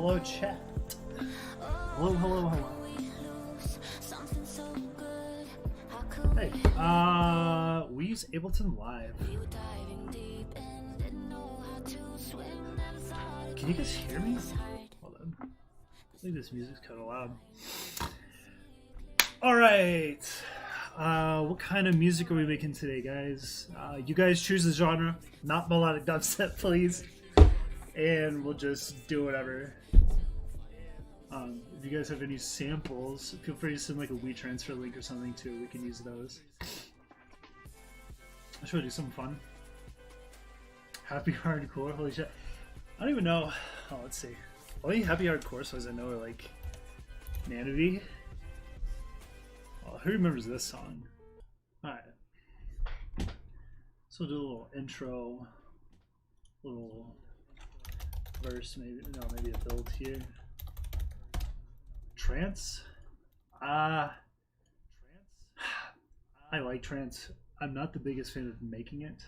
Hello, chat. Hello, hello, hello. Hey, we use Ableton Live. Can you guys hear me? Hold on. I think this music's kind of loud. All right. What kind of music are we making today, guys? You guys choose the genre. Not melodic dubstep, please. And we'll just do whatever. If you guys have any samples, feel free to send like a WeTransfer link or something too. We can use those. I should do something fun. Happy hardcore, holy shit! I don't even know. Oh, let's see. Only happy hardcore songs I know are like Nanavy. Oh, who remembers this song? All right. So we'll do a little intro, little verse, maybe. No, maybe a build here. Trance? I like trance. I'm not the biggest fan of making it.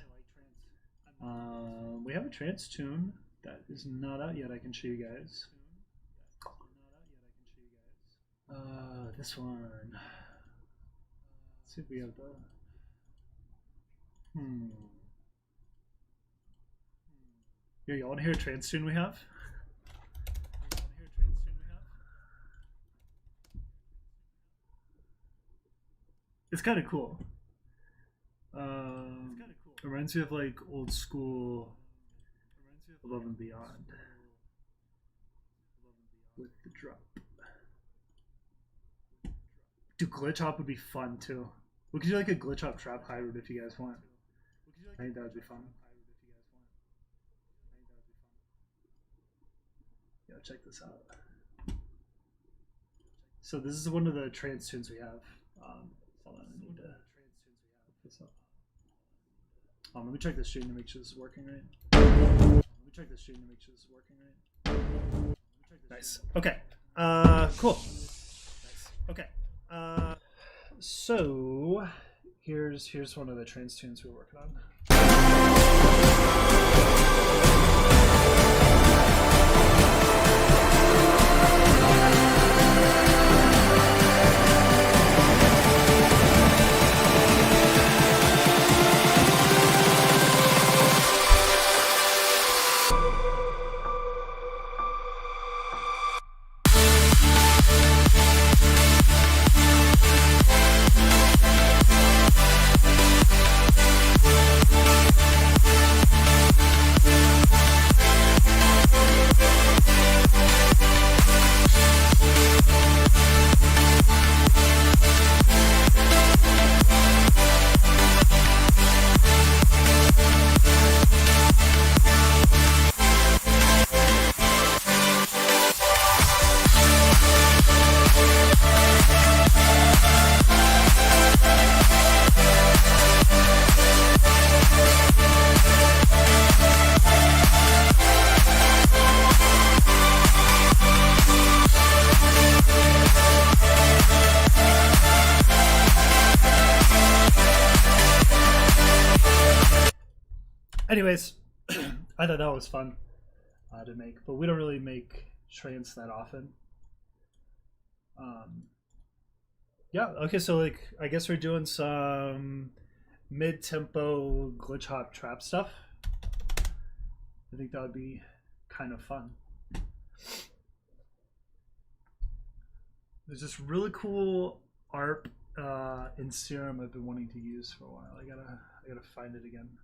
We have a trance tune that is not out yet. I can show you guys. This one. Let's see if we have the. Here, y'all want to hear a trance tune we have? It's kind of cool. Reminds me of like old school Above and Beyond with the drop. Dude, glitch hop would be fun too. We could do like a glitch hop trap hybrid if you guys want. I think that would be fun. Yeah, check this out. So this is one of the trance tunes we have. Hold on, I need to hook this up. Let me check the stream to make sure this is working right. Nice. Okay. Cool. Nice. Okay. So here's one of the trance tunes we're working on. Anyways, I thought that was fun to make, but we don't really make trance that often. Yeah, okay, so like I guess we're doing some mid-tempo glitch hop trap stuff. I think that would be kind of fun. There's this really cool ARP in Serum I've been wanting to use for a while. I gotta find it again.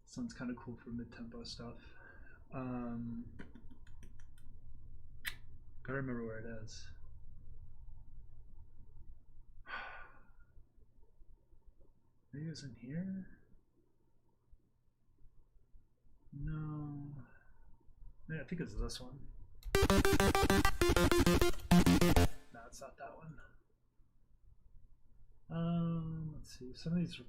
Sounds kind of cool for mid-tempo stuff. Gotta remember where it is. Maybe it was in here? No. Yeah, I think it's this one. No, it's not that one. Let's see. Some of these.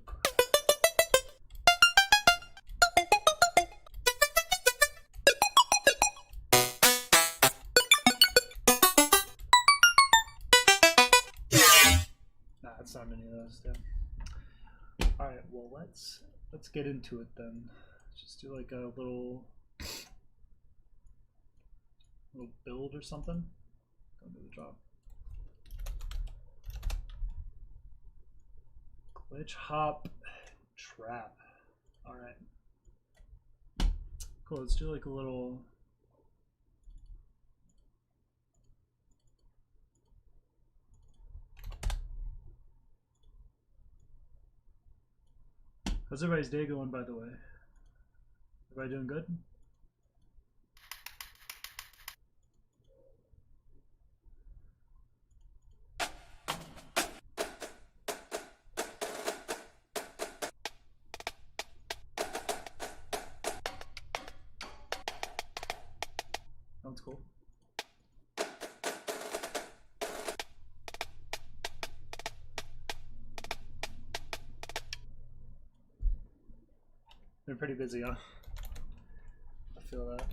It's not many of those. Damn. All right, well let's get into it then. Just do like a little little build or something. Don't do the drop. Glitch hop trap. All right. Cool. Let's do like a little. How's everybody's day going, by the way? Everybody doing good? Sounds cool. They're pretty busy, huh? I feel that.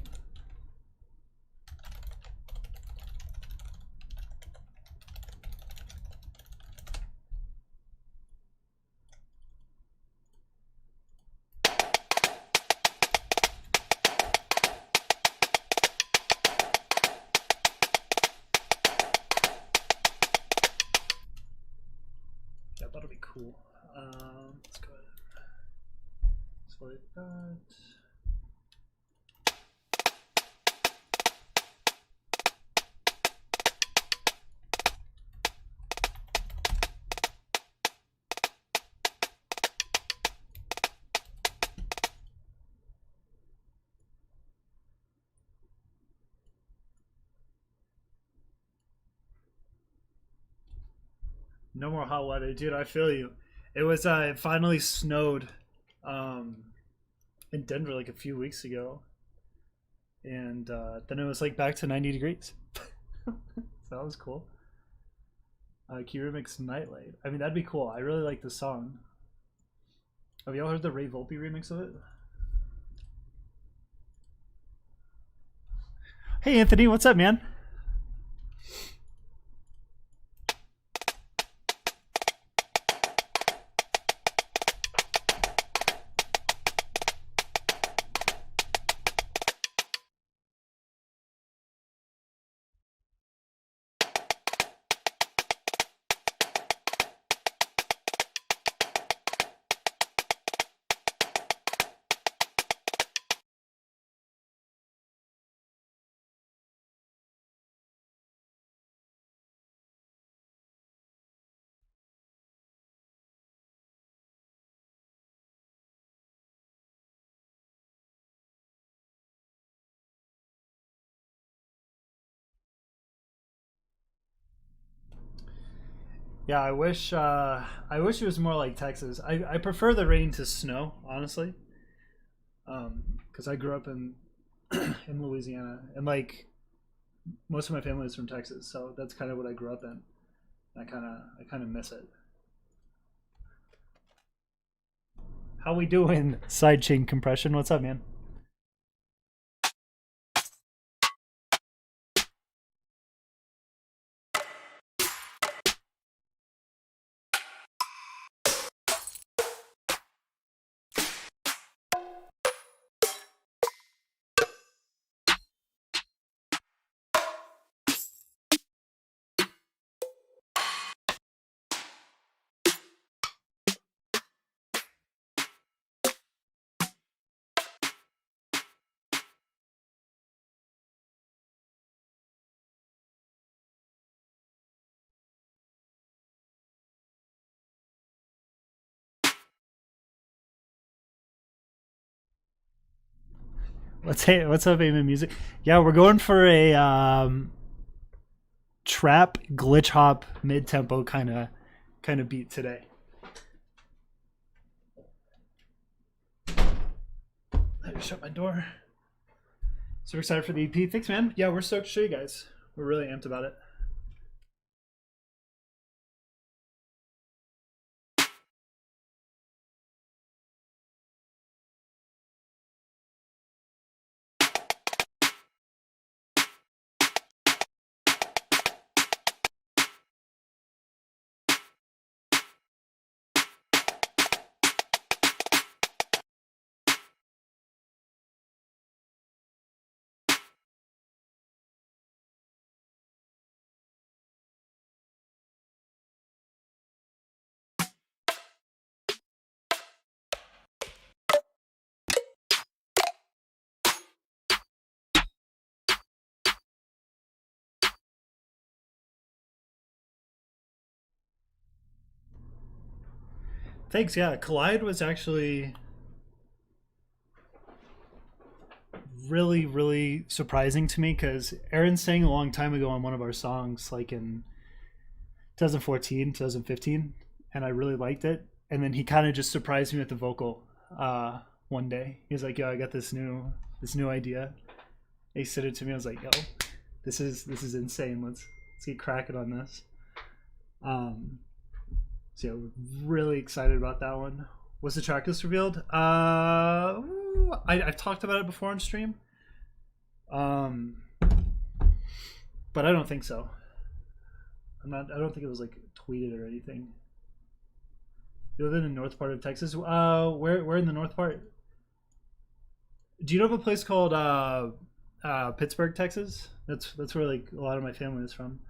Yeah, that'll be cool. Let's go ahead. So like that. No more hot weather, dude. I feel you. It was it finally snowed um, in Denver like a few weeks ago, and then it was like back to 90 degrees. So that was cool. Key remix Nightlight. I mean, that'd be cool. I really like the song. Have y'all heard the Ray Volpe remix of it? Hey, Anthony, what's up, man? Yeah, I wish it was more like Texas. I prefer the rain to snow, honestly, because I grew up in in Louisiana, and like most of my family is from Texas, so that's kind of what I grew up in. I kind of miss it. How we doing? Sidechain compression. What's up, man? What's up, Amen Music? Yeah, we're going for a trap glitch hop mid tempo kind of beat today. I just shut my door. So excited for the EP. Thanks, man. Yeah, we're stoked to show you guys. We're really amped about it. Thanks. Yeah, Collide was actually really surprising to me because Aaron sang a long time ago on one of our songs, like in 2014, 2015, and I really liked it. And then he kind of just surprised me with the vocal one day. He's like, "Yo, I got this new idea." He said it to me. I was like, "Yo, this is insane. Let's get cracking on this." So yeah, we're really excited about that one. Was the track list revealed? I've talked about it before on stream. But I don't think so. I don't think it was like tweeted or anything. You live in the north part of Texas. Where in the north part? Do you know of a place called Pittsburgh, Texas? That's where like a lot of my family is from.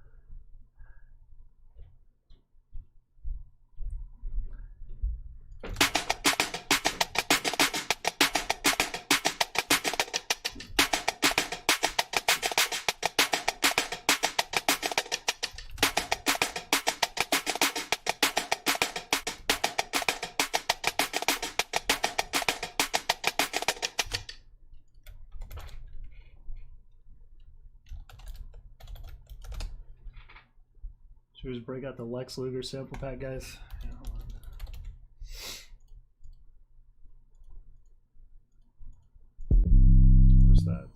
Should we just break out the Lex Luger sample pack, guys? Yeah, hold on. Where's that?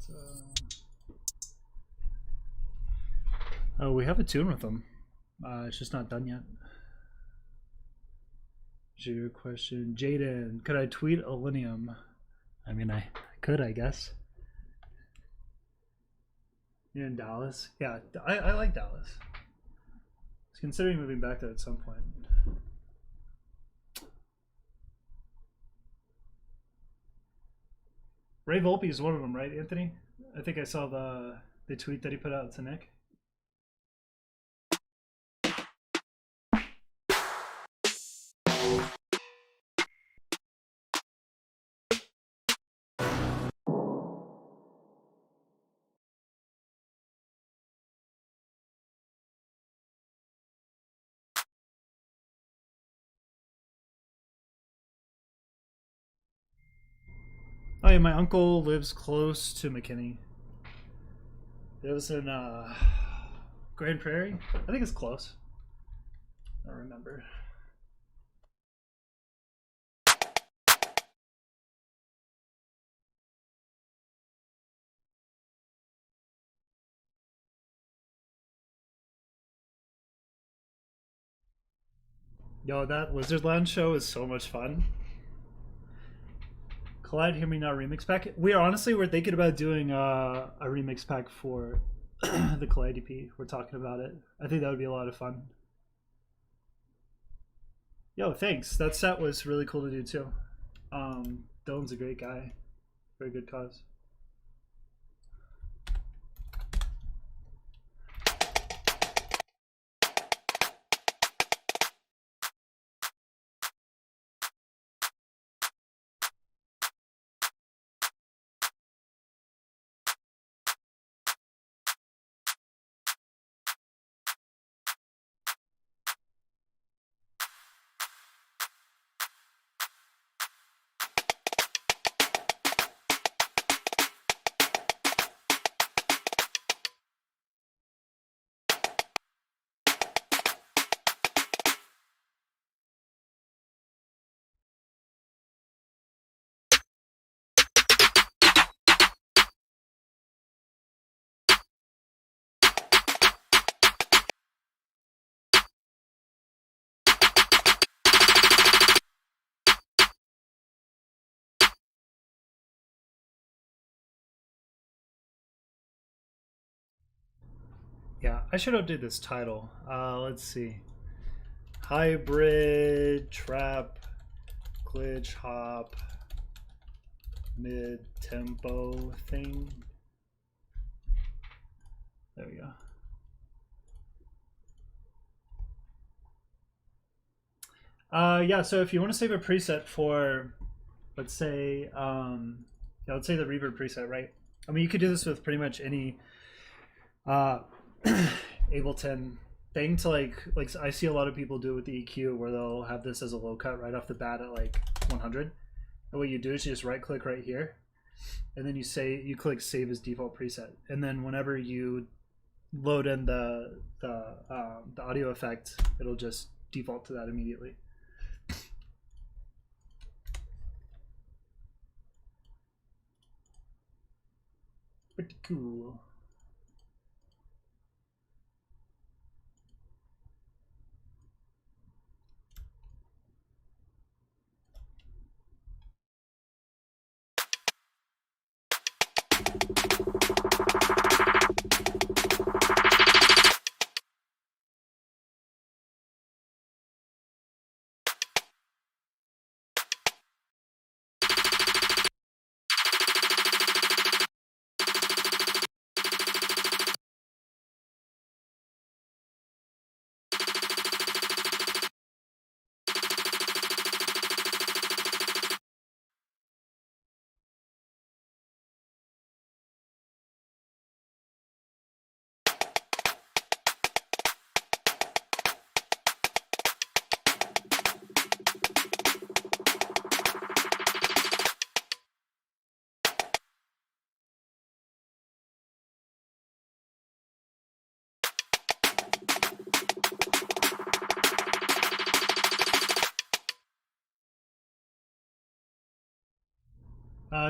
Oh, we have a tune with them. It's just not done yet. Your question, Jaden, could I tweet Illenium? I mean, I could, I guess. You're in Dallas? Yeah, I like Dallas. I was considering moving back there at some point. Ray Volpe is one of them, right, Anthony? I think I saw the tweet that he put out to Nick. Oh yeah, my uncle lives close to McKinney. It was in Grand Prairie. I think it's close. I don't remember. Yo, that Lizard Lounge show is so much fun. Collide Hear Me Now remix pack. We're thinking about doing a remix pack for the Collide EP. We're talking about it. I think that would be a lot of fun. Yo, thanks. That set was really cool to do too. Dylan's a great guy. Very good cause. Yeah, I should update this title. Let's see. Hybrid trap glitch hop mid tempo thing. There we go. Yeah, so if you want to save a preset for, let's say, let's say the reverb preset, right? I mean, you could do this with pretty much any Ableton thing to like I see a lot of people do with the EQ where they'll have this as a low cut right off the bat at like 100. And what you do is you just right click right here, and then you click save as default preset, and then whenever you load in the audio effect, it'll just default to that immediately. Pretty cool.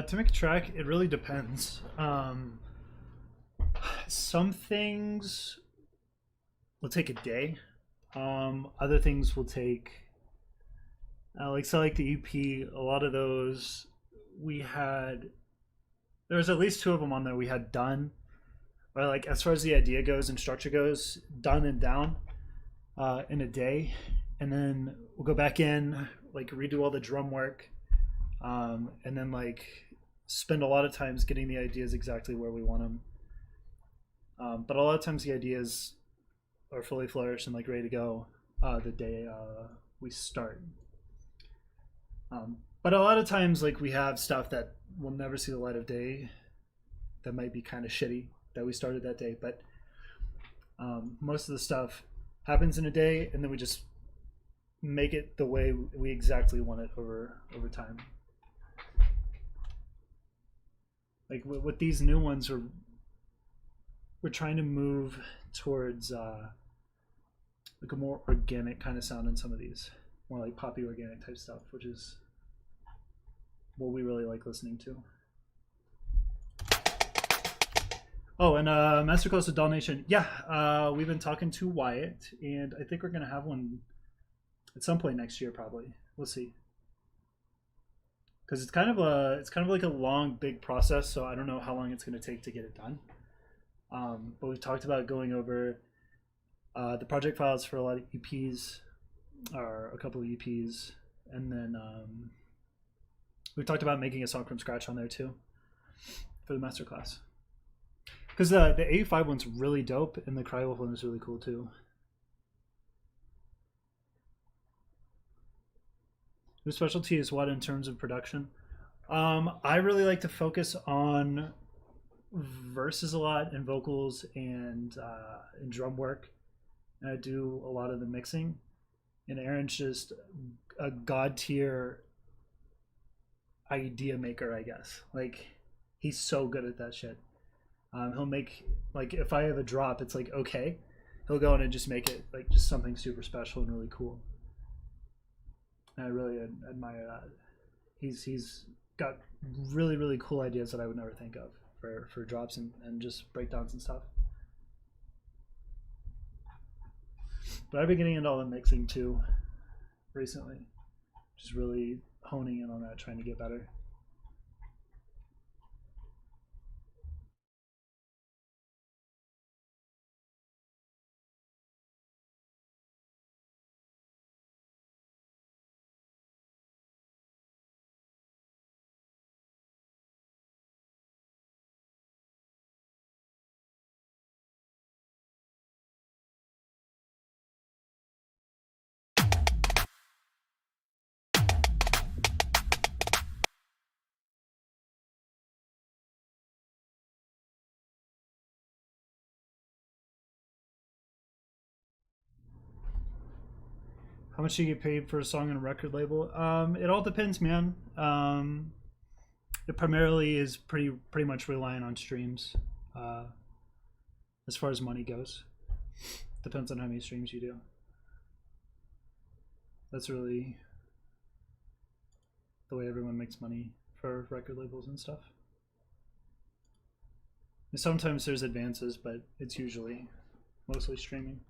To make a track, it really depends. Some things will take a day. Other things will take, like the EP. A lot of those we had. There was at least 2 of them on there we had done, or like as far as the idea goes and structure goes, done and down in a day, and then we'll go back in, like redo all the drum work, and then like spend a lot of times getting the ideas exactly where we want them. But a lot of times the ideas are fully flourished and like ready to go the day we start. But a lot of times like we have stuff that will never see the light of day that might be kind of shitty that we started that day, but most of the stuff happens in a day, and then we just make it the way we exactly want it over time. Like with these new ones, we're trying to move towards like a more organic kind of sound in some of these, more like poppy organic type stuff, which is what we really like listening to. Oh, and Masterclass with Doll Nation. Yeah, we've been talking to Wyatt, and I think we're gonna have one at some point next year, probably. We'll see. Because it's kind of like a long, big process, so I don't know how long it's gonna take to get it done. But we've talked about going over the project files for a lot of EPs, or a couple of EPs, and then we've talked about making a song from scratch on there too for the masterclass. Because the A5 one's really dope, and the Crywolf one is really cool too. Your specialty is what in terms of production? I really like to focus on verses a lot, and vocals, and drum work. And I do a lot of the mixing. And Aaron's just a god tier idea maker, I guess. Like, he's so good at that shit. He'll make, like, if I have a drop, it's like okay, he'll go in and just make it like just something super special and really cool. And I really admire that. He's got really cool ideas that I would never think of for drops and just breakdowns and stuff. But I've been getting into all the mixing too recently, just really honing in on that, trying to get better. How much do you get paid for a song on a record label? It all depends, man. It primarily is pretty much relying on streams. As far as money goes, depends on how many streams you do. That's really the way everyone makes money for record labels and stuff. And sometimes there's advances, but it's usually mostly streaming.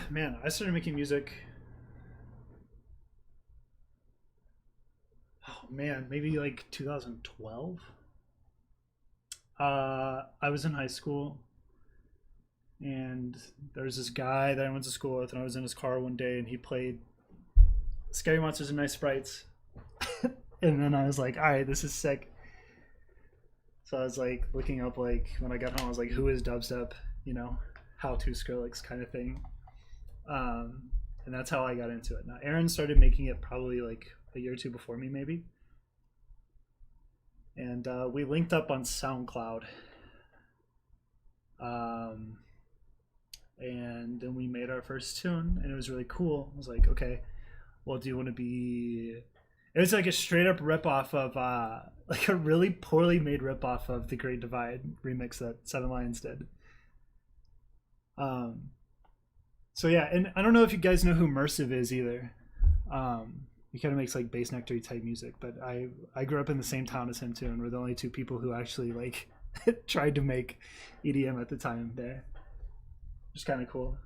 Man, I started making music. Oh man, maybe like 2012. I was in high school, and there was this guy that I went to school with, and I was in his car one day, and he played Scary Monsters and Nice Sprites, and then I was like, all right, this is sick. So I was like looking up, like when I got home, I was like, who is dubstep? You know, how to Skrillex kind of thing. And that's how I got into it. Now, Aaron started making it probably like a year or two before me, maybe. And we linked up on SoundCloud. And then we made our first tune, and it was really cool. I was like, okay, well, do you want to be... It was like a straight up rip off of, like a really poorly made rip off of the Great Divide remix that Seven Lions did. So yeah, and I don't know if you guys know who Mersive is either. He kind of makes like bass nectar type music, but I grew up in the same town as him too, and we're the only two people who actually like tried to make EDM at the time there. Which is kind of cool.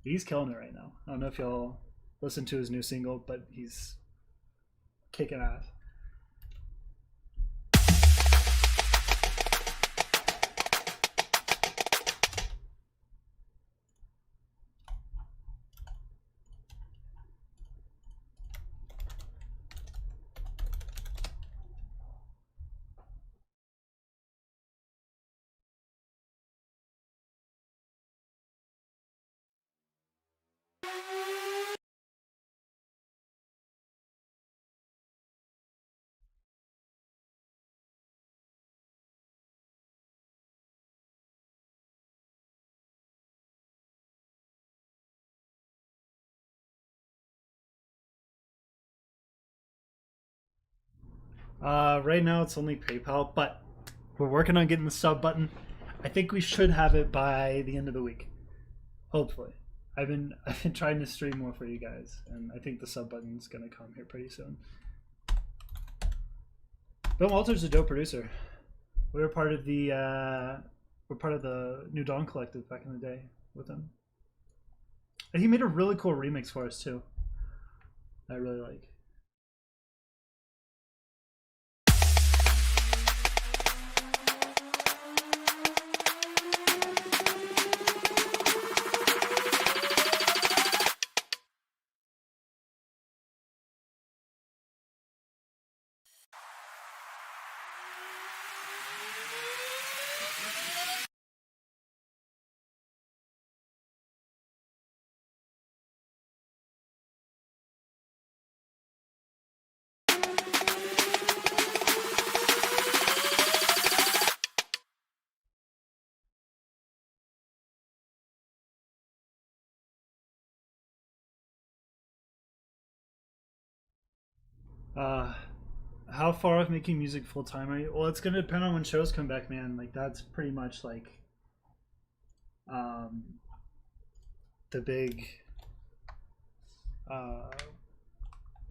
He's killing it right now. I don't know if y'all listen to his new single, but he's kicking ass. Right now it's only PayPal, but we're working on getting the sub button. I think we should have it by the end of the week. Hopefully. I've been trying to stream more for you guys, and I think the sub button's gonna come here pretty soon. Bill Walter's a dope producer. We were part of the New Dawn Collective back in the day with him. And he made a really cool remix for us too. I really like. How far off making music full time are you? Well, it's gonna depend on when shows come back, man. Like that's pretty much like the big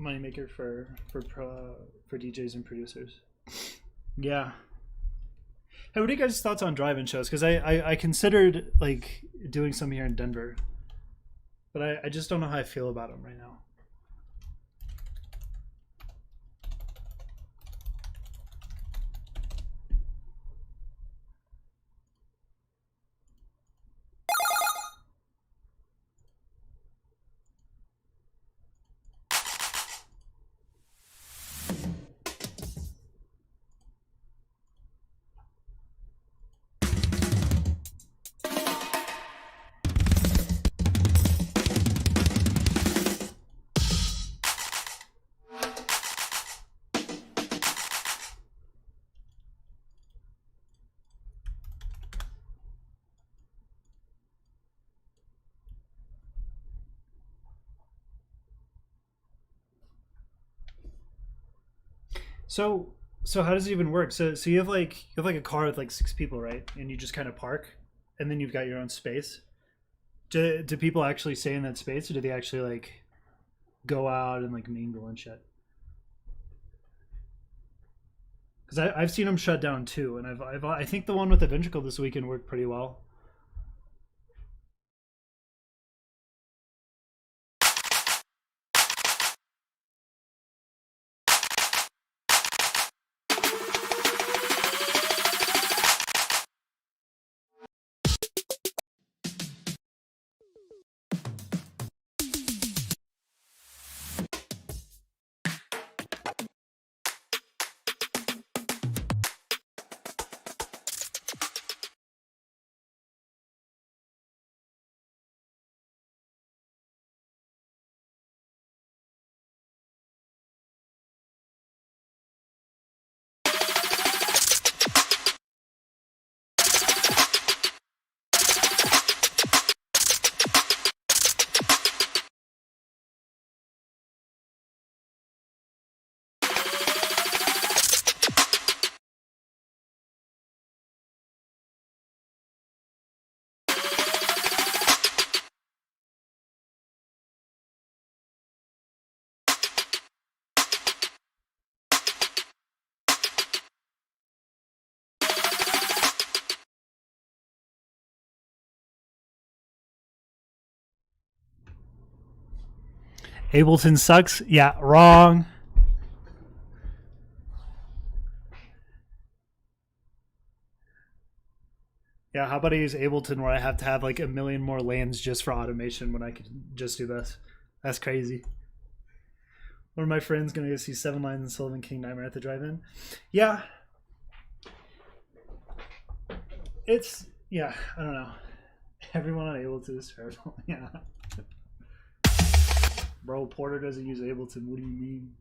moneymaker for DJs and producers. Yeah. Hey, what are you guys' thoughts on drive-in shows? Because I considered like doing some here in Denver, but I just don't know how I feel about them right now. So so how does it even work? So you have like a car with like six people, right? And you just kind of park, and then you've got your own space. Do people actually stay in that space, or do they actually like go out and like mingle and shit? Because I've seen them shut down too, and I think the one with the ventricle this weekend worked pretty well. Ableton sucks. Yeah, wrong. Yeah, how about I use Ableton where I have to have like a million more lanes just for automation when I could just do this? That's crazy. One of my friends gonna go see Seven Lions and Sullivan King Nightmare at the drive-in. Yeah, it's yeah. I don't know. Everyone on Ableton is terrible. Yeah, bro. Porter doesn't use Ableton. What do you mean?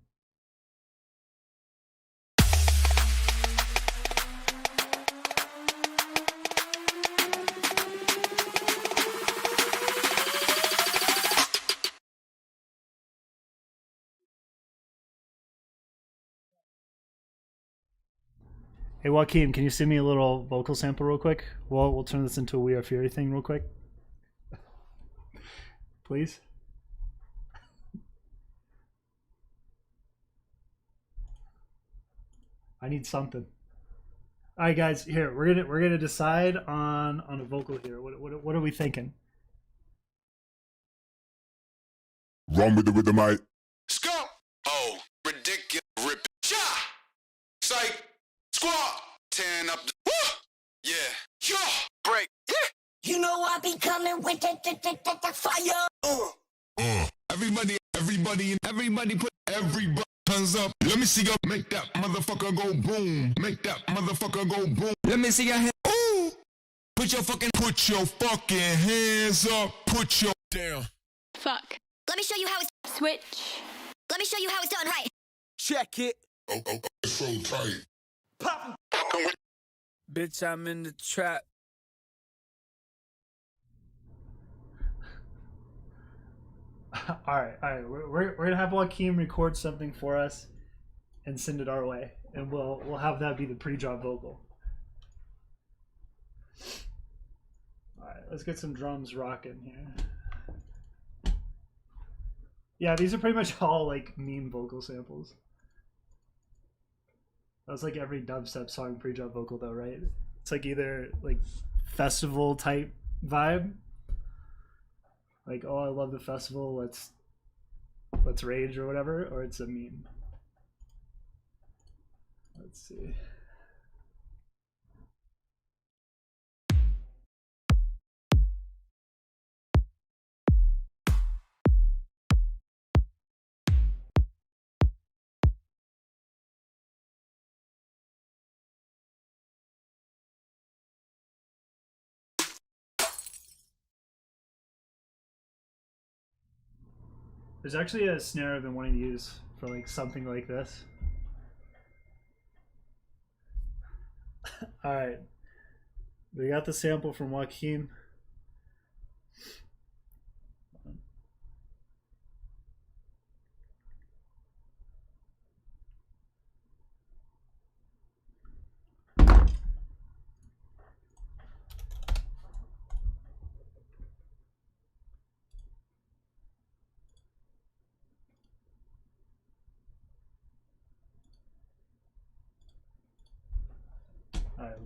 Hey Joaquin, can you send me a little vocal sample real quick? We'll turn this into a We Are Fury thing real quick, please. I need something. All right, guys. Here we're gonna decide on a vocal here. What are we thinking? Run with the rhythm, I. Skunk! Oh, ridiculous. Rip it. Shot! Psych! Squat! Tan up the. Woo! Yeah. Yo! Break. Yeah! You know I be coming with the fire. Everybody put everybody hands up. Let me see you make that motherfucker go boom. Make that motherfucker go boom. Let me see your hand. Ooh! Put your fucking hands up. Put your down. Fuck. Let me show you how it's. Switch. Let me show you how it's done right. check it. Oh, so tight. Pop. Bitch, I'm in the trap. All right. We're gonna have Joaquin record something for us and send it our way, and we'll have that be the pre-drop vocal. All right, let's get some drums rocking here. Yeah, these are pretty much all like meme vocal samples. That's like every dubstep song pre-drop vocal though, right? It's like either like festival type vibe, like oh I love the festival, let's rage or whatever, or it's a meme. Let's see. There's actually a snare I've been wanting to use for like something like this. All right, we got the sample from Joaquin.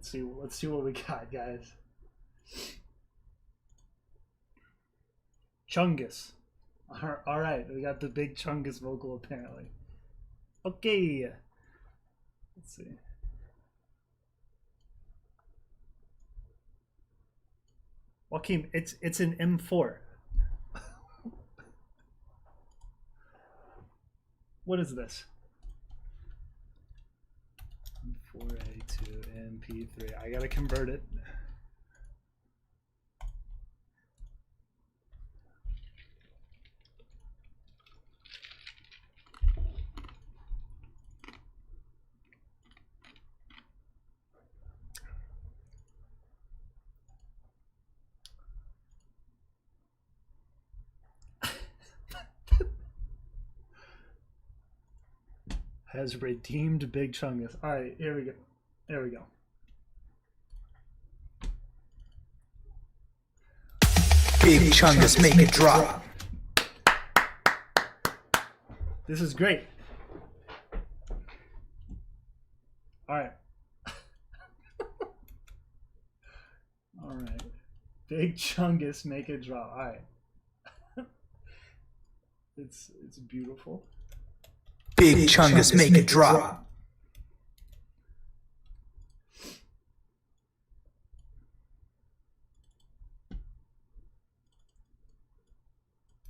Let's see what we got, guys. Chungus. All right, we got the big Chungus vocal apparently. Okay. Let's see. Joaquin, it's an M4. What is this? M4A to MP3. I gotta convert it. Has redeemed Big Chungus. All right, here we go. There we go. Big Chungus make it drop. This is great. All right. All right. Big Chungus make it drop. All right. It's beautiful. Big Chungus make it drop.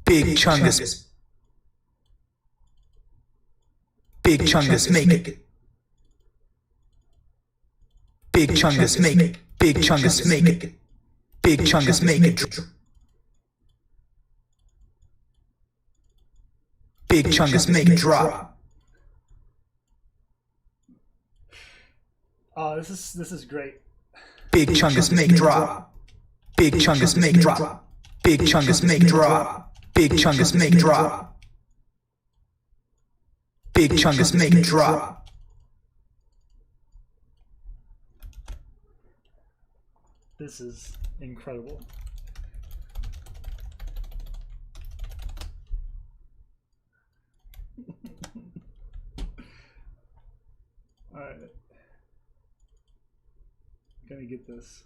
Big Chungus. Big Chungus make it. Big Chungus make it. Big Chungus make it. Big Chungus make it. Big Chungus make it drop. Oh, this is great. Big Chungus make it drop. Big Chungus make it drop. Big Chungus make it drop. Big Chungus make it drop. Big Chungus make it drop. This is incredible. All right. Gonna get this.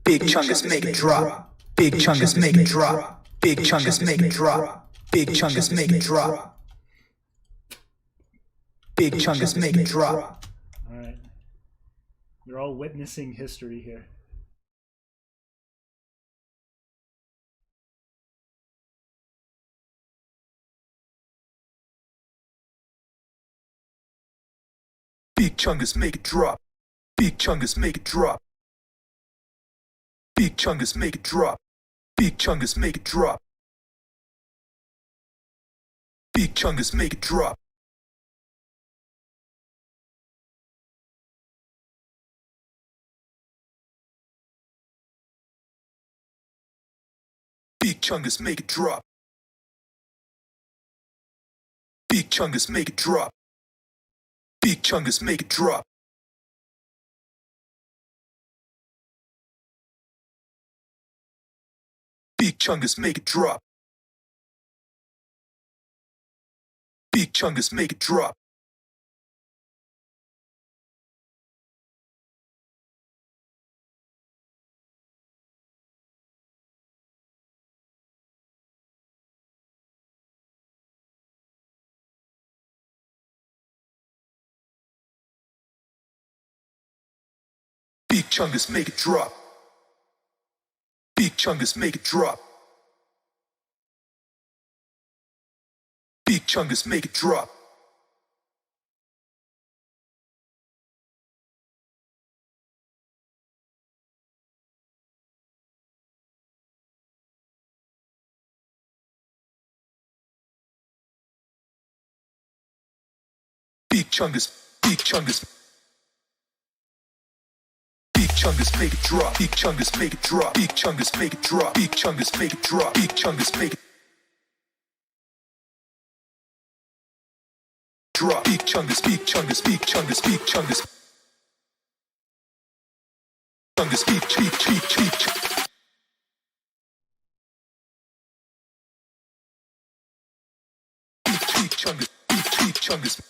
Big Chungus make it drop. Big Chungus make it drop. Big Chungus make it drop. Big Chungus make it drop. Big Chungus make it drop. All right. You're all witnessing history here. Big Chungus make it drop. Big Chungus make it drop. Big Chungus make it drop. Big Chungus make it drop. Big Chungus make it drop. Big Chungus make it drop. Big Chungus make it drop. Big Chungus make it drop. Big Chungus make it drop. Big Chungus make it drop. Big Chungus make it drop. Big Chungus make it drop. Big Chungus make it drop. Big Chungus, Big Chungus. Big Chungus make it drop. Big Chungus make it drop. Big Chungus make it drop. Big Chungus make it drop. Big Chungus make it drop. Big Chungus, Big Chungus, Big Chungus, Big Chungus. Chungus, Big, Big, Big, Big, Big Chungus, Big, Big Chungus.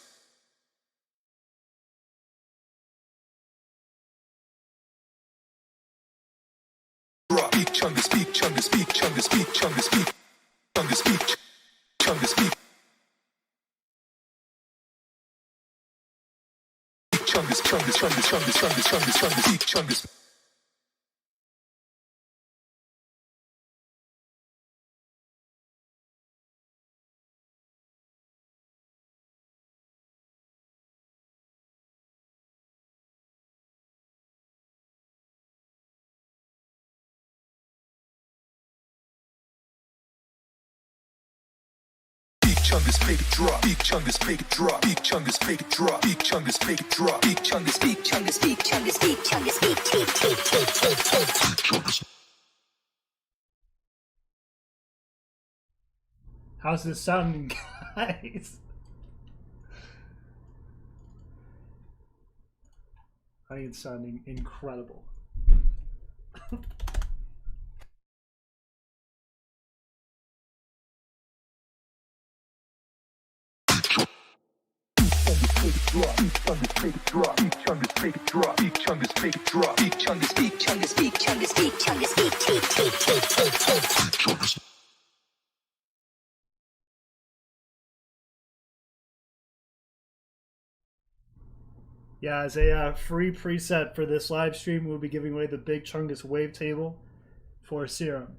Big chungus, big chungus, big chungus, big chungus, big chungus, big chungus, big chungus, chungus, chungus, chungus, chungus, chungus, chungus, big chungus. Chungus, make it drop. Big chungus, make it drop. Big chungus, make it drop. Big chungus, make it drop. Big chungus, big chungus, big chungus, big chungus, big chungus. How's this sounding, guys? I think it's sounding incredible. Big chungus, make it drop. Big chungus, make it drop. Big chungus, make it drop. Big chungus, big chungus, big chungus, big chungus, big chungus. Yeah, as a free preset for this live stream, we'll be giving away the Big Chungus wavetable for Serum.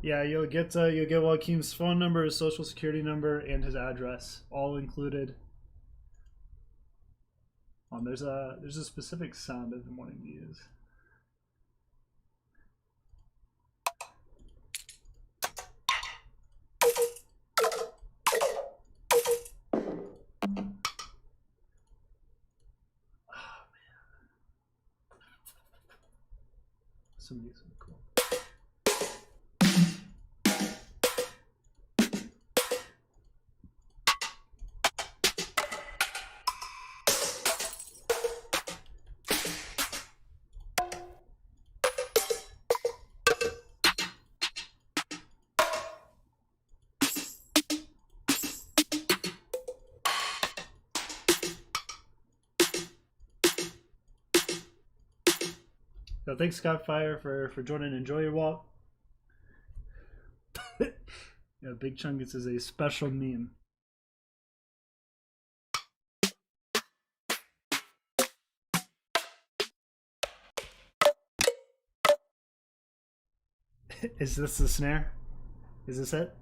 Yeah, you'll get Joaquim's phone number, his social security number, and his address, all included. There's a specific sound I've been wanting to use. Oh man, some music, cool. So thanks, Scott Fire, for joining. Enjoy your walk. Yeah, Big Chungus is a special meme. Is this the snare? Is this it?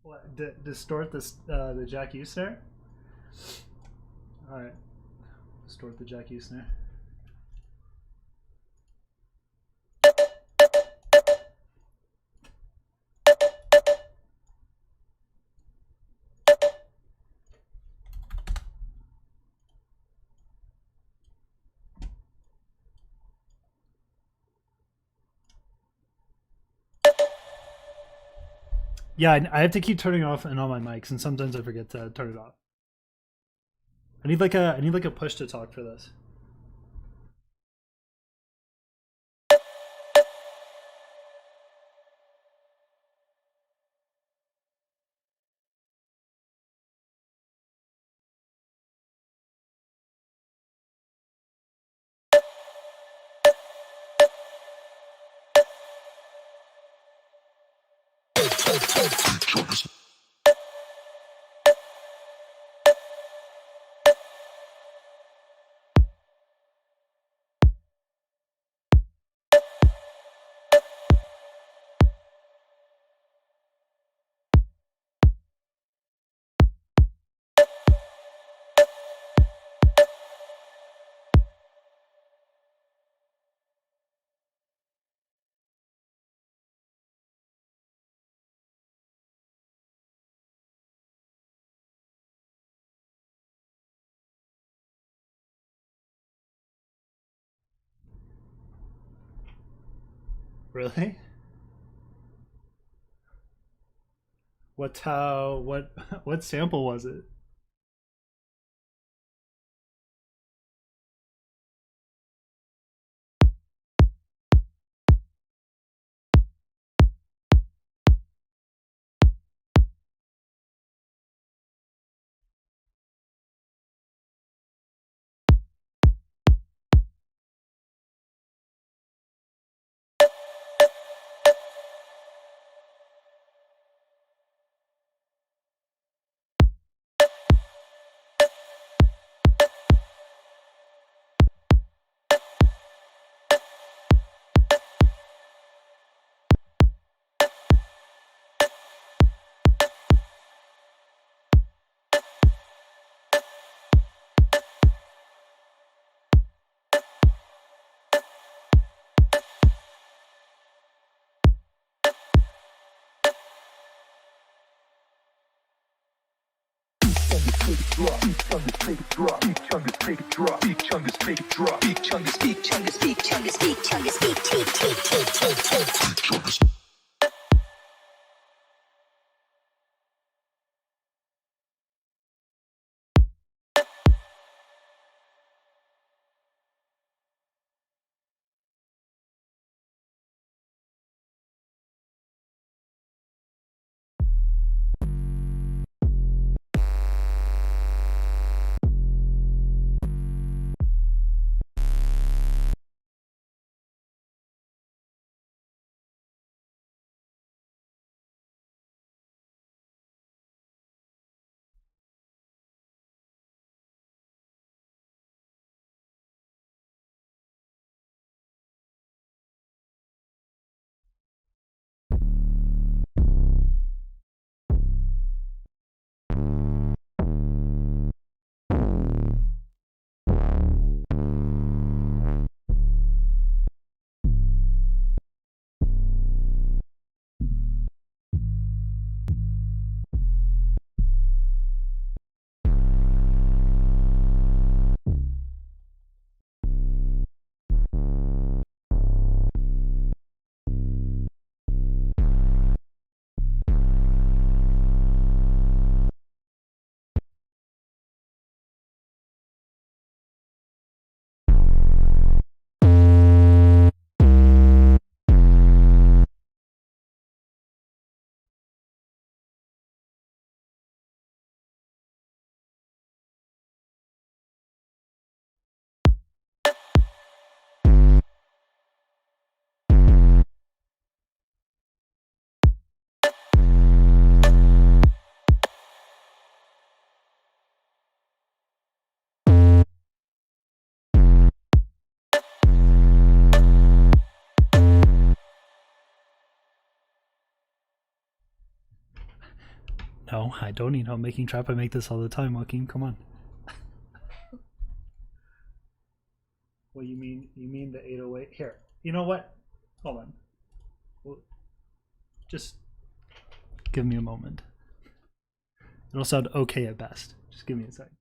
What? Distort this the Jack U snare? All right, distort the Jack U snare. Yeah, I have to keep turning off and on my mics, and sometimes I forget to turn it off. I need like a push to talk for this. Really? What sample was it? No, I don't need help making trap. I make this all the time, Joaquin. Come on. What you mean? You mean the 808? Here. You know what? Hold on. Well, just give me a moment. It'll sound okay at best. Just give me a second.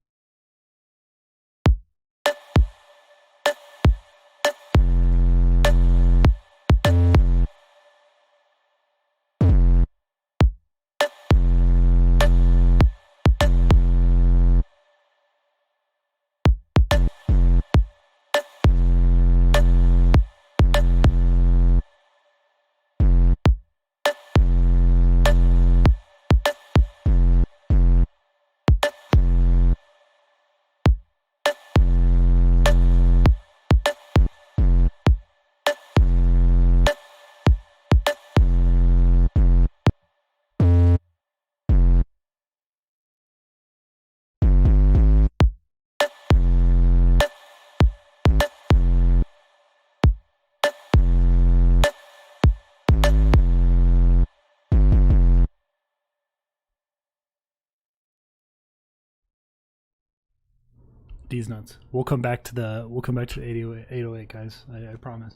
These nuts. We'll come back to the 808, guys. I promise.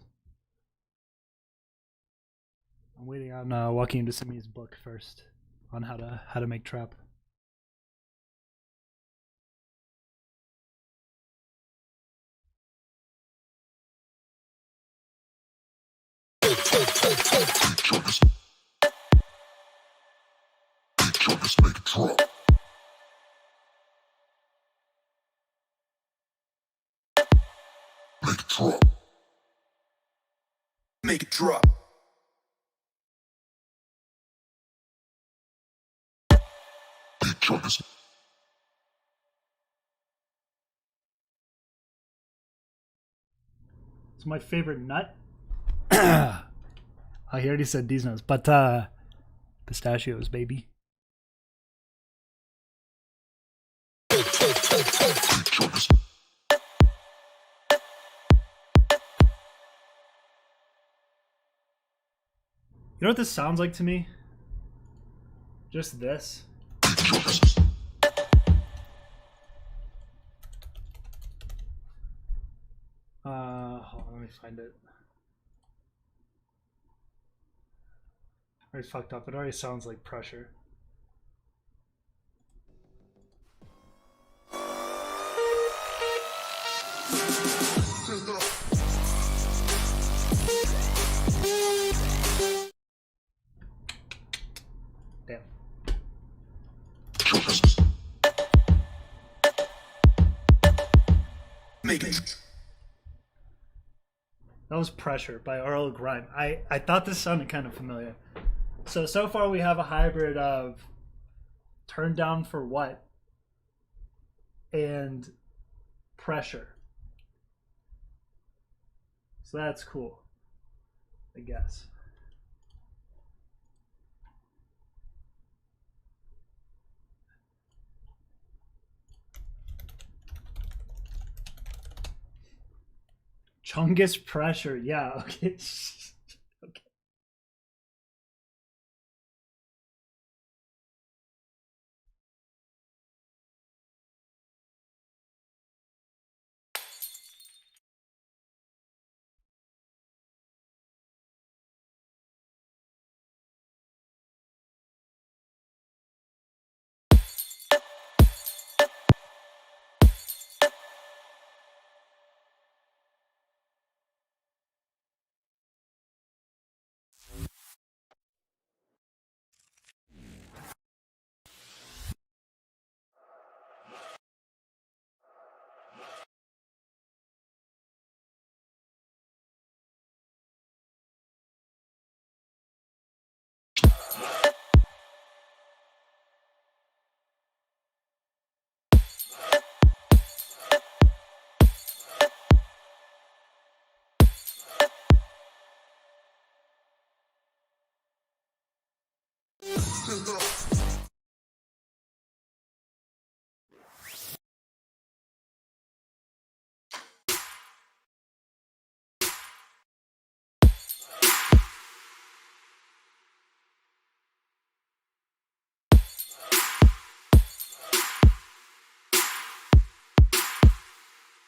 I'm waiting on Joaquin to send me his book first on how to make trap. Make it drop. It's my favorite nut. Oh, he already said these nuts, but pistachios, baby. You know what this sounds like to me? Just this. Hold on, let me find it. I already fucked up. It already sounds like pressure. Damn. Make it. That was Pressure by Earl Grime. I thought this sounded kind of familiar. So far we have a hybrid of Turn Down for What and Pressure. So that's cool, I guess. Chungus Pressure, yeah, okay. Okay.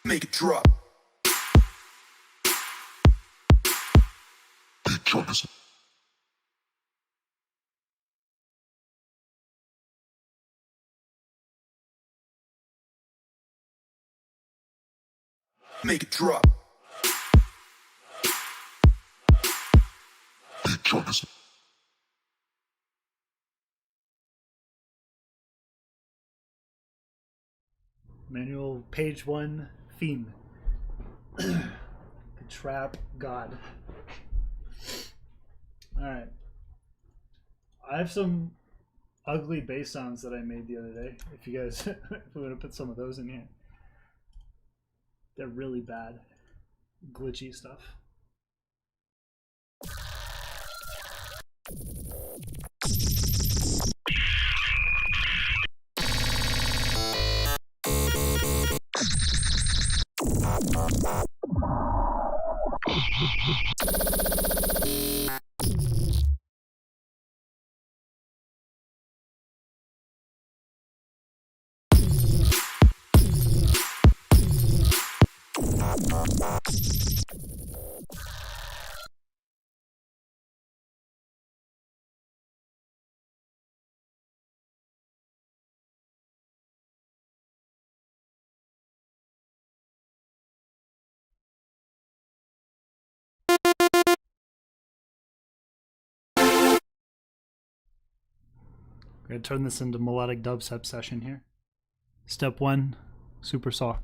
Make it drop. Make it drop. Manual page 1 theme. The Trap God. Alright. I have some ugly bass sounds that I made the other day. If you guys if we want to put some of those in here. They're really bad. Glitchy stuff. We're gonna turn this into melodic dubstep session here. Step 1, super saw.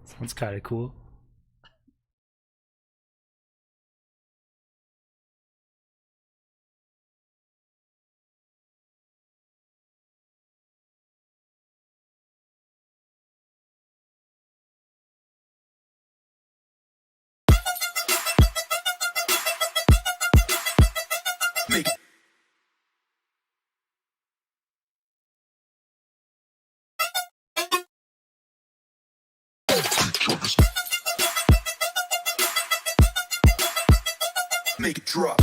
Sounds kind of cool. Make Make it drop.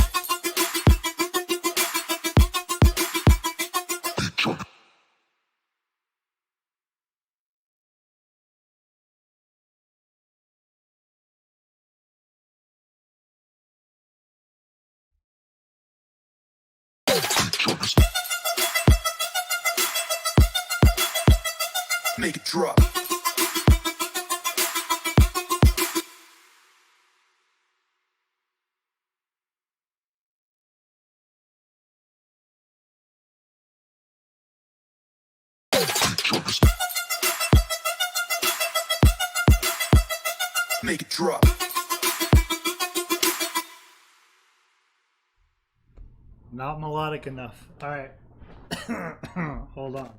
Make it drop. Make it drop. Not melodic enough. All right. Hold on.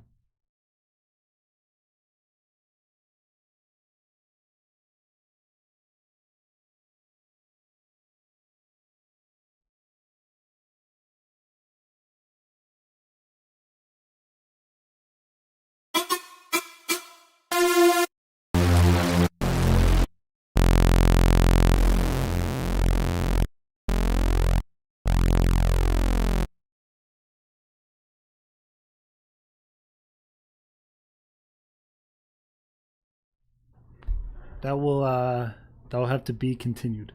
That will have to be continued.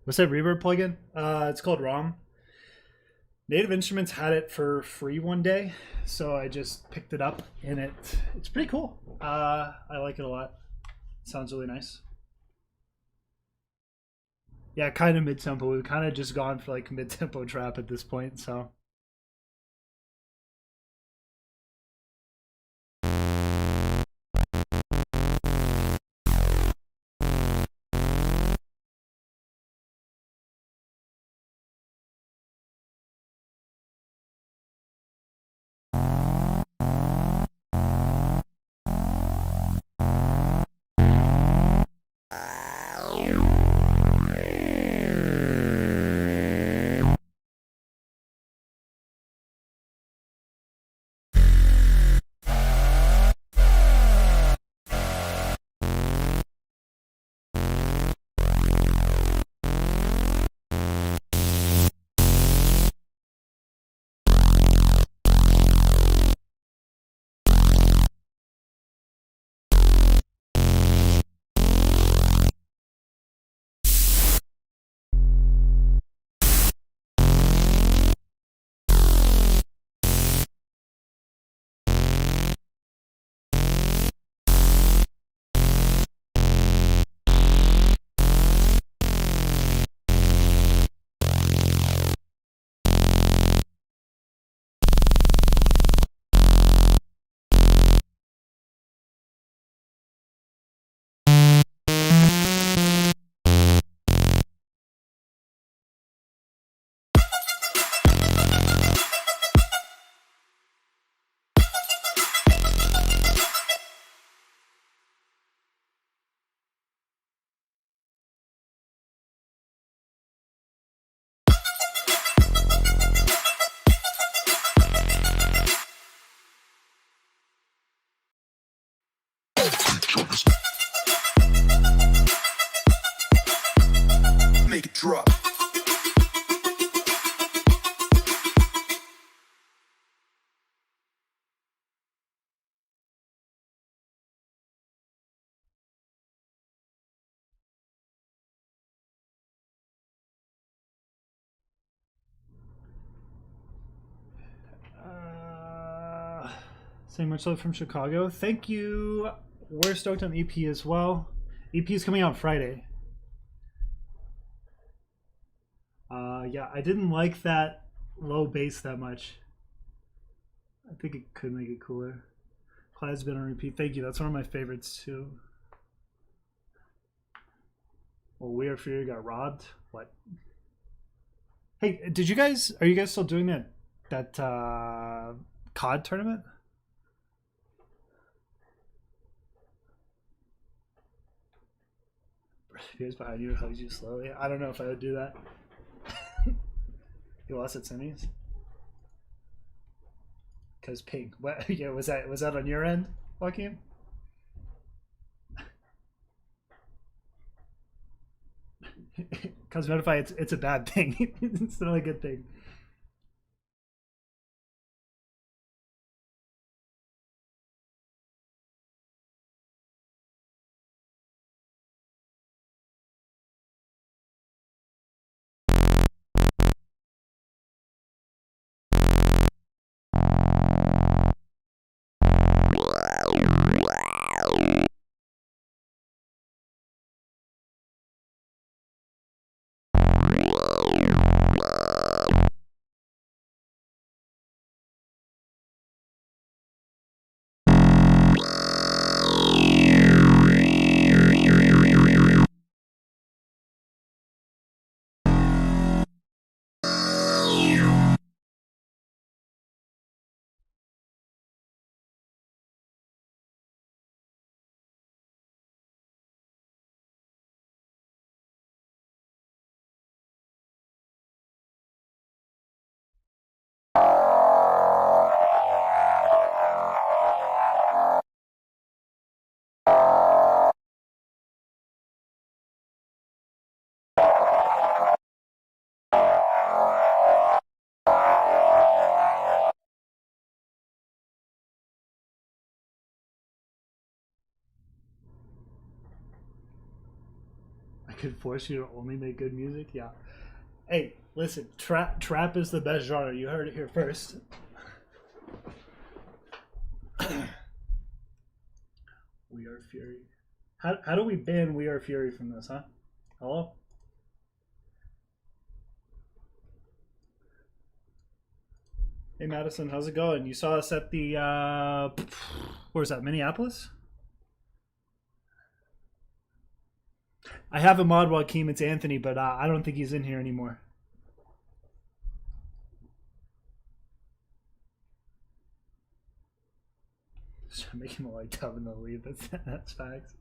What's that reverb plugin? It's called ROM. Native Instruments had it for free one day, so I just picked it up, and it's pretty cool. I like it a lot. It sounds really nice. Yeah, kind of mid-tempo. We've kind of just gone for like mid-tempo trap at this point, so. drop. Say much love from Chicago. Thank you. We're stoked on EP as well. EP is coming out Friday. Yeah, I didn't like that low bass that much. I think it could make it cooler. Clyde's been on repeat. Thank you. That's one of my favorites too. Well, We Are Fury got robbed. What? Hey, did you guys? Are you guys still doing that COD tournament? Here's behind you, hugs you slowly. I don't know if I would do that. You lost at semis? Cause pink. What? Yeah, was that on your end, Joaquin? Cause notify it's a bad thing. It's not a good thing. I could force you to only make good music. Yeah. Hey, listen. Trap is the best genre. You heard it here first. We Are Fury. How do we ban We Are Fury from this, huh? Hello? Hey Madison, how's it going? You saw us at the where's that, Minneapolis? I have a mod Joaquin, it's Anthony, but I don't think he's in here anymore. Just trying to make him a like tub and they'll leave. That's facts.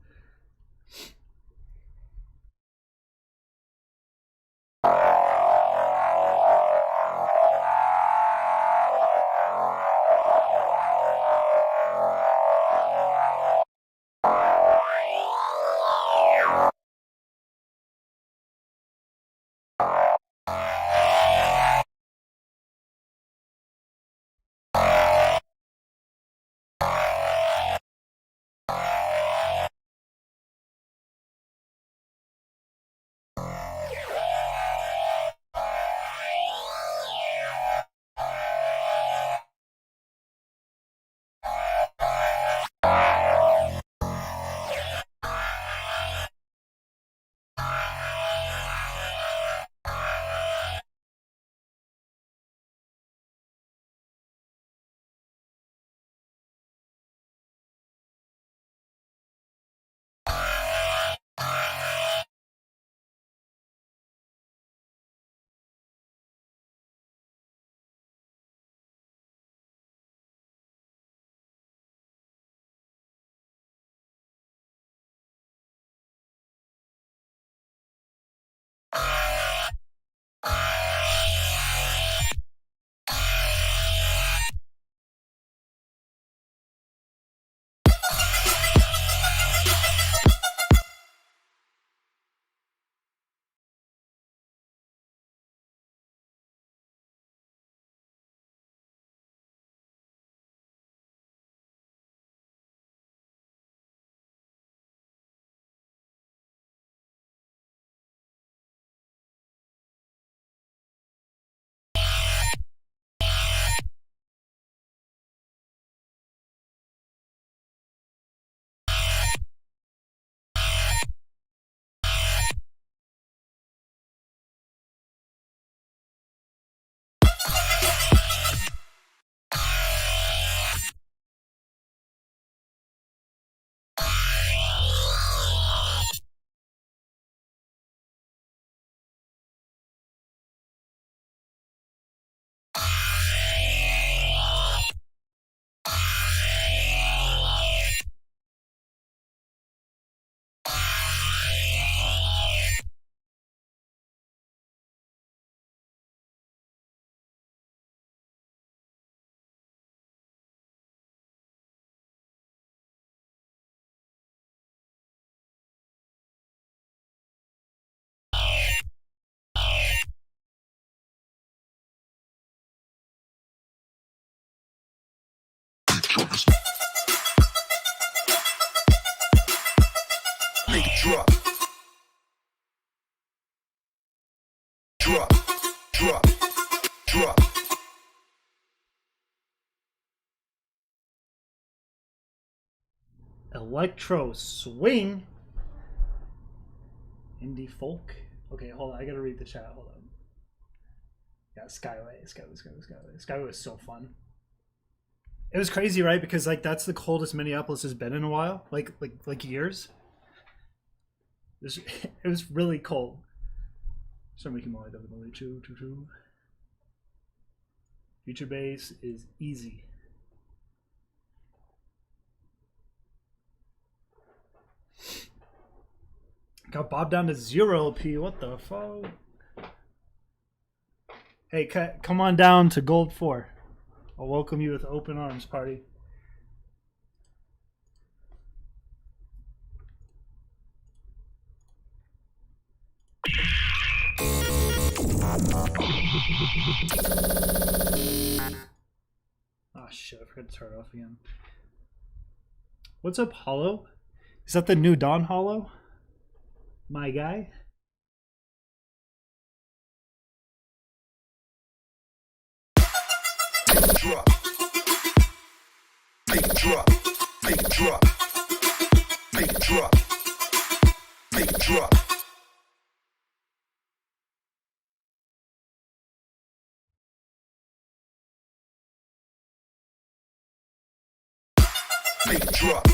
Make it drop. Drop, drop, drop. Electro swing. Indie folk. Okay, hold on. I gotta read the chat. Hold on. Yeah, Skyway. Skyway was so fun. It was crazy, right? Because like that's the coldest Minneapolis has been in a while, like years. It was really cold. So making more definitely true. Future bass is easy. Got Bob down to 0 LP. What the fuck? Hey, come on down to Gold 4. I'll welcome you with open arms, party. Oh shit, I forgot to turn it off again. What's up, Hollow? Is that the new Dawn Hollow? My guy? Drop. Make it drop. Make it drop. Make it drop. Make it drop. Make it drop.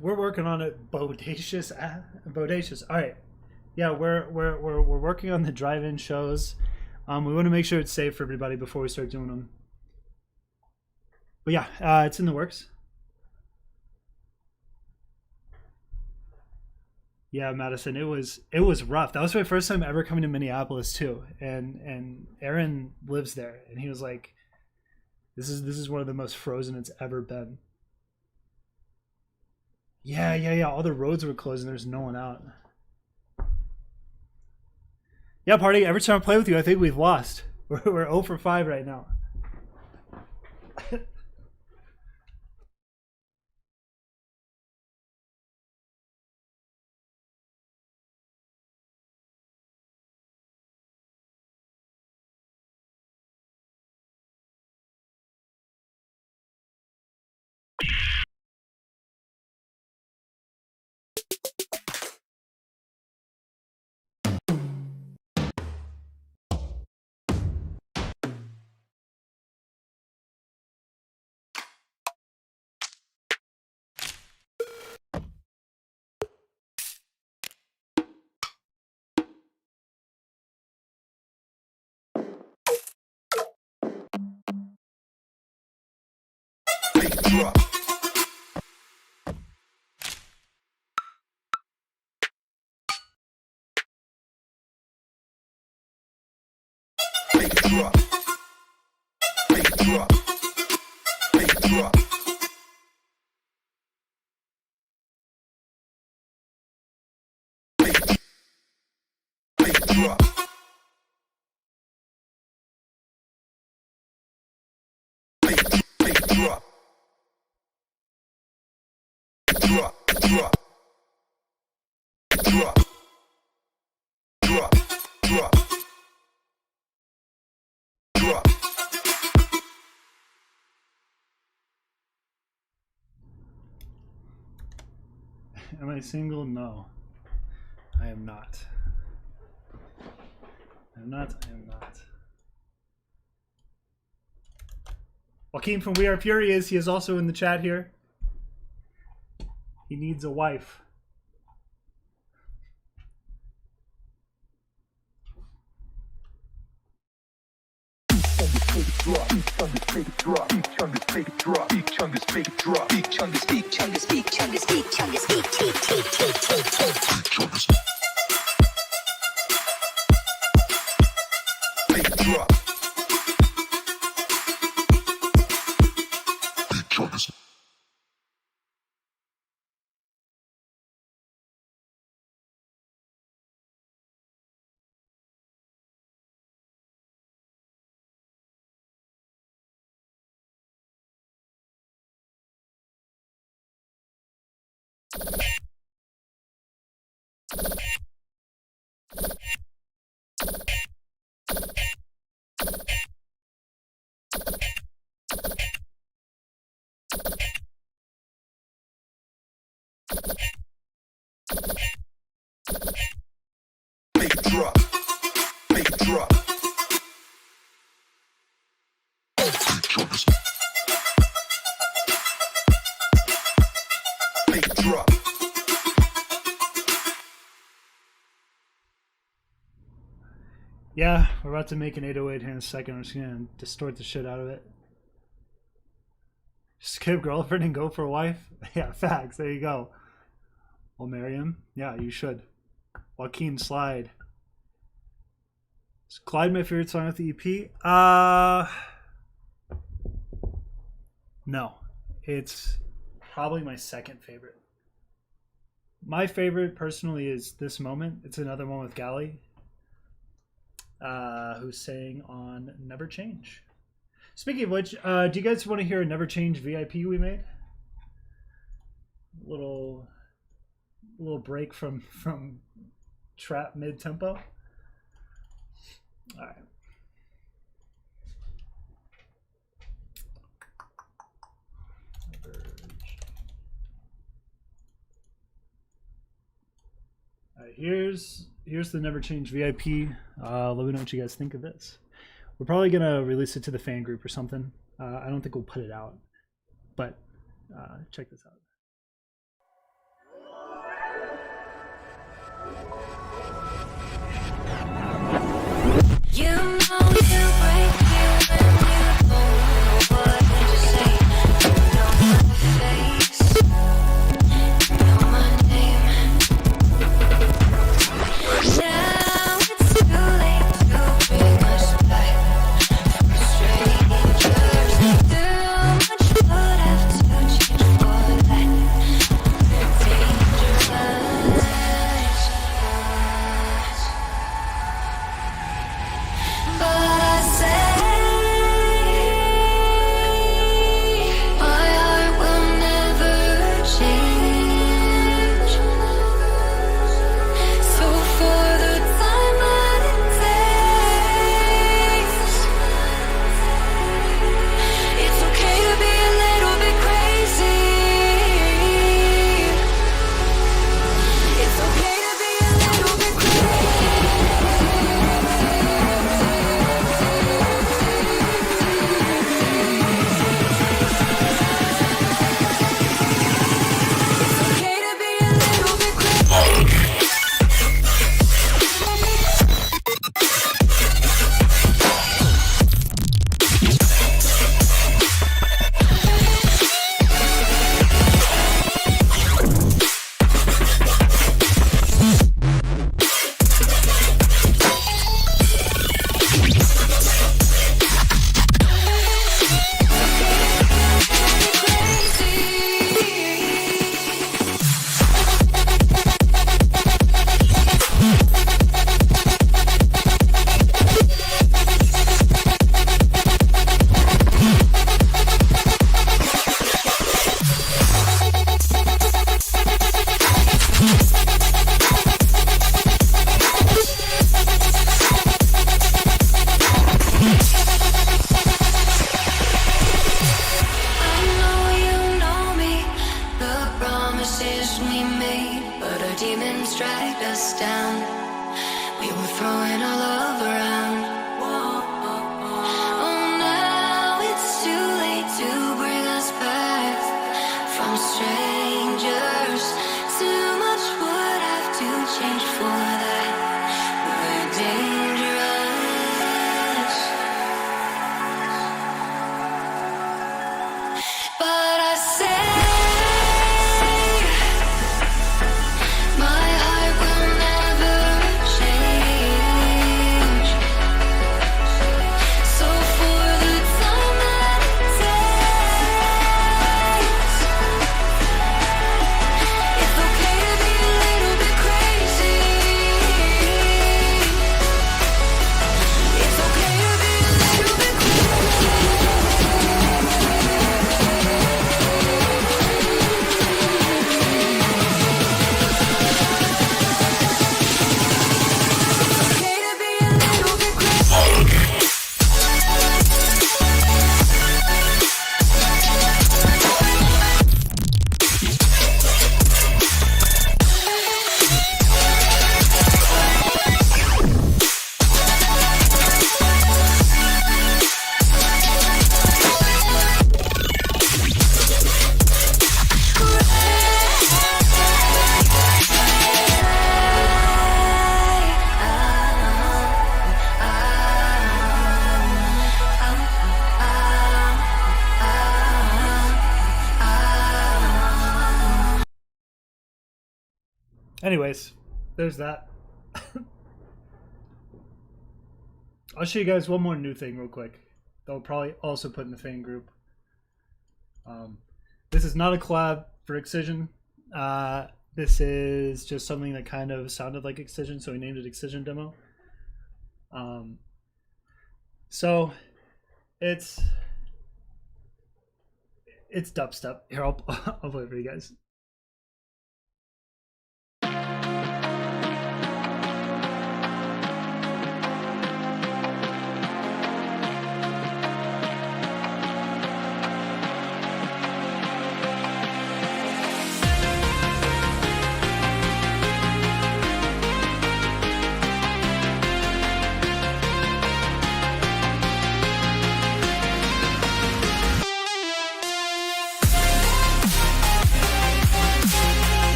We're working on it. Bodacious. Bodacious. All right. Yeah, we're working on the drive-in shows. We want to make sure it's safe for everybody before we start doing them. But yeah, it's in the works. Yeah, Madison, it was rough. That was my first time ever coming to Minneapolis too, and Aaron lives there, and he was like, "This is one of the most frozen it's ever been." Yeah. All the roads were closed, and there's no one out. Yeah, party. Every time I play with you, I think we've lost. We're 0 for 5 right now. Make it drop. Make it drop. Make it drop. Make it drop. Make it drop. Make it drop. Drop. Drop. Drop. Drop. Drop. Drop. Am I single? No, I am not. I am not. Joaquin from We Are Furious, he is also in the chat here. He needs a wife. Make it drop. Each chungus make it drop. Each chungus make it drop. Each chungus make it drop. Each chungus. Each chungus. Each chungus. Each chungus. Each chungus. Make it drop. Each chungus. Make it drop. Make it drop. Make it drop. Yeah, we're about to make an 808 here in a second. I'm just gonna distort the shit out of it. Skip girlfriend and go for wife? Yeah, facts. There you go. I'll marry him. Yeah, you should. Joaquin Slide. Is Clyde my favorite song of the EP? No. It's probably my second favorite. My favorite personally is This Moment. It's another one with Gally, who's sang on Never Change. Speaking of which, do you guys want to hear a Never Change VIP we made? Little break from trap mid tempo. All right. All right, here's the Never Change VIP. Let me know what you guys think of this. We're probably gonna release it to the fan group or something. I don't think we'll put it out, but check this out. You know you break me when you don't know what to say. You know my face, you know my name. Now it's too late to bring us back from strangers. Too much would have to change for that. Dangerous. But I say my heart will never change. So for the time that it takes, it's okay to be a little bit crazy. It's okay to be a little bit crazy. Okay to be a little bit crazy. I know you know me, the promises we made, but our demons dragged us down. We were throwing our love around. Oh, now it's too late to bring us back from strangers. Too much would have to change for that. We're dangerous. But I say my heart will never change. Anyways, there's that. I'll show you guys one more new thing real quick that I'll probably also put in the fan group. This is not a collab for Excision. This is just something that kind of sounded like Excision, so we named it Excision Demo. So it's dubstep. Here, I'll play it for you guys.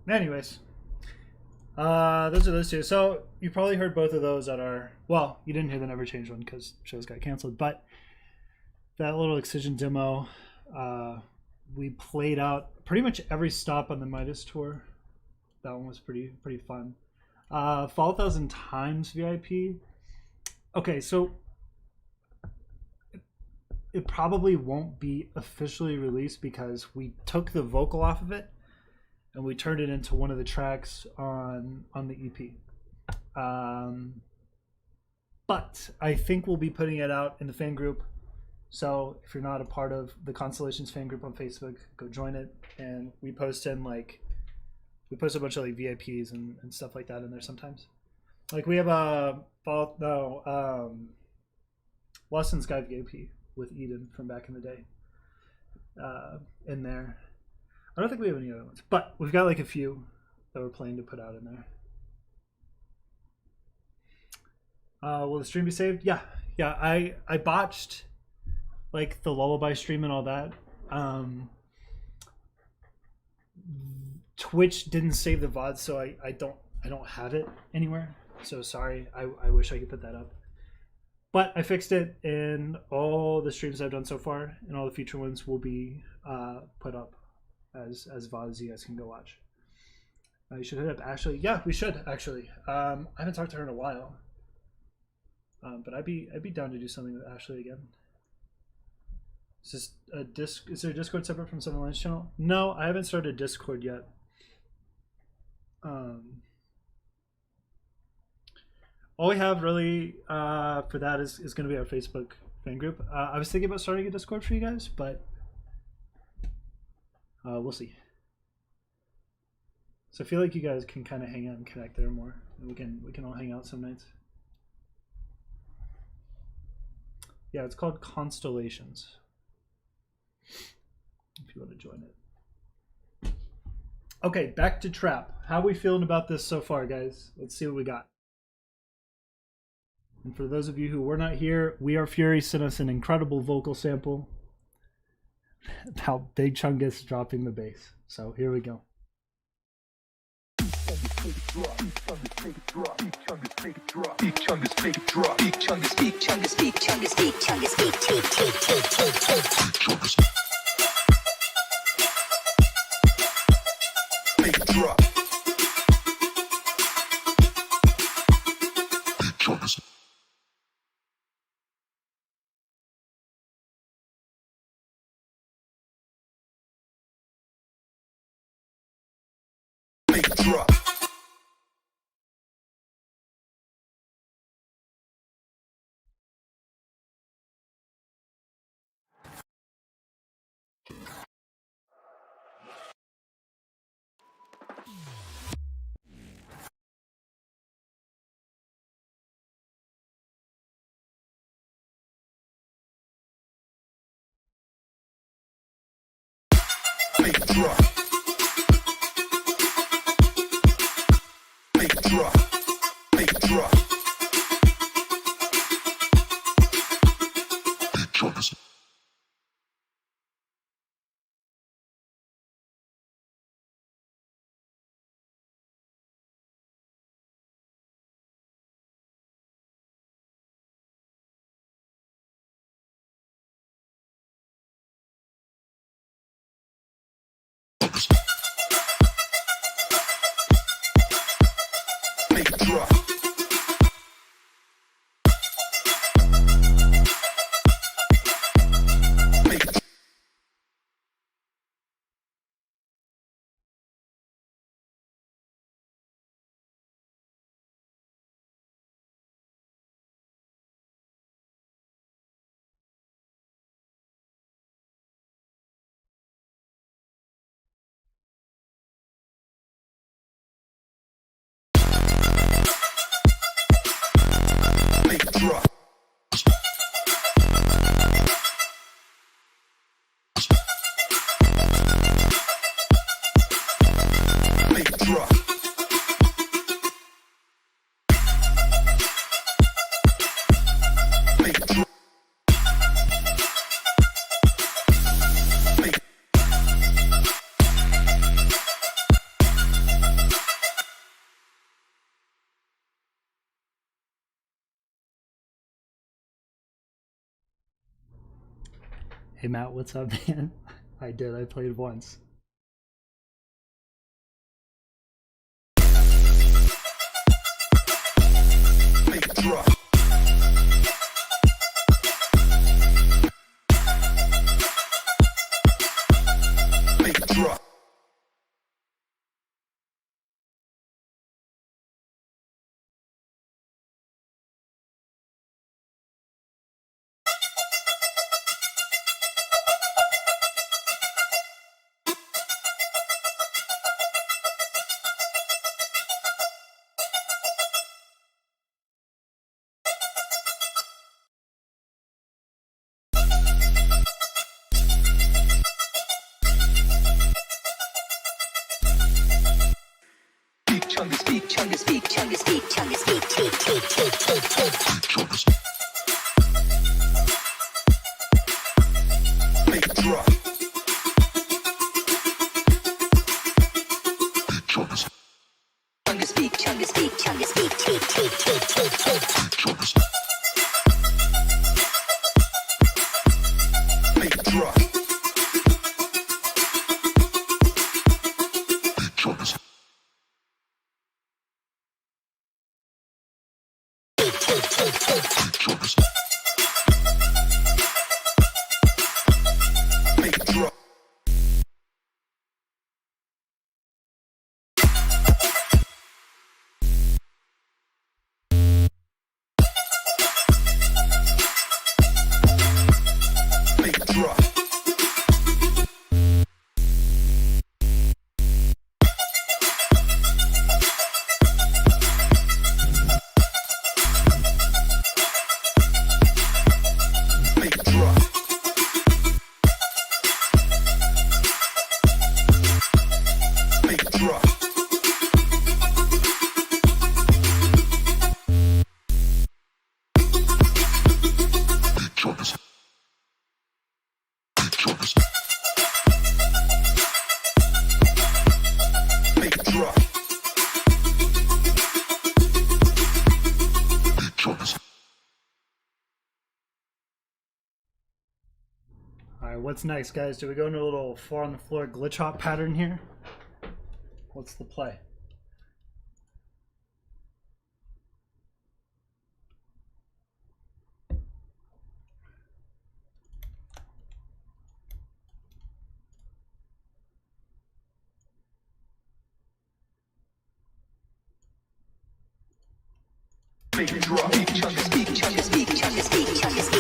Anyways, those are those two. So you probably heard both of those at our, well, you didn't hear the Never Change one because shows got canceled, but that little Excision demo, we played out pretty much every stop on the Midas tour. That one was pretty fun. Fall 1,000 Times VIP. Okay, so it probably won't be officially released because we took the vocal off of it and we turned it into one of the tracks on the EP. But I think we'll be putting it out in the fan group. So if you're not a part of the Constellations fan group on Facebook, go join it. And we post a bunch of like VIPs and stuff like that in there sometimes. Like we have Lost in Sky VIP with Eden from back in the day in there. I don't think we have any other ones, but we've got like a few that we're planning to put out in there. Will the stream be saved? Yeah. I botched like the Lullaby stream and all that. Twitch didn't save the VOD, so I don't have it anywhere. So sorry. I wish I could put that up. But I fixed it, and all the streams I've done so far and all the future ones will be put up as VODs you guys can go watch. You should hit up Ashley. Yeah, we should actually. I haven't talked to her in a while, but I'd be down to do something with Ashley again. Is there a Discord separate from Seven Lines channel? No, I haven't started Discord yet. All we have really for that is going to be our Facebook fan group. I was thinking about starting a Discord for you guys, but we'll see. So I feel like you guys can kind of hang out and connect there more. And we can all hang out some nights. Yeah, it's called Constellations. If you want to join it. Okay, back to Trap. How are we feeling about this so far, guys? Let's see what we got. And for those of you who were not here, We Are Fury sent us an incredible vocal sample about Big Chungus dropping the bass. So here we go. Drop. Make it drop. Make it drop. Make it drop. Chungus. Make it drop. Make it. Make it drop. Make it drop. Make it drop. Make it. Hey Matt, what's up, man? I did. I played once. Make it drop. Make it drop. Chungus, beat, chungus, beat, chungus, beat, chungus, beat, Chungus. Make it drop. Chungus. chungus, beat, chungus, beat, chungus, beat, Chungus. Make it drop. Make it drop. Make it drop. Make it drop. Make it drop. Alright, what's next, guys? Do we go into a little 4 on the floor glitch hop pattern here? What's the play? Make it drop. Make it drop. Speak, chunk, speak, chunk, speak, chunk, speak,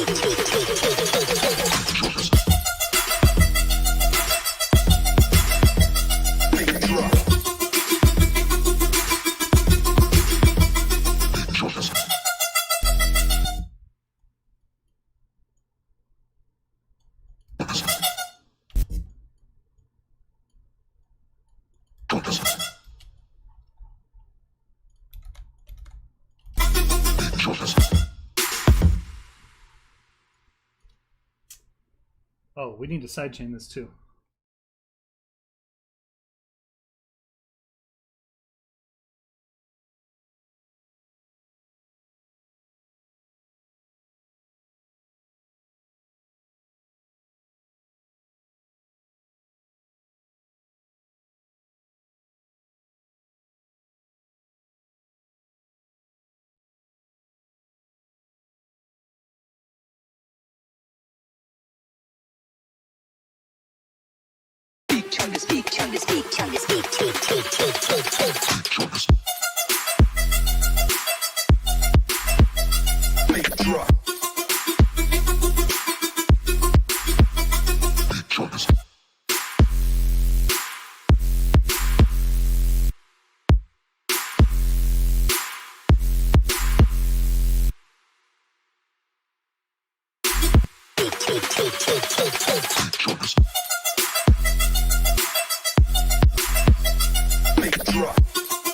make it drop. Oh, we need to sidechain this too. Speak, chunga, speak, chunga, speak, chunga, speak, speak, speak, speak, speak, speak. Make it drop. Make it drop.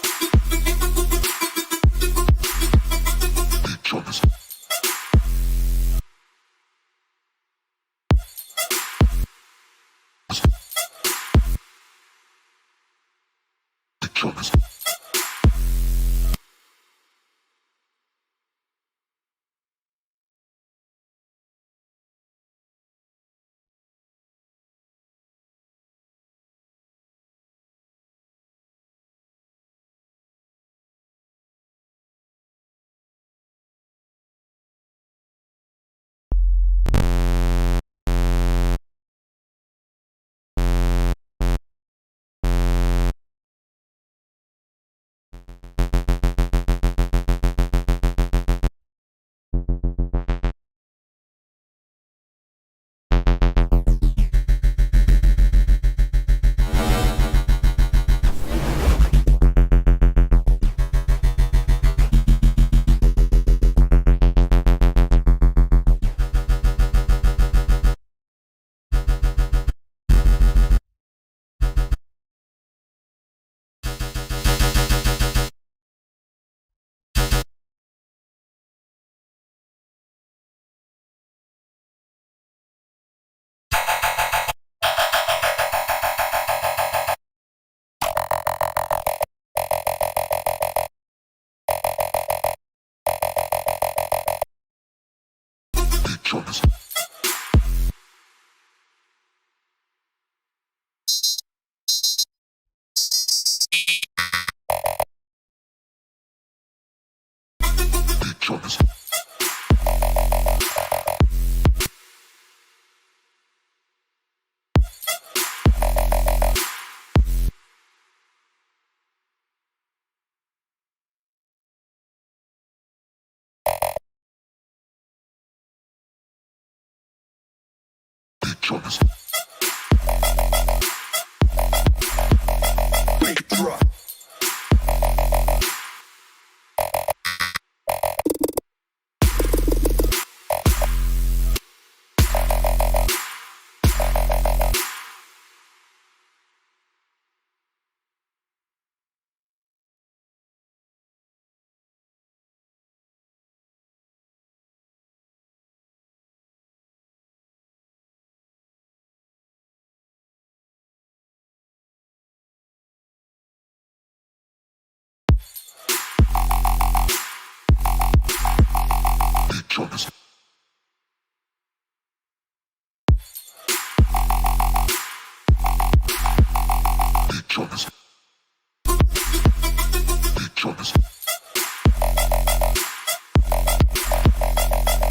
Make it drop.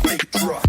Make it drop. Make it drop.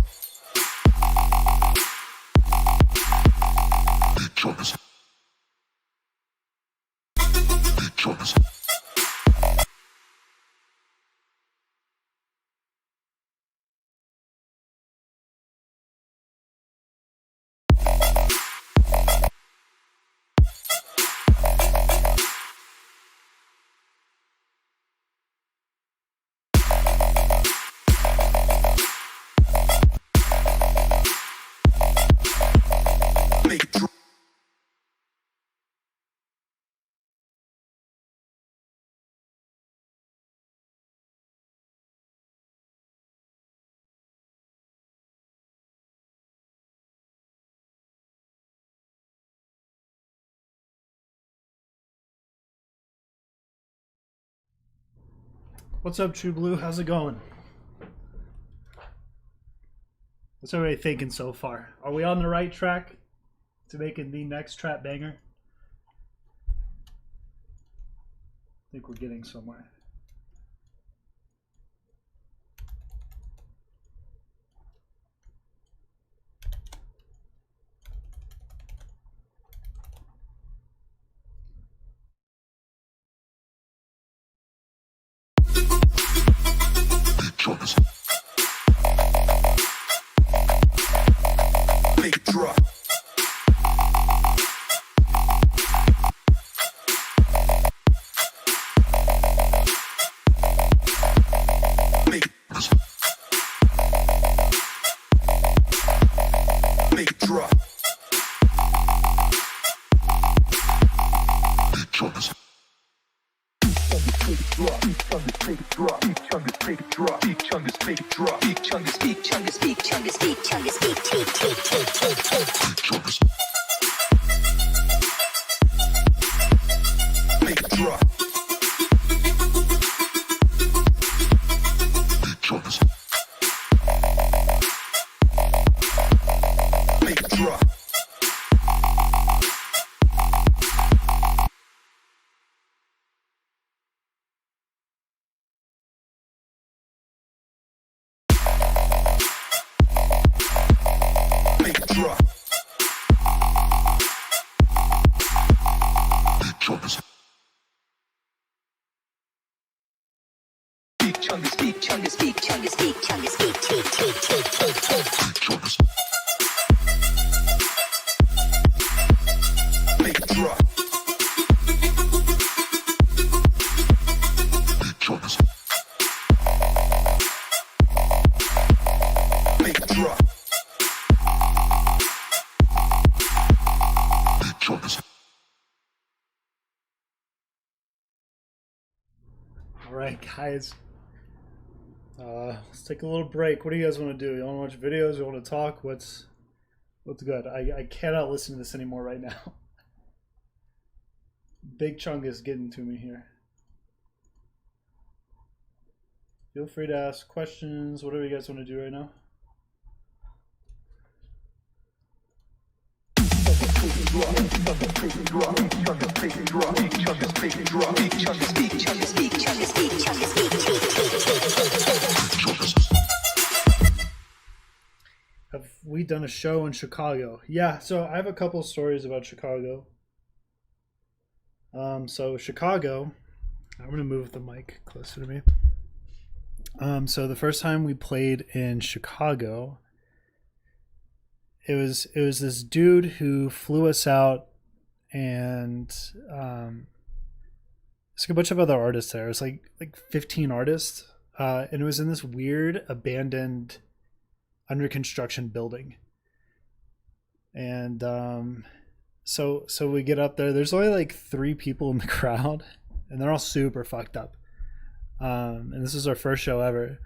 What's up, True Blue? How's it going? What's everybody thinking so far? Are we on the right track to making the next trap banger? I think we're getting somewhere. Make it drop. Make it drop. Make it drop. Each chungus make it drop. Each chungus make it drop. Each chungus make it drop. Make it drop. Make it drop. Make it drop. Make it drop. All right, guys. Let's take a little break. What do you guys want to do? You want to watch videos? You want to talk? What's good? I cannot listen to this anymore right now. Big chunk is getting to me here. Feel free to ask questions, whatever you guys want to do right now. done a show in Chicago. Yeah, so I have a couple stories about Chicago. So Chicago, I'm gonna move the mic closer to me. So the first time we played in Chicago, it was this dude who flew us out, and there's a bunch of other artists there. It was like 15 artists, and it was in this weird abandoned under construction building. And so we get up there. There's only like 3 people in the crowd, and they're all super fucked up. And this is our first show ever.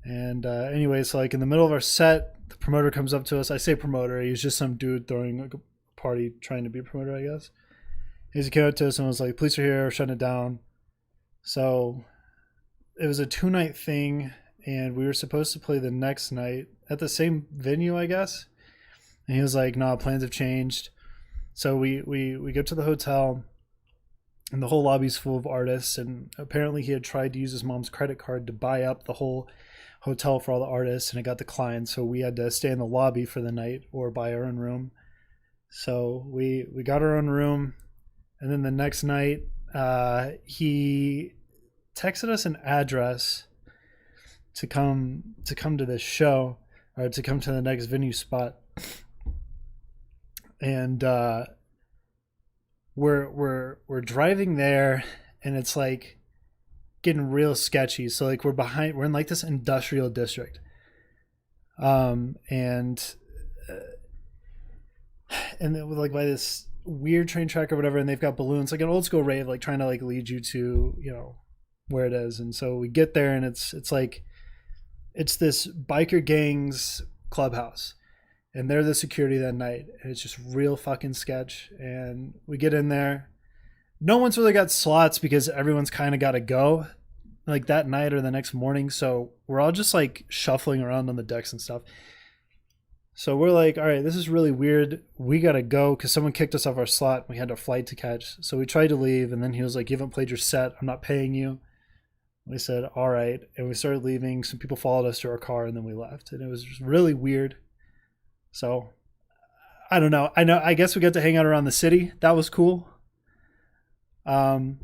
And anyway, so like in the middle of our set, the promoter comes up to us. I say promoter, he's just some dude throwing like a party trying to be a promoter, I guess. He came up to us and was like, police are here, we're shutting it down. So it was a 2-night thing, and we were supposed to play the next night at the same venue, I guess. And he was like, no, plans have changed. So we go to the hotel, and the whole lobby's full of artists, and apparently he had tried to use his mom's credit card to buy up the whole hotel for all the artists, and it got declined, so we had to stay in the lobby for the night or buy our own room. So we got our own room, and then the next night he texted us an address to come to this show, or to come to the next venue spot. And we're driving there, and it's like getting real sketchy. So like we're in like this industrial district, and then with like by this weird train track or whatever, and they've got balloons, like an old school rave, like trying to like lead you to, you know, where it is. And so we get there, and it's like it's this biker gang's clubhouse, and they're the security that night, and it's just real fucking sketch. And we get in there, no one's really got slots because everyone's kind of got to go like that night or the next morning, so we're all just like shuffling around on the decks and stuff. So we're like, all right, this is really weird, we gotta go, because someone kicked us off our slot. We had a flight to catch, so we tried to leave, and then he was like, you haven't played your set, I'm not paying you. We said, all right, and we started leaving. Some people followed us to our car, and then we left, and it was just really weird. So I don't know. I guess we got to hang out around the city. That was cool. But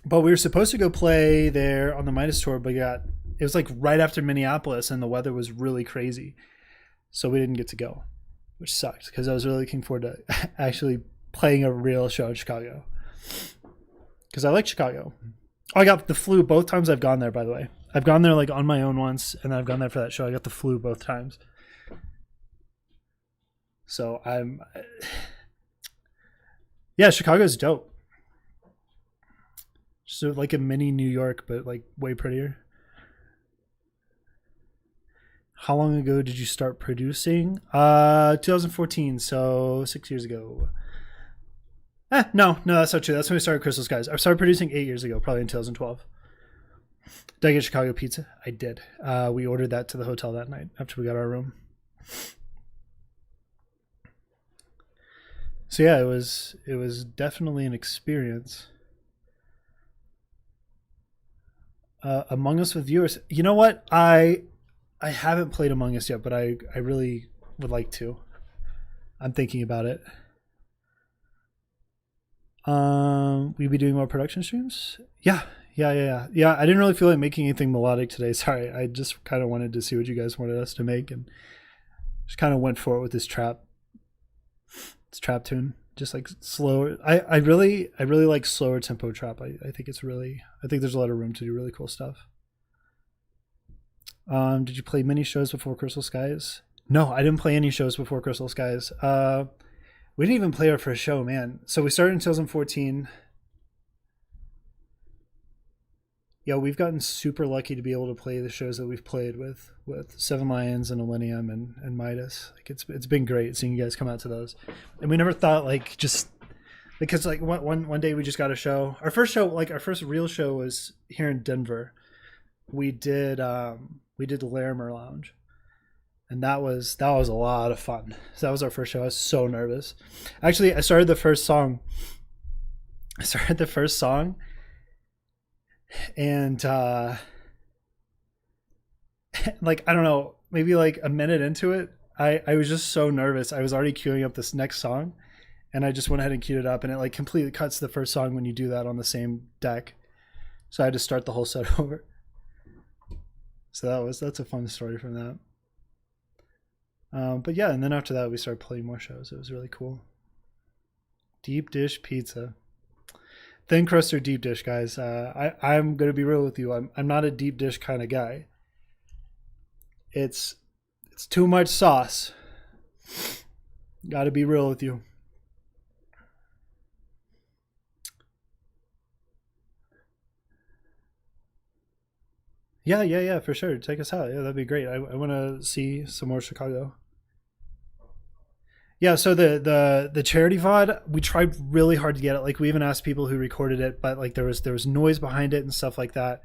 we were supposed to go play there on the Midas tour, but it was like right after Minneapolis, and the weather was really crazy. So we didn't get to go, which sucked, because I was really looking forward to actually playing a real show in Chicago, because I like Chicago. Oh, I got the flu both times I've gone there, by the way. I've gone there like on my own once, and then I've gone there for that show. I got the flu both times. So yeah, Chicago's dope. So like a mini New York, but like way prettier. How long ago did you start producing? 2014, so 6 years ago. No, that's not true. That's when we started Crystal Skies. I started producing 8 years ago, probably in 2012. Did I get Chicago pizza? I did. We ordered that to the hotel that night after we got our room. So yeah, it was definitely an experience. Among Us with viewers. You know what? I haven't played Among Us yet, but I really would like to. I'm thinking about it. Will you be doing more production streams? Yeah. I didn't really feel like making anything melodic today. Sorry. I just kind of wanted to see what you guys wanted us to make, and just kind of went for it with this trap tune. Just like slower. I really like slower tempo trap. I think there's a lot of room to do really cool stuff. Did you play many shows before Crystal Skies? No, I didn't play any shows before Crystal Skies. We didn't even play our first show, man. So we started in 2014. Yeah, we've gotten super lucky to be able to play the shows that we've played with Seven Lions and Millennium and Midas. Like it's been great seeing you guys come out to those. And we never thought like just because like one day we just got a show. Our first show, like our first real show, was here in Denver. We did Larimer Lounge. And that was a lot of fun. So that was our first show. I was so nervous. Actually, I started the first song. And like, I don't know, maybe like a minute into it, I was just so nervous. I was already queuing up this next song, and I just went ahead and queued it up, and it like completely cuts the first song when you do that on the same deck. So I had to start the whole set over. So that's a fun story from that. But yeah, and then after that we started playing more shows. It was really cool. Deep dish pizza. Thin crust or deep dish, guys. I'm gonna be real with you. I'm not a deep dish kind of guy. It's too much sauce. Gotta be real with you. Yeah, for sure. Take us out. Yeah, that'd be great. I want to see some more Chicago. Yeah, so the charity VOD, we tried really hard to get it. Like we even asked people who recorded it, but like there was noise behind it and stuff like that.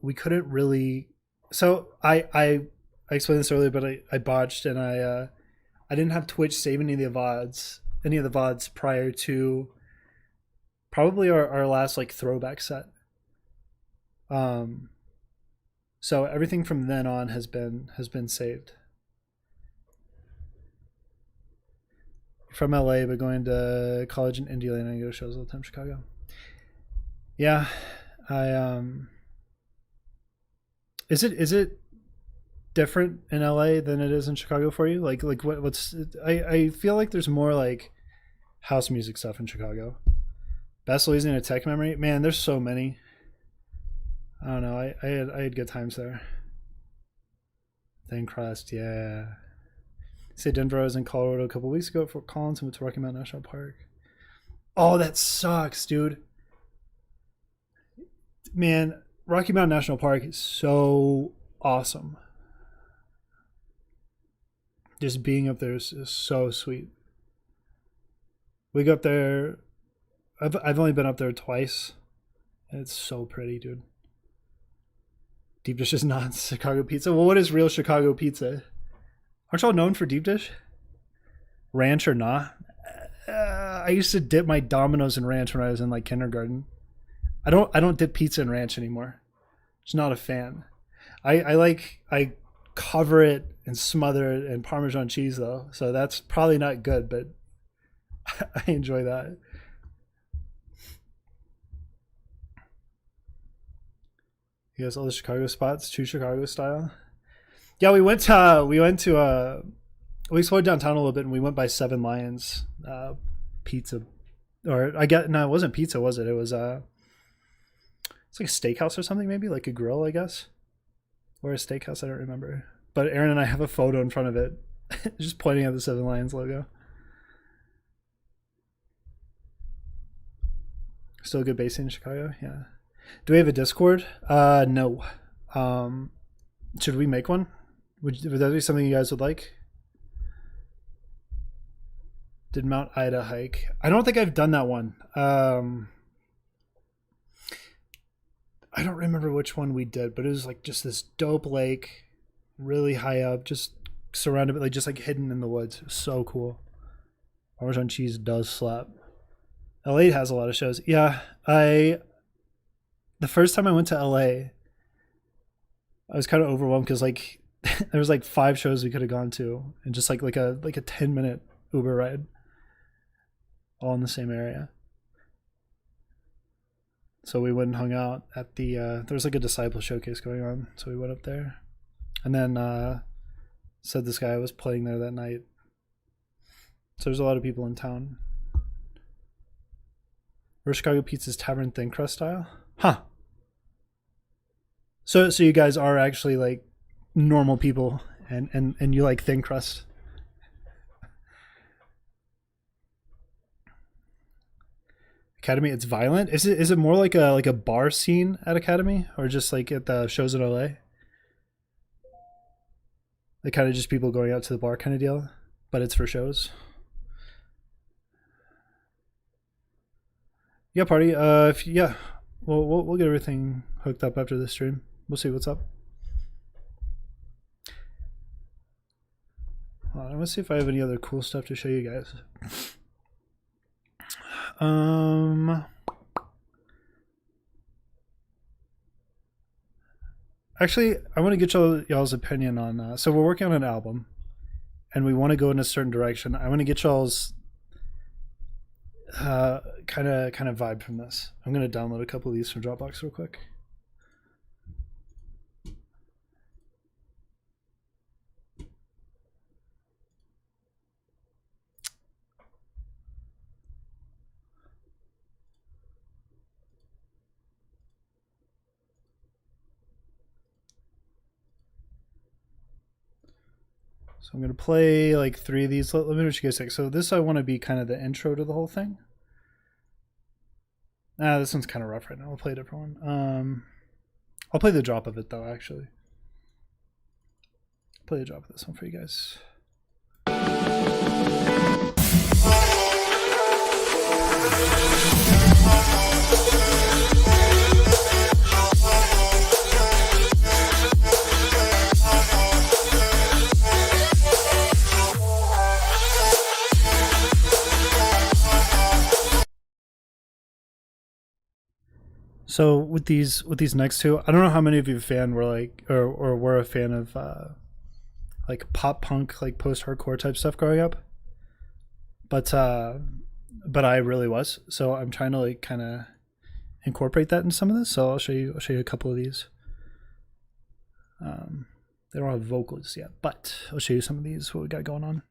We couldn't really. So I explained this earlier, but I botched, and I didn't have Twitch save any of the VODs prior to probably our last like throwback set. So everything from then on has been saved. From LA, but going to college in Indiana and go to shows all the time in Chicago. Yeah, is it different in LA than it is in Chicago for you? Like what's I feel like there's more like house music stuff in Chicago. Best Louisiana Tech memory, man. There's so many. I don't know. I had good times there. Thin crust, yeah. Say Denver. I was in Colorado a couple weeks ago for Collins and went to Rocky Mountain National Park. Oh, that sucks, dude. Man, Rocky Mountain National Park is so awesome. Just being up there is so sweet. We go up there. I've only been up there twice, and it's so pretty, dude. Deep dish is not Chicago pizza. Well, what is real Chicago pizza? Aren't y'all known for deep dish? Ranch or not? I used to dip my Domino's in ranch when I was in like kindergarten. I don't dip pizza in ranch anymore. Just not a fan. I cover it and smother it in Parmesan cheese though, so that's probably not good, but I enjoy that. You guys, all the Chicago spots, true Chicago style. Yeah, we explored downtown a little bit, and we went by Seven Lions Pizza, or no, it wasn't pizza, was it? It was it's like a steakhouse or something, maybe like a grill, I guess, or a steakhouse. I don't remember. But Aaron and I have a photo in front of it, just pointing at the Seven Lions logo. Still a good base in Chicago, yeah. Do we have a Discord? No. Should we make one? Would that be something you guys would like? Did Mount Ida hike? I don't think I've done that one. I don't remember which one we did, but it was like just this dope lake, really high up, just surrounded, like just like hidden in the woods. It was so cool. Parmesan cheese does slap. LA has a lot of shows. Yeah, the first time I went to LA, I was kind of overwhelmed because like there was like 5 shows we could have gone to, and just like a 10-minute Uber ride, all in the same area. So we went and hung out at the there was like a disciple showcase going on, so we went up there, and then said this guy was playing there that night. So there's a lot of people in town. Where's Chicago Pizza's Tavern Thin Crust style? Huh. So you guys are actually like normal people, and you like thin crust. Academy, it's violent. Is it more like a bar scene at Academy, or just like at the shows in LA? Like kind of just people going out to the bar kind of deal, but it's for shows. Yeah, party. Yeah, we'll get everything hooked up after this stream. We'll see what's up. Let's see if I have any other cool stuff to show you guys. actually, I want to get y'all's opinion on. So we're working on an album, and we want to go in a certain direction. I want to get y'all's kind of vibe from this. I'm gonna download a couple of these from Dropbox real quick. So I'm going to play like 3 of these. Let me know what you guys think. So this I want to be kind of the intro to the whole thing. This one's kind of rough right now. I'll play a different one. I'll play the drop of it though, actually. I'll play the drop of this one for you guys. So with these next two, I don't know how many of you were like or were a fan of like pop punk, like post hardcore type stuff growing up. But I really was. So I'm trying to like kind of incorporate that in some of this. So I'll show you a couple of these. They don't have vocals yet, but I'll show you some of these, what we got going on.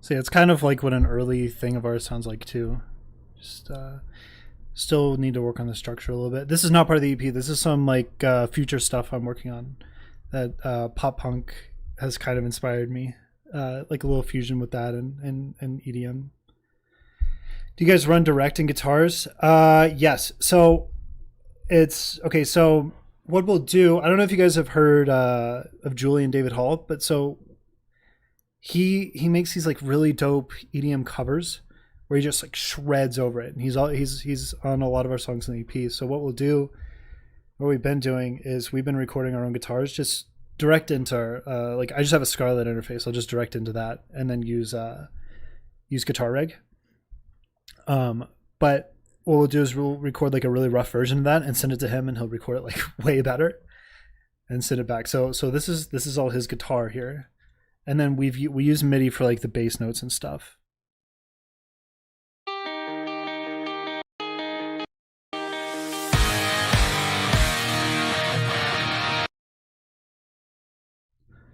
So yeah, it's kind of like what an early thing of ours sounds like too. Just still need to work on the structure a little bit. This is not part of the EP. This is some like future stuff I'm working on that pop punk has kind of inspired me. Like a little fusion with that and EDM. Do you guys run direct in guitars? Yes. So it's okay. So what we'll do, I don't know if you guys have heard of Julian David Hall, but so he makes these like really dope EDM covers where he just like shreds over it, and he's on a lot of our songs in the EP. So what we've been doing is we've been recording our own guitars, just direct into like I just have a Scarlett interface. I'll just direct into that and then use Guitar Rig. But what we'll do is we'll record like a really rough version of that and send it to him, and he'll record it like way better and send it back. So this is all his guitar here. And then we use MIDI for like the bass notes and stuff.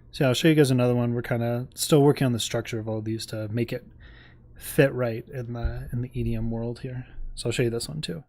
So yeah, I'll show you guys another one. We're kind of still working on the structure of all of these to make it fit right in the EDM world here. So I'll show you this one too.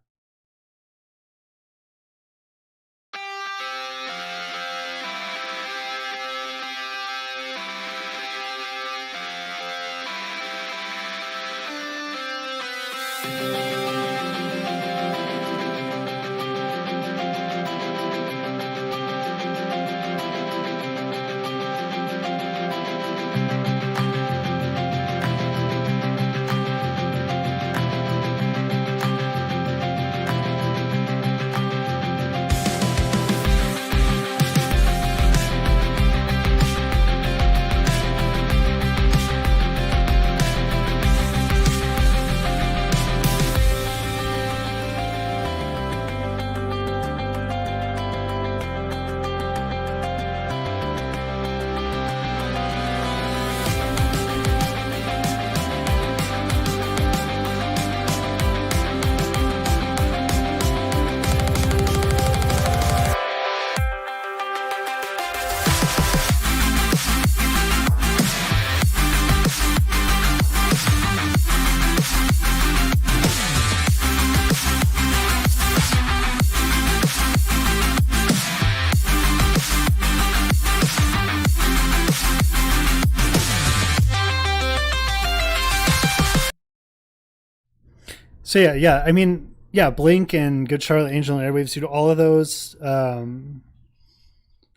So yeah. I mean, yeah, Blink and Good Charlotte, Angel and Airwaves, dude, all of those.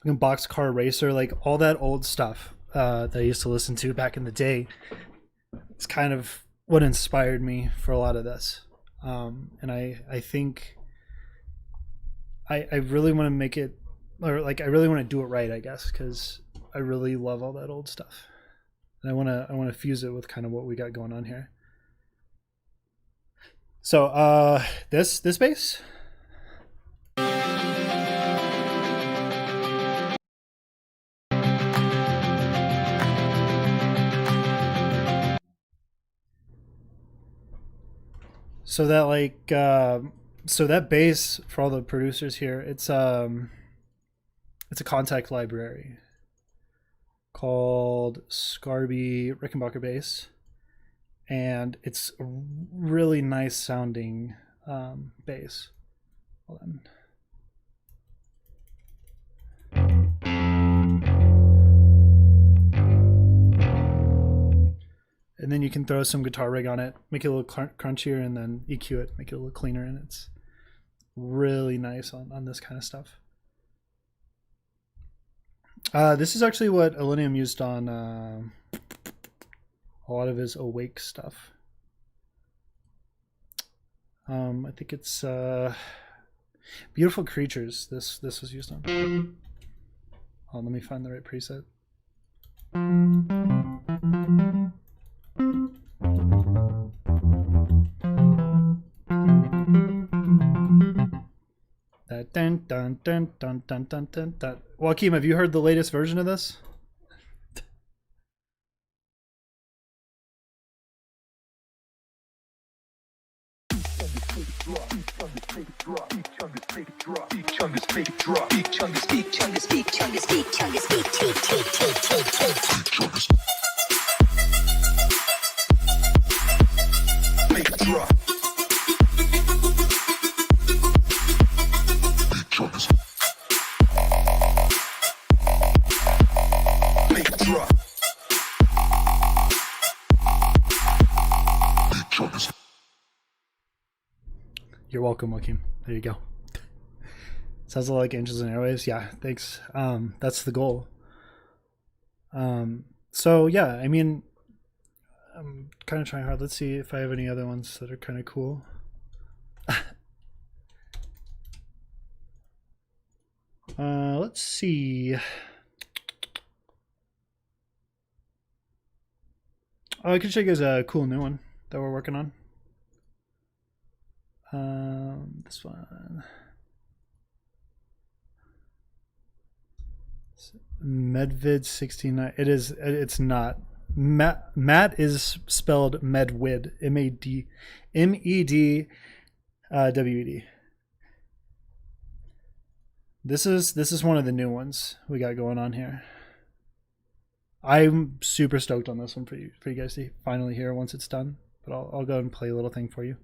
Boxcar Racer, like all that old stuff that I used to listen to back in the day. It's kind of what inspired me for a lot of this. And I think I really want to make it, or like I really want to do it right, I guess, because I really love all that old stuff. And I want to fuse it with kind of what we got going on here. So this bass. So that so that bass, for all the producers here, it's a contact library called Scarby Rickenbacker bass, and it's a really nice sounding bass. Hold on. And then you can throw some guitar rig on it, make it a little crunchier, and then EQ it, make it a little cleaner, and it's really nice on this kind of stuff. This is actually what Alinium used on a lot of his Awake stuff. I think it's Beautiful Creatures. This was used on. Oh, let me find the right preset. That dun dun dun dun dun dun dun dun. Joaquin, have you heard the latest version of this? You're welcome, Joaquin. There you go. Sounds a lot like Angels and Airwaves. Yeah, thanks. That's the goal. So yeah, I mean, I'm kind of trying hard. Let's see if I have any other ones that are kind of cool. Let's see. Oh, I can show you guys a cool new one that we're working on. This one. Medvid 69. It's not. Matt is spelled Medwid. MED WED. This is one of the new ones we got going on here. I'm super stoked on this one for you guys to finally hear once it's done. But I'll go and play a little thing for you.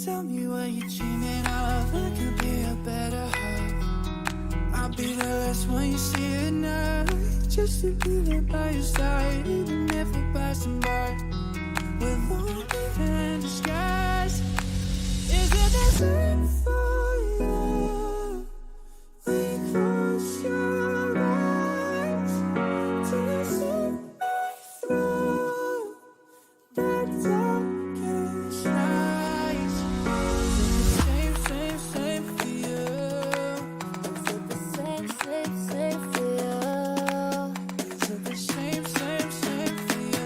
Tell me what you're dreaming of. What could be a better hug? I'll be the last one you see at night, just to be there by your side, even if we're passing by. We're lonely in disguise. Is it the same for you? We close your eyes till you see me through that darkest night. Same for you. Is it the same for you? Is it the same for you? Is it the same for you?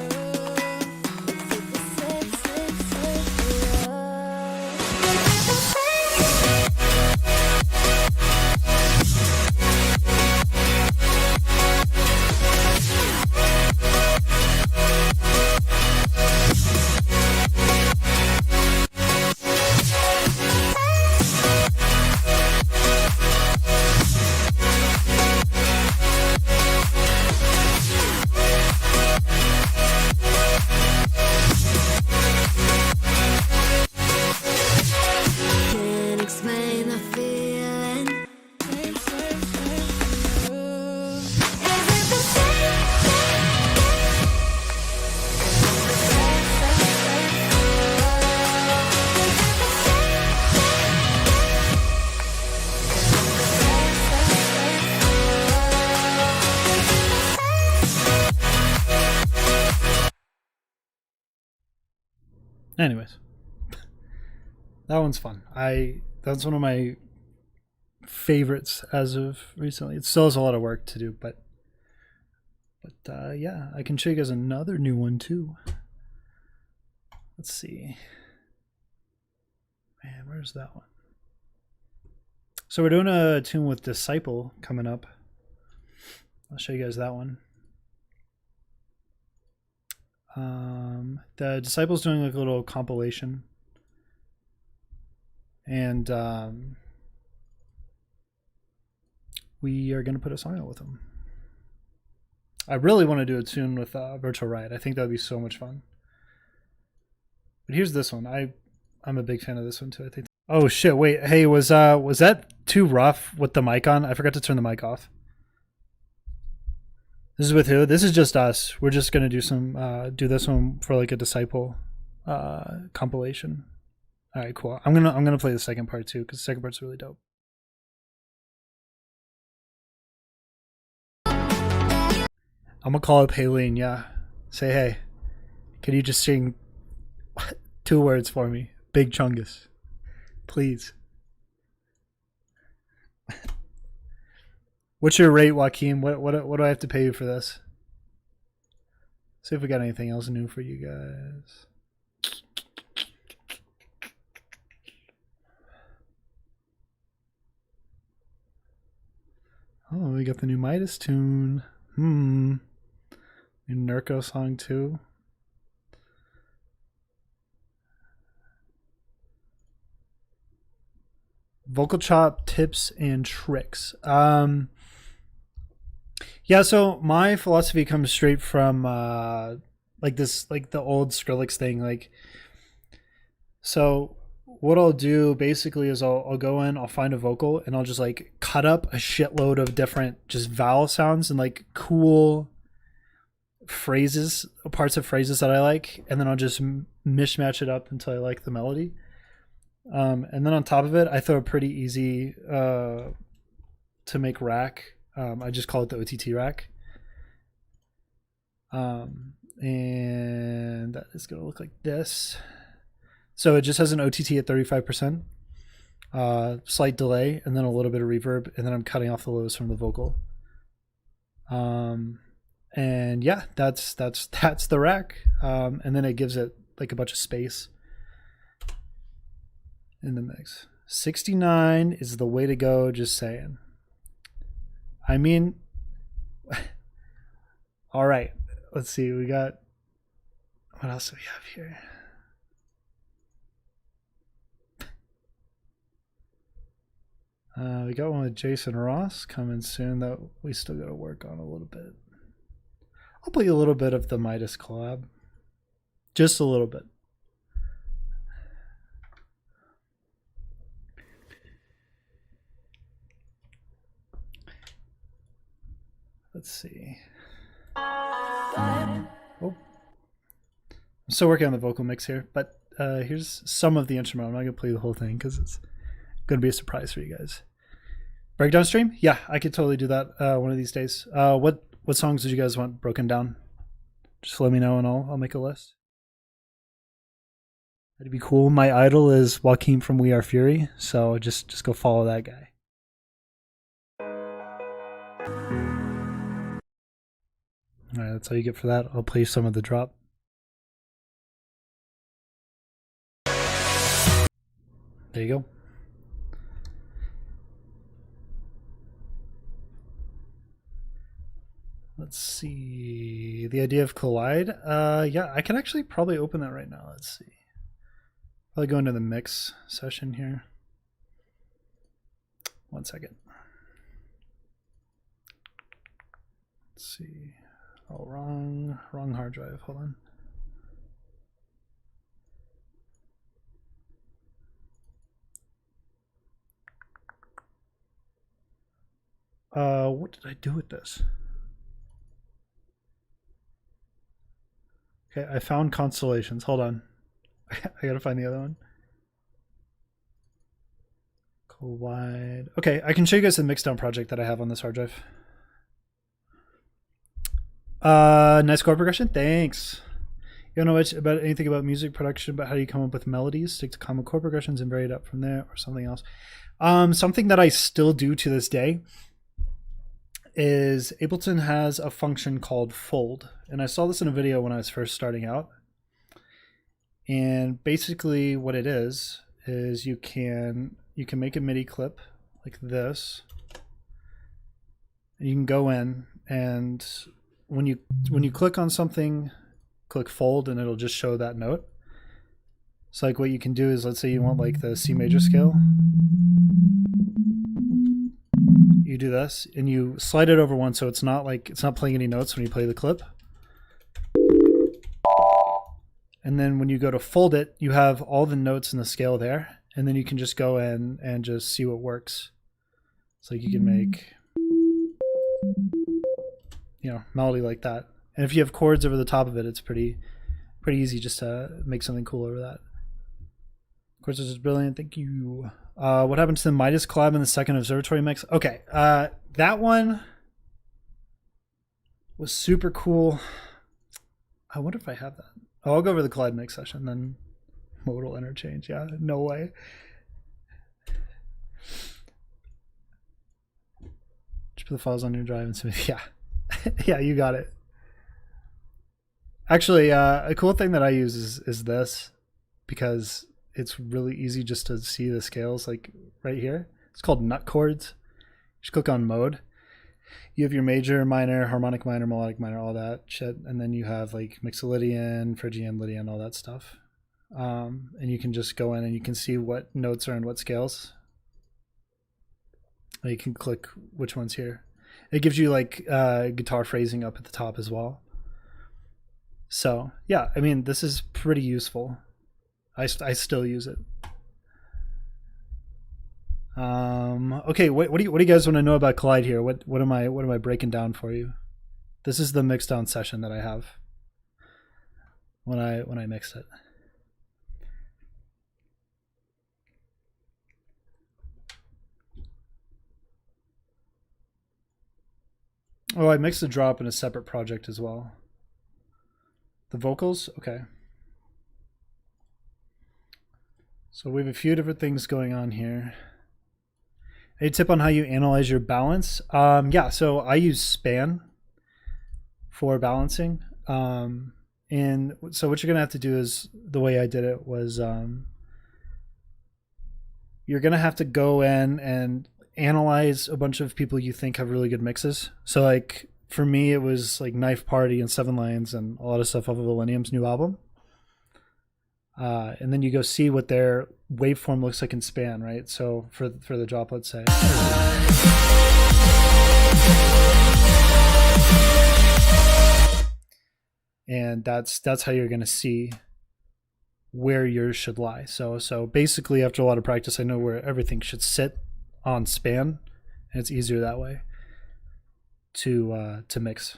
Anyways, that one's fun. That's one of my favorites as of recently. It still has a lot of work to do, but yeah, I can show you guys another new one too. Let's see. Man, where's that one? So we're doing a tune with Disciple coming up. I'll show you guys that one. The Disciple's doing like a little compilation. And we are going to put a song out with them. I really want to do a tune with Virtual Riot. I think that would be so much fun. But here's this one. I'm a big fan of this one too, I think. Oh shit, wait. Hey, was that too rough with the mic on? I forgot to turn the mic off. This is with who? This is just us. We're just gonna do some do this one for like a Disciple compilation. Alright, cool. I'm gonna play the second part too, because the second part's really dope. I'm gonna call up Haylene, yeah. Say hey. Can you just sing 2 words for me? Big Chungus. Please. What's your rate, Joaquin? What do I have to pay you for this? See if we got anything else new for you guys. Oh, we got the new Midas tune. New Nurko song too. Vocal chop tips and tricks. Yeah, so my philosophy comes straight from like the old Skrillex thing. Like, so what I'll do basically is I'll go in, I'll find a vocal, and I'll just like cut up a shitload of different just vowel sounds and like cool phrases, parts of phrases that I like, and then I'll just mishmatch it up until I like the melody. And then on top of it, I throw a pretty easy to make rack. I just call it the OTT rack. And that is going to look like this. So it just has an OTT at 35%, slight delay, and then a little bit of reverb, and then I'm cutting off the lows from the vocal. And yeah, that's the rack. And then it gives it like a bunch of space in the mix. 69 is the way to go, just saying. I mean, all right, let's see. We got, what else do we have here? We got one with Jason Ross coming soon that we still got to work on a little bit. I'll play a little bit of the Midas collab. Just a little bit. Let's see. Oh. I'm still working on the vocal mix here, but here's some of the instrumental. I'm not going to play the whole thing because it's going to be a surprise for you guys. Breakdown stream? Yeah, I could totally do that one of these days. What songs did you guys want broken down? Just let me know and I'll make a list. That'd be cool. My idol is Joaquin from We Are Fury, so just go follow that guy. Alright, that's all you get for that. I'll play some of the drop. There you go. Let's see. The idea of collide. Yeah, I can actually probably open that right now. Let's see. Probably go into the mix session here. 1 second. Let's see. Oh, wrong hard drive. Hold on. What did I do with this? Okay, I found Constellations. Hold on. I gotta find the other one. Collide. Okay, I can show you guys the mixdown project that I have on this hard drive. Nice chord progression. Thanks. You don't know much about anything about music production, but how do you come up with melodies? Stick to common chord progressions and vary it up from there, or something else? Something that I still do to this day is Ableton has a function called fold, and I saw this in a video when I was first starting out. And basically, what it is you can make a MIDI clip like this. You can go in, and when you click on something, click fold, and it'll just show that note. So like what you can do is, let's say you want like the C major scale. You do this and you slide it over one, so it's not playing any notes when you play the clip. And then when you go to fold it, you have all the notes in the scale there, and then you can just go in and just see what works. So like you can make, you know, melody like that. And if you have chords over the top of it, it's pretty easy just to make something cool over that. Of course, this is brilliant. Thank you. What happened to the Midas collab in the second Observatory mix? Okay, that one was super cool. I wonder if I have that. Oh, I'll go over the collab mix session, then modal interchange. Yeah, no way. Just put the files on your drive and submit. Yeah, yeah, you got it. Actually, a cool thing that I use is this, because it's really easy just to see the scales like right here. It's called nut chords. Just click on mode. You have your major, minor, harmonic minor, melodic minor, all that shit. And then you have like Mixolydian, Phrygian, Lydian, all that stuff. And you can just go in and you can see what notes are in what scales. And you can click which one's here. It gives you like guitar phrasing up at the top as well. So yeah, I mean, this is pretty useful. I still use it. Okay, what do you guys want to know about Collide here? What am I breaking down for you? This is the mix down session that I have when I mixed it. Oh, I mixed the drop in a separate project as well. The vocals, okay. So we have a few different things going on here. A tip on how you analyze your balance. Yeah, so I use span for balancing. And so what you're gonna have to do is, the way I did it was, you're gonna have to go in and analyze a bunch of people you think have really good mixes. So like for me, it was like Knife Party and Seven Lions and a lot of stuff off of Millennium's new album. And then you go see what their waveform looks like in span, right? So for the drop, let's say. And that's how you're going to see where yours should lie. So basically, after a lot of practice, I know where everything should sit on span, and it's easier that way to mix.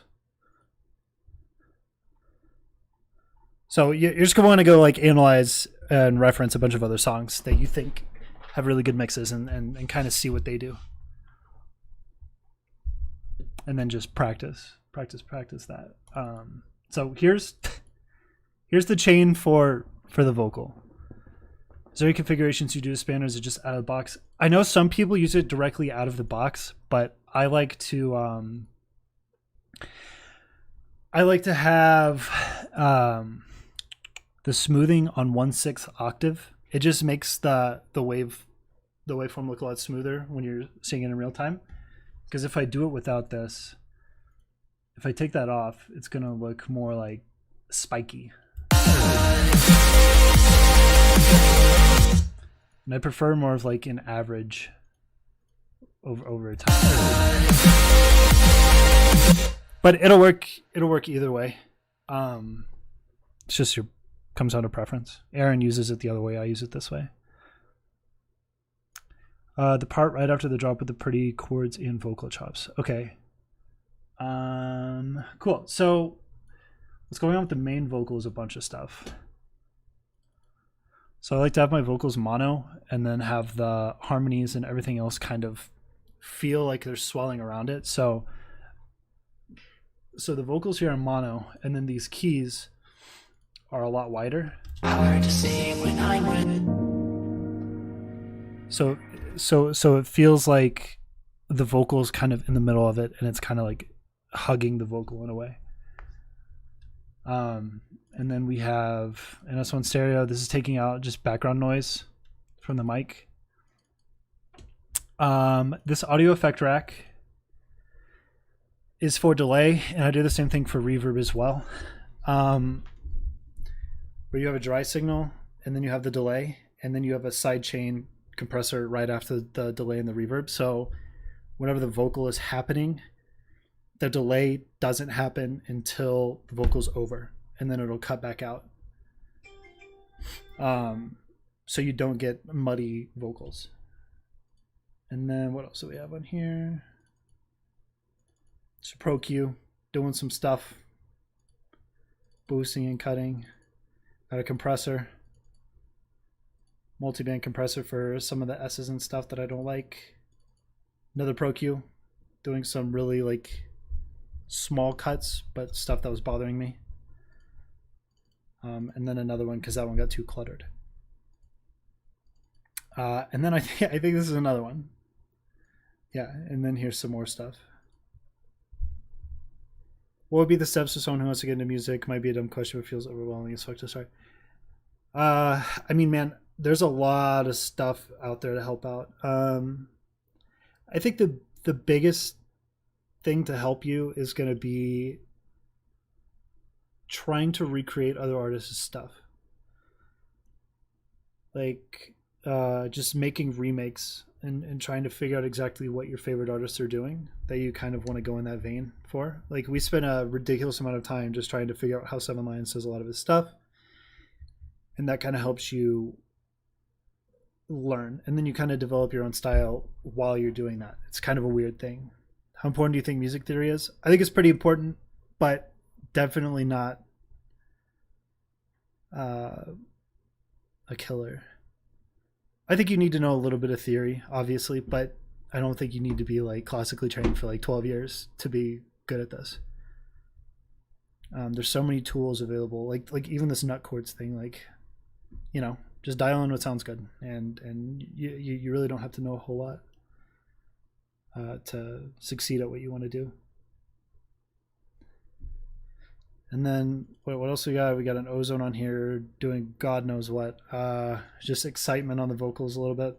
So you're just going to want to go like analyze and reference a bunch of other songs that you think have really good mixes and kind of see what they do. And then just practice that. So here's the chain for the vocal. Is there any configurations you do to span, or is it just out of the box? I know some people use it directly out of the box, but I like to have the smoothing on 1/6 octave. It just makes the waveform look a lot smoother when you're singing in real time. Because if I do it without this, if I take that off, it's gonna look more like spiky. And I prefer more of like an average over time. But it'll work either way. It's just comes down to preference. Aaron uses it the other way, I use it this way. The part right after the drop with the pretty chords and vocal chops. Okay. Cool. So what's going on with the main vocal is a bunch of stuff. So I like to have my vocals mono and then have the harmonies and everything else kind of feel like they're swelling around it. So the vocals here are mono, and then these keys are a lot wider. Hard to see when I'm with. So it feels like the vocal is kind of in the middle of it, and it's kind of like hugging the vocal in a way. And then we have an S1 stereo. This is taking out just background noise from the mic. This audio effect rack is for delay, and I do the same thing for reverb as well. Where you have a dry signal, and then you have the delay, and then you have a sidechain compressor right after the delay and the reverb. So whenever the vocal is happening, the delay doesn't happen until the vocal's over, and then it'll cut back out. So you don't get muddy vocals. And then what else do we have on here? It's a Pro Q, doing some stuff, boosting and cutting. Got a compressor, multi-band compressor for some of the S's and stuff that I don't like. Another Pro Q, doing some really like small cuts, but stuff that was bothering me. And then another one because that one got too cluttered. And then I think this is another one. Yeah, and then here's some more stuff. What would be the steps for someone who wants to get into music? Might be a dumb question, but feels overwhelming as fuck to start. I mean, man, there's a lot of stuff out there to help out. I think the biggest thing to help you is going to be trying to recreate other artists' stuff. Like just making remakes and trying to figure out exactly what your favorite artists are doing that you kind of want to go in that vein for. Like we spent a ridiculous amount of time just trying to figure out how Seven Lions does a lot of his stuff. And that kind of helps you learn. And then you kind of develop your own style while you're doing that. It's kind of a weird thing. How important do you think music theory is? I think it's pretty important, but definitely not a killer. I think you need to know a little bit of theory, obviously, but I don't think you need to be like classically trained for like 12 years to be good at this. There's so many tools available, like even this nut chords thing, like, you know, just dial in what sounds good, and you really don't have to know a whole lot to succeed at what you want to do. And then what else we got? We got an Ozone on here doing God knows what. Just excitement on the vocals a little bit.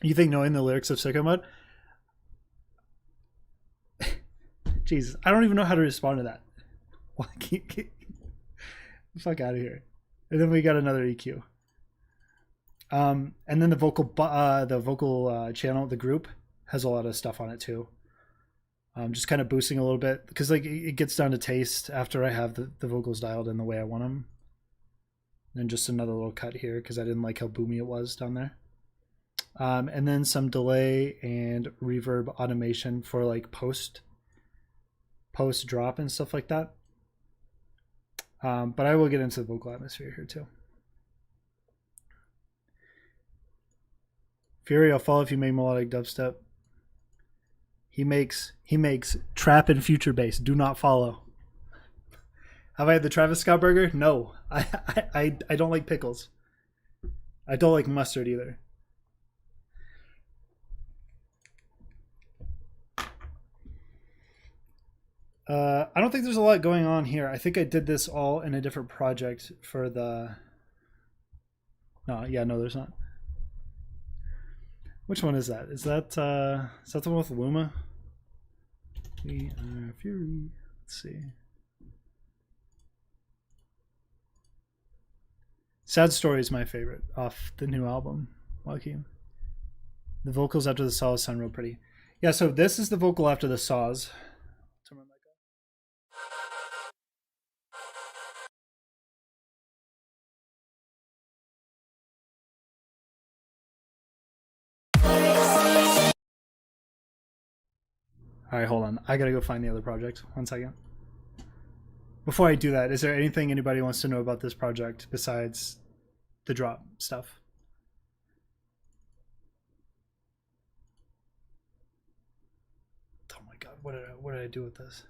You think knowing the lyrics of Sicko Mode? Jesus, I don't even know how to respond to that. Get the fuck out of here. And then we got another EQ. And then the vocal channel, the group, has a lot of stuff on it too. Just kind of boosting a little bit because like it gets down to taste after I have the vocals dialed in the way I want them. And just another little cut here because I didn't like how boomy it was down there. And then some delay and reverb automation for like post drop and stuff like that. But I will get into the vocal atmosphere here too. Fury, I'll follow if you make melodic dubstep. He makes trap and future bass. Do not follow. Have I had the Travis Scott burger? No. I don't like pickles. I don't like mustard either. I don't think there's a lot going on here. I think I did this all in a different project for the... No, there's not. Which one is that? Is that the one with Luma? We are Fury. Let's see. Sad Story is my favorite off the new album, Joaquin. The vocals after the saws sound real pretty. Yeah, so this is the vocal after the saws. Turn my mic off. All right, hold on. I gotta go find the other project. 1 second. Before I do that, is there anything anybody wants to know about this project besides the drop stuff? Oh my god, what did I do with this?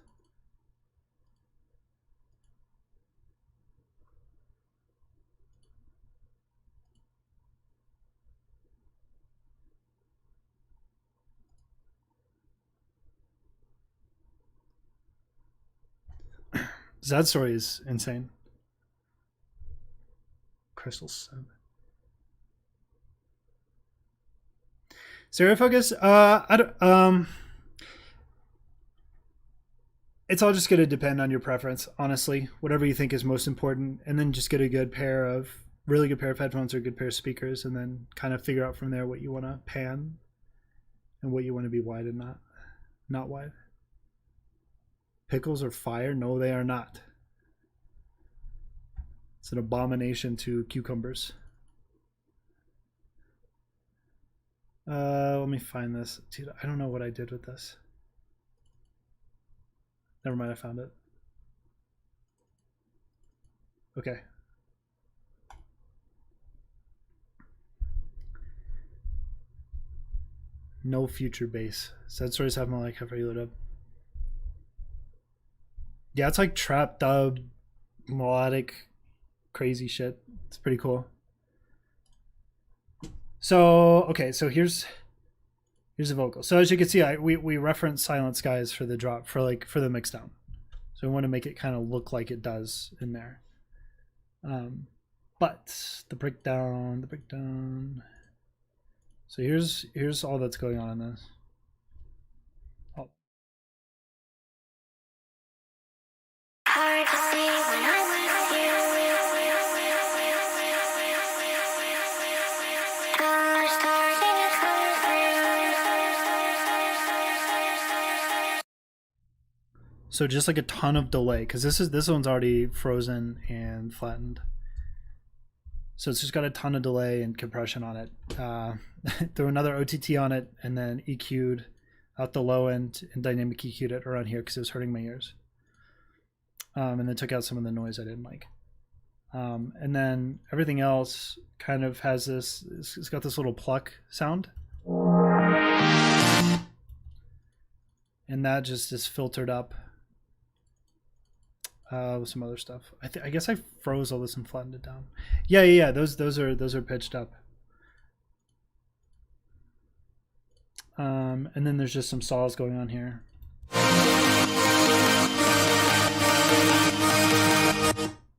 That story is insane. Crystal Sun. Stereo focus. I don't. It's all just going to depend on your preference, honestly. Whatever you think is most important, and then just get a good pair of really good pair of headphones or a good pair of speakers, and then kind of figure out from there what you want to pan and what you want to be wide and not wide. Pickles are fire? No, they are not. It's an abomination to cucumbers. Let me find this. Dude, I don't know what I did with this. Never mind, I found it. Okay. No future bass. Sad stories have more like have regular dub. Yeah, it's like trap dub, melodic, crazy shit. It's pretty cool. So okay, so here's the vocal. So as you can see, we reference Silent Skies for the drop for the mix down. So we want to make it kind of look like it does in there. But the breakdown. So here's all that's going on in this. Oh. Hard to see when I'm with you. Colors starting to come through. So just like a ton of delay, because this one's already frozen and flattened. So it's just got a ton of delay and compression on it. Threw another OTT on it, and then EQ'd out the low end and dynamic EQ'd it around here because it was hurting my ears. And then took out some of the noise I didn't like. And then everything else kind of has this, it's got this little pluck sound. And that just is filtered up with some other stuff. I guess I froze all this and flattened it down. Yeah. Those are pitched up. And then there's just some saws going on here.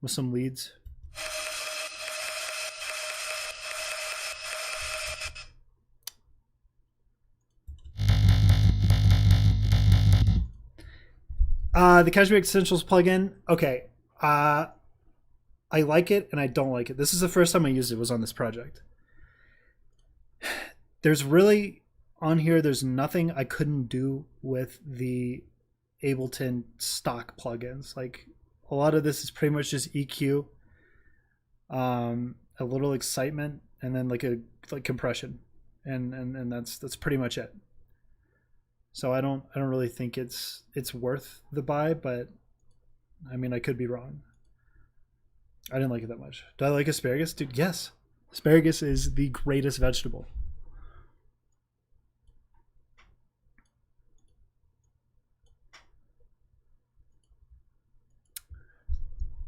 With some leads. The Cashmere Essentials plugin. Okay. I like it and I don't like it. This is the first time I used it, was on this project. There's really, on here, there's nothing I couldn't do with the Ableton stock plugins. Like, a lot of this is pretty much just EQ, a little excitement, and then like compression, and that's pretty much it. So I don't really think it's worth the buy, but I mean, I could be wrong. I didn't like it that much. Do I like asparagus? Dude, yes. Asparagus is the greatest vegetable.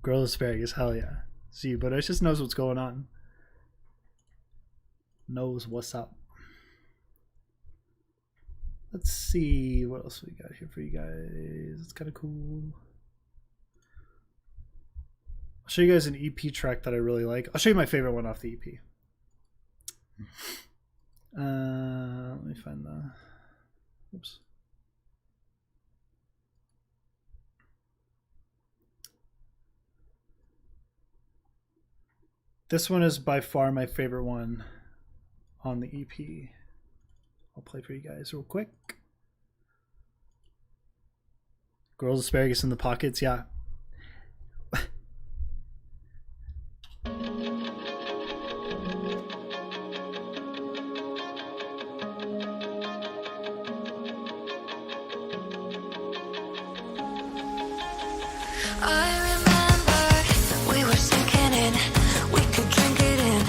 Grilled asparagus, hell yeah. See, but it just knows what's going on. Knows what's up. Let's see what else we got here for you guys. It's kind of cool. I'll show you guys an EP track that I really like. I'll show you my favorite one off the EP. Let me find the... Oops. This one is by far my favorite one on the EP. I'll play for you guys real quick. Grilled asparagus in the pockets, yeah. I remember we were sinking in. We could drink it in,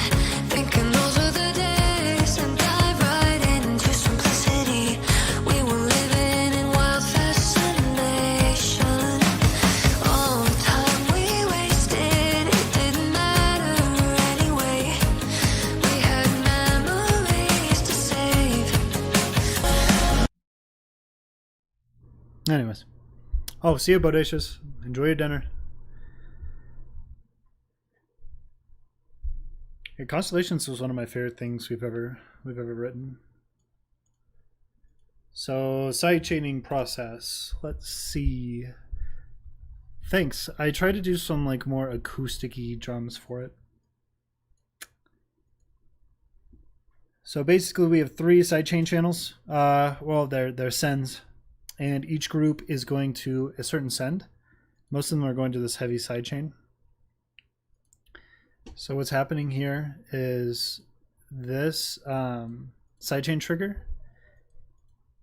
thinking those were the days, and dive right into simplicity. We were living in wild fascination. All the time we wasted, it didn't matter anyway. We had memories to save. Anyways. Oh, see you, Bodacious. Enjoy your dinner. Yeah, Constellations was one of my favorite things we've ever written. So sidechaining process. Let's see. Thanks. I tried to do some like more acoustic-y drums for it. So basically we have 3 sidechain channels. Well, they're sends, and each group is going to a certain send. Most of them are going to this heavy sidechain. So what's happening here is this sidechain trigger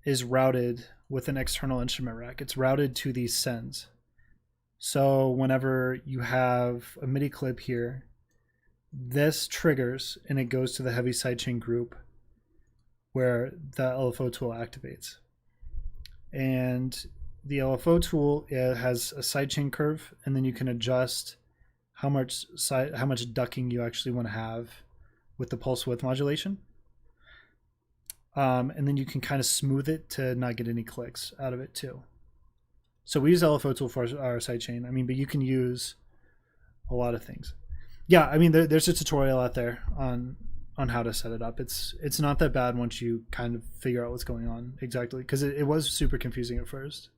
is routed with an external instrument rack. It's routed to these sends. So whenever you have a MIDI clip here, this triggers and it goes to the heavy sidechain group where the LFO tool activates. And the LFO tool, it has a sidechain curve, and then you can adjust how much ducking you actually want to have with the pulse width modulation. And then you can kind of smooth it to not get any clicks out of it too. So we use LFO tool for our sidechain. I mean, but you can use a lot of things. Yeah, I mean, there's a tutorial out there on how to set it up. It's not that bad once you kind of figure out what's going on exactly, because it was super confusing at first.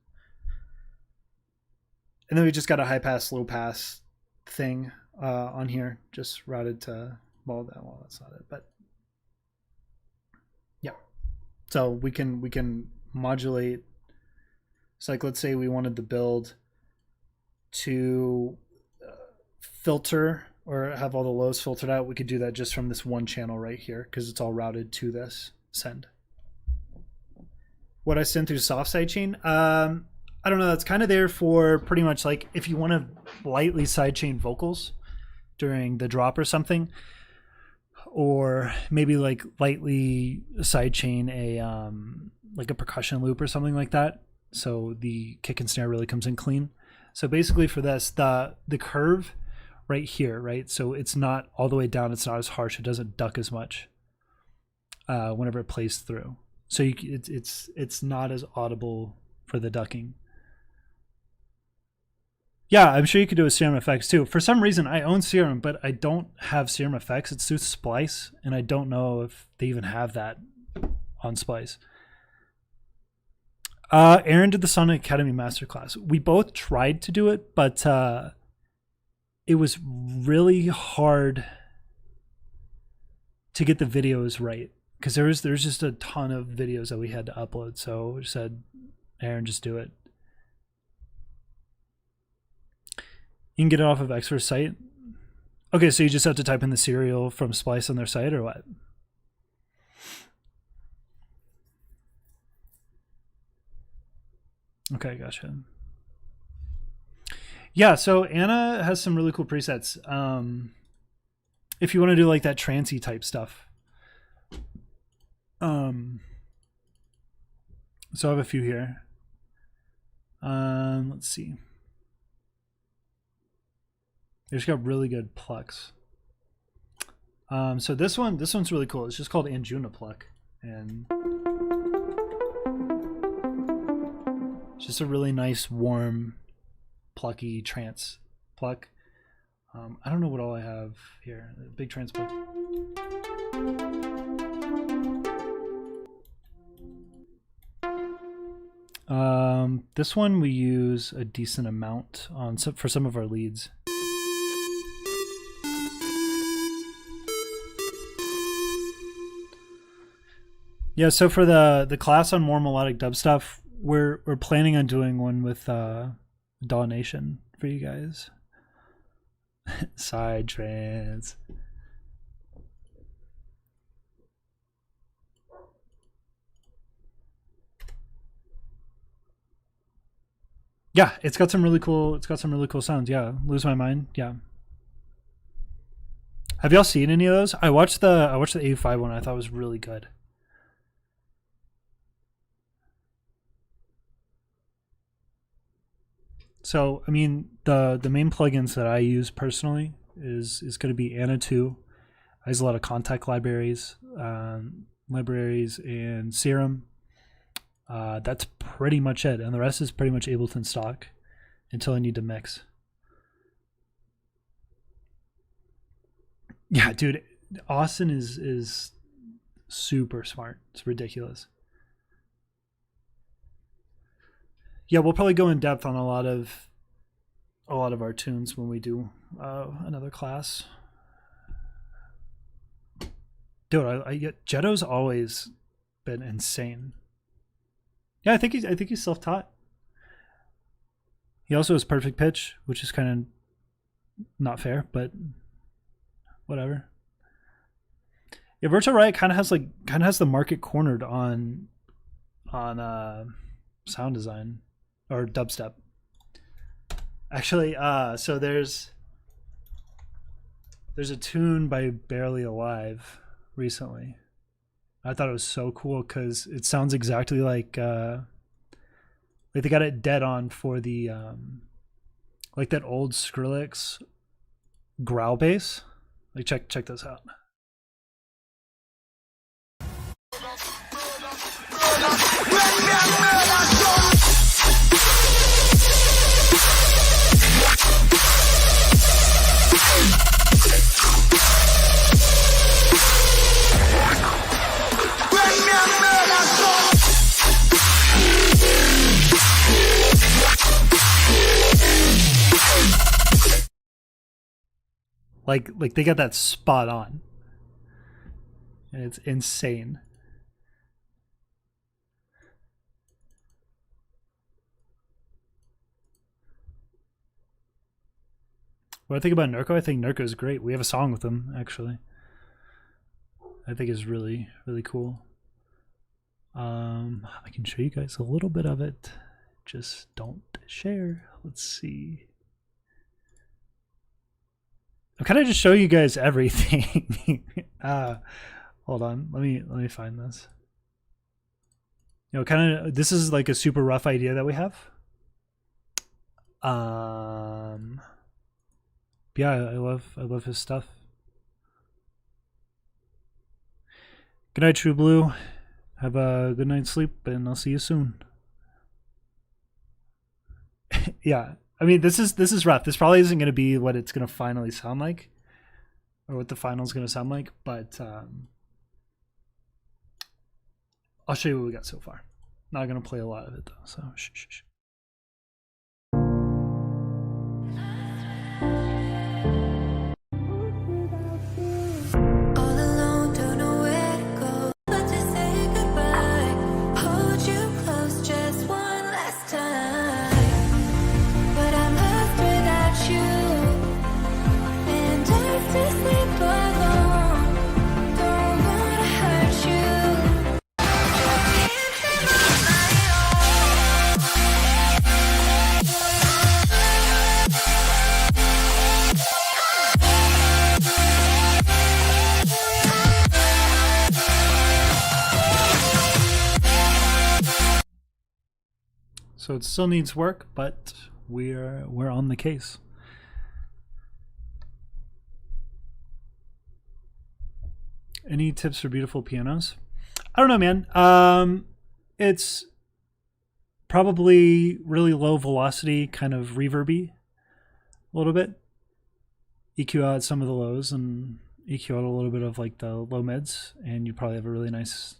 And then we just got a high pass, low pass thing on here, just routed to, well, that's not it, but yeah. So we can modulate. It's like, let's say we wanted the build to filter or have all the lows filtered out. We could do that just from this one channel right here, because it's all routed to this send. What I send through soft sidechain, I don't know, that's kind of there for pretty much like if you want to lightly sidechain vocals during the drop or something, or maybe like lightly sidechain a like a percussion loop or something like that, so the kick and snare really comes in clean. So basically for this, the curve right here, right, so it's not all the way down, it's not as harsh, it doesn't duck as much whenever it plays through, so it's not as audible for the ducking. Yeah, I'm sure you could do a Serum Effects too. For some reason, I own Serum, but I don't have Serum Effects. It's through Splice, and I don't know if they even have that on Splice. Aaron did the Sonic Academy Masterclass. We both tried to do it, but it was really hard to get the videos right, because there's just a ton of videos that we had to upload. So we said, Aaron, just do it. You can get it off of Xver's site. Okay, so you just have to type in the serial from Splice on their site, or what? Okay, gotcha. Yeah, so Anna has some really cool presets. If you want to do like that trancey type stuff. So I have a few here. Let's see. They just got really good plucks. So this one's really cool. It's just called Anjuna pluck, and it's just a really nice, warm, plucky trance pluck. I don't know what all I have here. Big trance pluck. This one we use a decent amount on for some of our leads. Yeah, so for the class on more melodic dub stuff, we're planning on doing one with Daw Nation for you guys. Side trance. Yeah, it's got some really cool sounds. Yeah, Lose My Mind. Yeah. Have y'all seen any of those? I watched the AU5 one. I thought it was really good. So, I mean, the main plugins that I use personally is going to be Anna 2. I use a lot of Contact libraries and Serum. That's pretty much it, and the rest is pretty much Ableton stock until I need to mix. Yeah, dude, Austin is super smart. It's ridiculous. Yeah, we'll probably go in depth on a lot of our tunes when we do another class. Dude, I get Jetto's always been insane. Yeah, I think he's self-taught. He also has perfect pitch, which is kind of not fair, but whatever. Yeah, Virtual Riot kind of has the market cornered on sound design or dubstep. Actually, so there's a tune by Barely Alive recently. I thought it was so cool because it sounds exactly like they got it dead on for the like that old Skrillex growl bass. Like check this out. Like they got that spot on. And it's insane. What I think about Nurko, I think Nurko is great. We have a song with him, actually. I think is really, really cool. I can show you guys a little bit of it. Just don't share. Let's see. I'm kind of just showing you guys everything. Hold on. Let me find this. You know, kind of this is like a super rough idea that we have. Yeah, I love his stuff. Good night, True Blue. Have a good night's sleep, and I'll see you soon. Yeah, I mean this is rough. This probably isn't going to be what it's going to finally sound like, or what the final is going to sound like. But I'll show you what we got so far. Not going to play a lot of it though, so shh. All alone, don't know where to go, but to say goodbye. Hold you close just one last time. But I'm lost without you, and I still sleep alone. Don't wanna hurt you. So it still needs work, but we're on the case. Any tips for beautiful pianos? I don't know, man. It's probably really low velocity, kind of reverby, a little bit. EQ out some of the lows and EQ out a little bit of like the low mids, and you probably have a really nice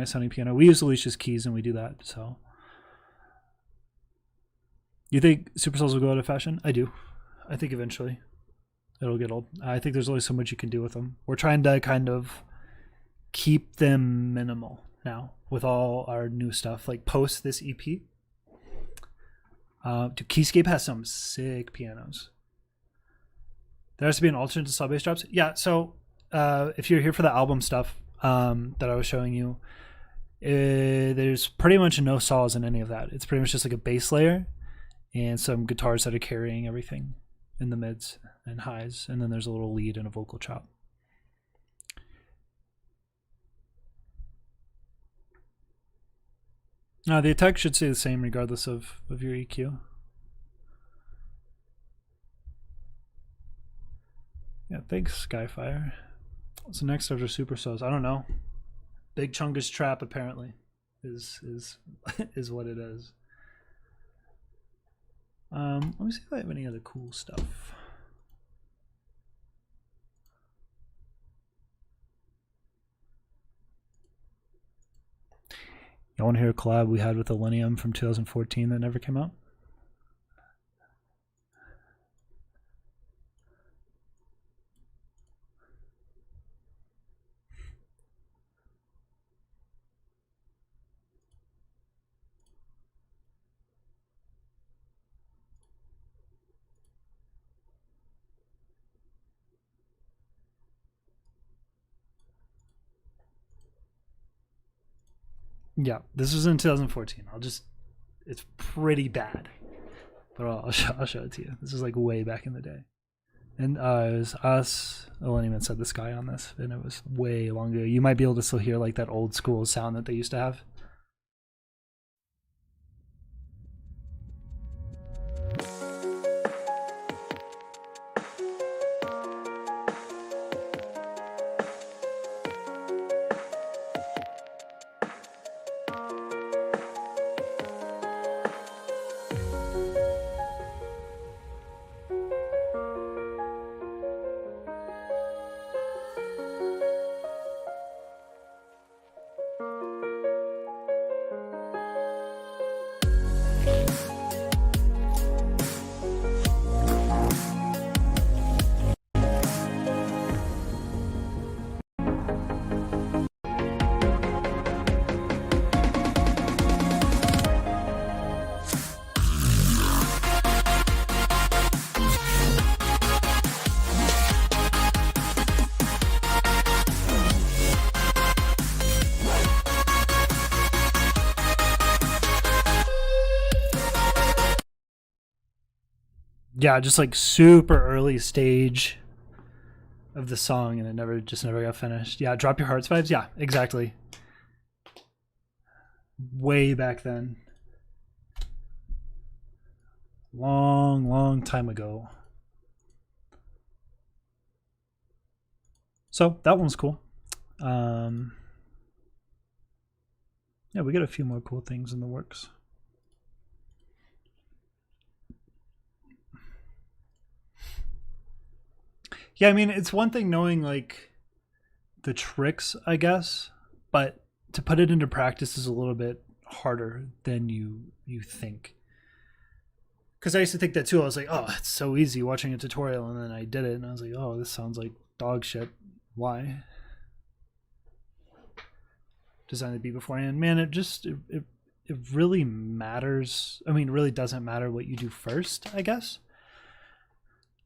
sounding piano. We use Alicia's keys, and we do that. So, you think Supercells will go out of fashion? I do. I think eventually it'll get old. I think there's only so much you can do with them. We're trying to kind of keep them minimal now with all our new stuff. Like post this EP, Keyscape has some sick pianos. There has to be an alternate to sub bass drops. Yeah, so if you're here for the album stuff that I was showing you, there's pretty much no saws in any of that. It's pretty much just like a bass layer and some guitars that are carrying everything in the mids and highs, and then there's a little lead and a vocal chop. No, the attack should stay the same regardless of your EQ. Yeah, thanks, Skyfire. What's the next after Supercells? I don't know. Big Chungus Trap apparently is is what it is. Let me see if I have any other cool stuff. You want to hear a collab we had with Millennium from 2014 that never came out? Yeah, this was in 2014. It's pretty bad, but I'll show it to you. This is like way back in the day. And it was us, Millennium said this guy on this, and it was way long ago. You might be able to still hear like that old school sound that they used to have. Yeah, just like super early stage of the song, and it never got finished. Yeah, Drop Your Hearts vibes. Yeah, exactly. Way back then. Long time ago. So that one's cool. Yeah, we got a few more cool things in the works. Yeah, I mean, it's one thing knowing like the tricks, I guess, but to put it into practice is a little bit harder than you think. Because I used to think that too. I was like, oh, it's so easy watching a tutorial, and then I did it, and I was like, oh, this sounds like dog shit. Why? Design the beat beforehand. Man, it really matters. I mean, it really doesn't matter what you do first, I guess.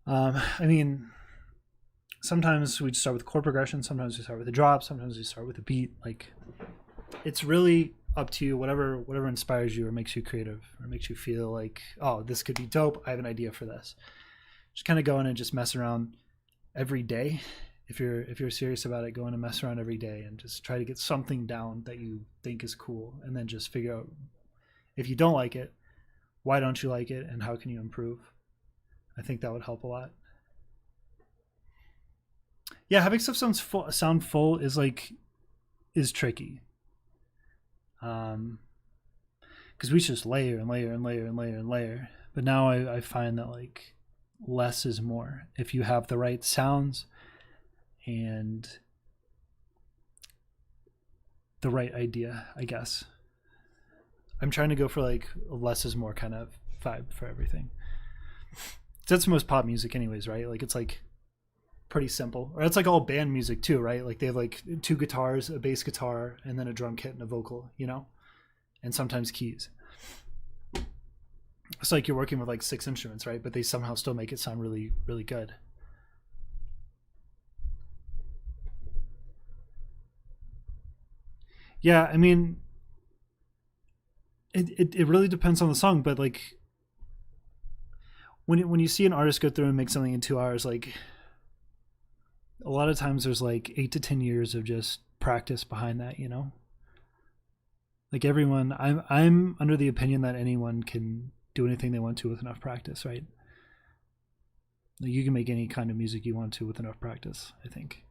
I mean, sometimes we start with chord progression, sometimes we start with a drop, sometimes we start with a beat. Like, it's really up to you, whatever inspires you or makes you creative or makes you feel like, oh, this could be dope. I have an idea for this. Just kind of go in and just mess around every day. If you're serious about it, go in and mess around every day and just try to get something down that you think is cool, and then just figure out if you don't like it, why don't you like it, and how can you improve. I think that would help a lot. Yeah, having stuff sound full is tricky. Because we just layer and layer and layer and layer and layer. But now I find that like less is more. If you have the right sounds and the right idea, I guess. I'm trying to go for like a less is more kind of vibe for everything. That's most pop music anyways, right? Like it's like pretty simple. Or it's like all band music too, right? Like they have like 2 guitars, a bass guitar, and then a drum kit and a vocal, you know? And sometimes keys. It's like you're working with like 6 instruments, right? But they somehow still make it sound really, really good. Yeah, I mean, it really depends on the song, but like when you see an artist go through and make something in 2 hours, like a lot of times there's like 8 to 10 years of just practice behind that, you know? Like everyone, I'm under the opinion that anyone can do anything they want to with enough practice, right? Like you can make any kind of music you want to with enough practice, I think.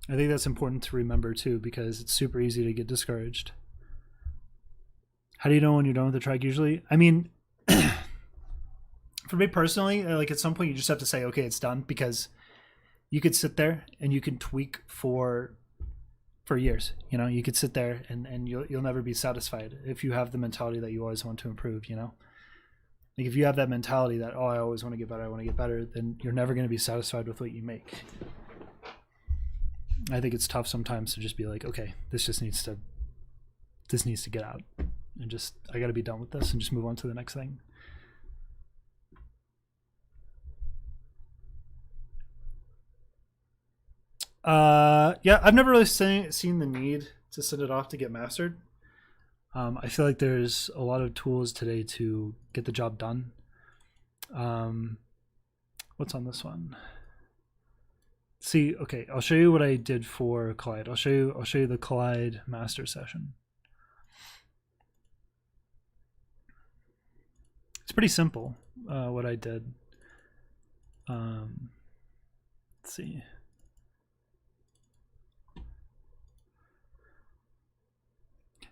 I think that's important to remember too, because it's super easy to get discouraged. How do you know when you're done with the track usually? I mean, for me personally, like at some point you just have to say, okay, it's done, because you could sit there and you can tweak for for years. You know, you could sit there and you'll never be satisfied if you have the mentality that you always want to improve, you know? Like if you have that mentality that, oh, I always want to get better, I want to get better, then you're never going to be satisfied with what you make. I think it's tough sometimes to just be like, okay, this needs to get out, and just, I got to be done with this and just move on to the next thing. Yeah, I've never really seen the need to send it off to get mastered. I feel like there's a lot of tools today to get the job done. What's on this one? See, okay, I'll show you what I did for Collide. I'll show you the Collide master session. It's pretty simple, what I did. Let's see.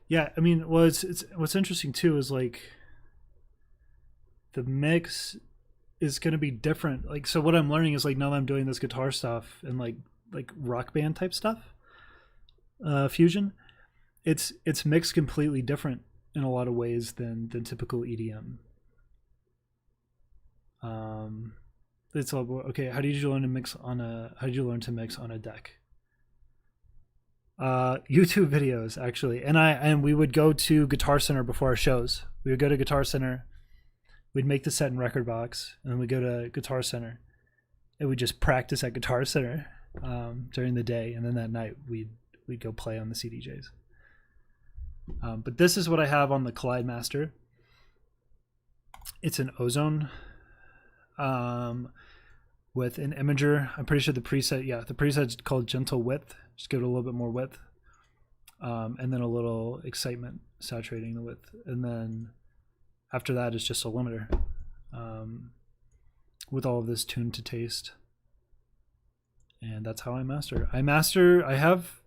Yeah, I mean, well, it's what's interesting too is like the mix is going to be different. Like, so what I'm learning is like now that I'm doing this guitar stuff and like rock band type stuff, fusion, it's mixed completely different in a lot of ways than typical EDM. It's all, okay, how did you learn to mix on a deck? YouTube videos, actually. And we would go to Guitar Center before our shows. We would go to Guitar Center, we'd make the set in Record Box, and then we'd go to Guitar Center and we'd just practice at Guitar Center during the day, and then that night we'd go play on the CDJs. But this is what I have on the Collide Master. It's an Ozone with an imager. I'm pretty sure the preset's called Gentle Width. Just give it a little bit more width, and then a little excitement saturating the width, and then after that it's just a limiter with all of this tuned to taste, and that's how I master. I have,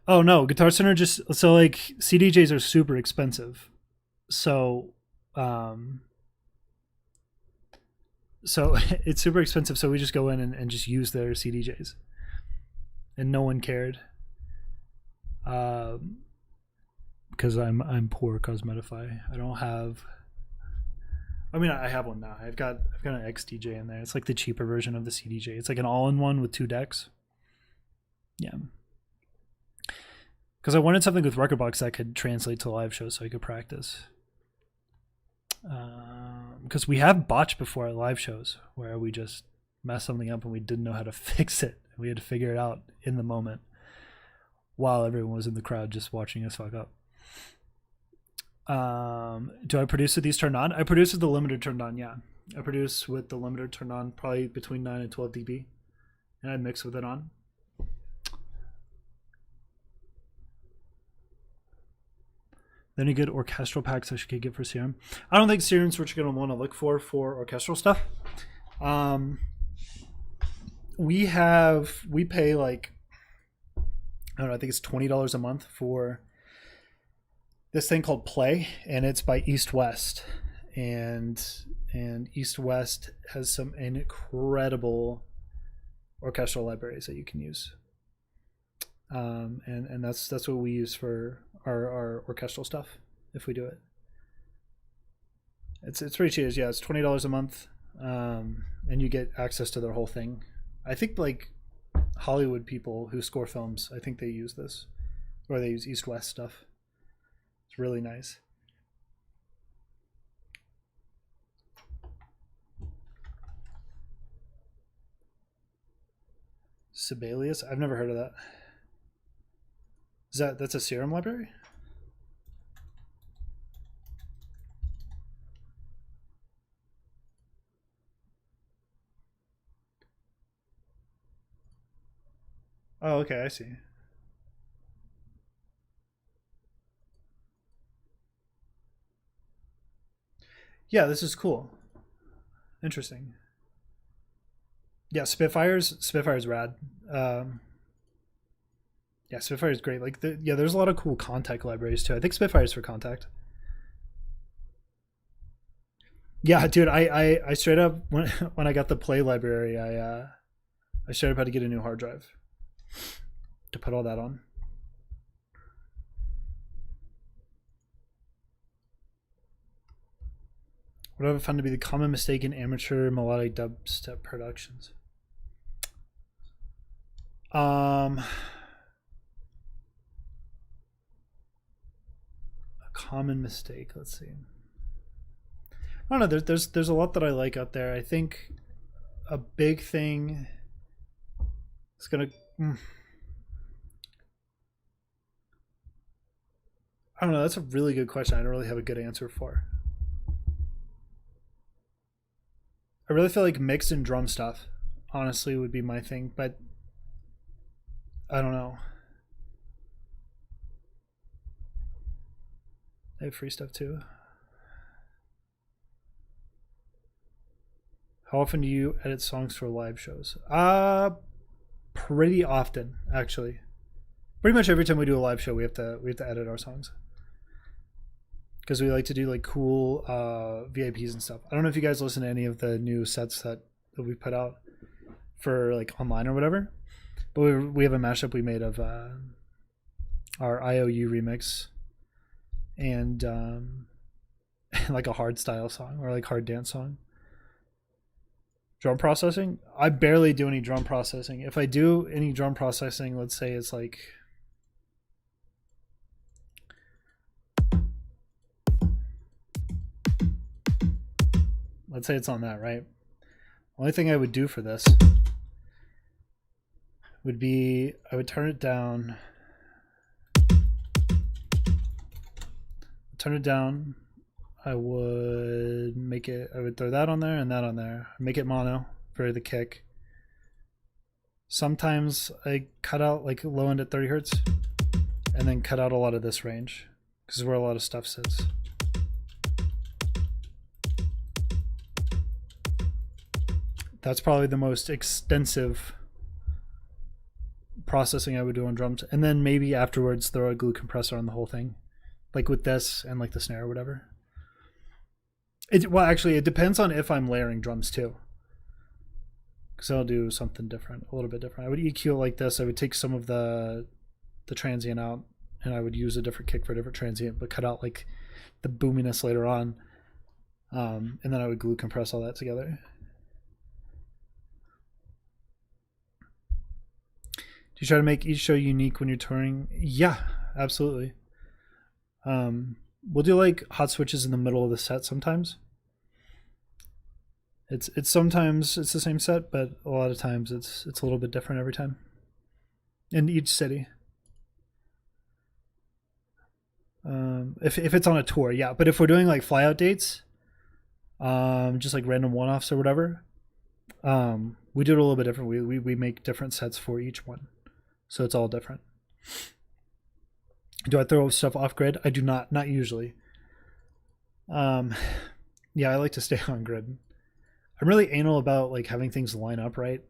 oh no, Guitar Center just, so like CDJs are super expensive, so it's super expensive, so we just go in and just use their CDJs. And no one cared, because I'm poor Cosmetify. I don't have. I mean, I have one now. I've got an XDJ in there. It's like the cheaper version of the CDJ. It's like an all-in-one with 2 decks. Yeah. Because I wanted something with Rekordbox that could translate to live shows, so I could practice. Because we have botched before at live shows where we just messed something up and we didn't know how to fix it. We had to figure it out in the moment while everyone was in the crowd just watching us fuck up. Do I produce with these turned on? I produce with the limiter turned on, yeah. I produce with the limiter turned on, probably between 9 and 12 dB. And I mix with it on. Any good orchestral packs I should get for Serum? I don't think Serum's what you're going to want to look for orchestral stuff. We pay like, I don't know, I think it's $20 a month for this thing called Play, and it's by East West, and East West has some incredible orchestral libraries that you can use, and that's what we use for our orchestral stuff if we do it. It's pretty cheap. Yeah, it's $20 a month, and you get access to their whole thing. I think like Hollywood people who score films, I think they use this, or they use East West stuff. It's really nice. Sibelius? I've never heard of that. That's a Serum library? Oh, okay, I see. Yeah, this is cool. Interesting. Yeah, Spitfire's rad. Yeah, Spitfire's great. Like, there's a lot of cool Contact libraries too. I think Spitfire's for Contact. Yeah, dude, I straight up when I got the Play library, I straight up had to get a new hard drive. to put all that on. What have I found to be the common mistake in amateur melodic dubstep productions? A common mistake. Let's see. I don't know. There's a lot that I like out there. I think a big thing is gonna. I don't know. That's a really good question. I don't really have a good answer for. I really feel like mix and drum stuff, honestly, would be my thing, but I don't know. I have free stuff too. How often do you edit songs for live shows? Pretty often, actually. Pretty much every time we do a live show, we have to edit our songs. Because we like to do like cool VIPs and stuff. I don't know if you guys listen to any of the new sets that we put out for like online or whatever, but we have a mashup we made of our IOU remix and like a hard style song or like hard dance song. Drum processing? I barely do any drum processing. If I do any drum processing, let's say it's like let's say it's on that, right? Only thing I would do for this would be I would turn it down. I would make it, I would throw that on there and that on there. Make it mono for the kick. Sometimes I cut out like low end at 30 hertz and then cut out a lot of this range because where a lot of stuff sits. That's probably the most extensive processing I would do on drums. And then maybe afterwards throw a glue compressor on the whole thing. Like with this and like the snare or whatever. Well, actually, it depends on if I'm layering drums too. Because I'll do something different, a little bit different. I would EQ it like this. I would take some of the transient out and I would use a different kick for a different transient, but cut out like the boominess later on. And then I would glue compress all that together. Do you try to make each show unique when you're touring? Yeah, absolutely. We'll do like hot switches in the middle of the set sometimes. It's sometimes it's the same set, but a lot of times it's a little bit different every time. In each city. If it's on a tour, yeah. But if we're doing like flyout dates, just like random one-offs or whatever, we do it a little bit different. We make different sets for each one. So it's all different. Do I throw stuff off grid? I do not usually. Yeah, I like to stay on grid. I'm really anal about like having things line up right.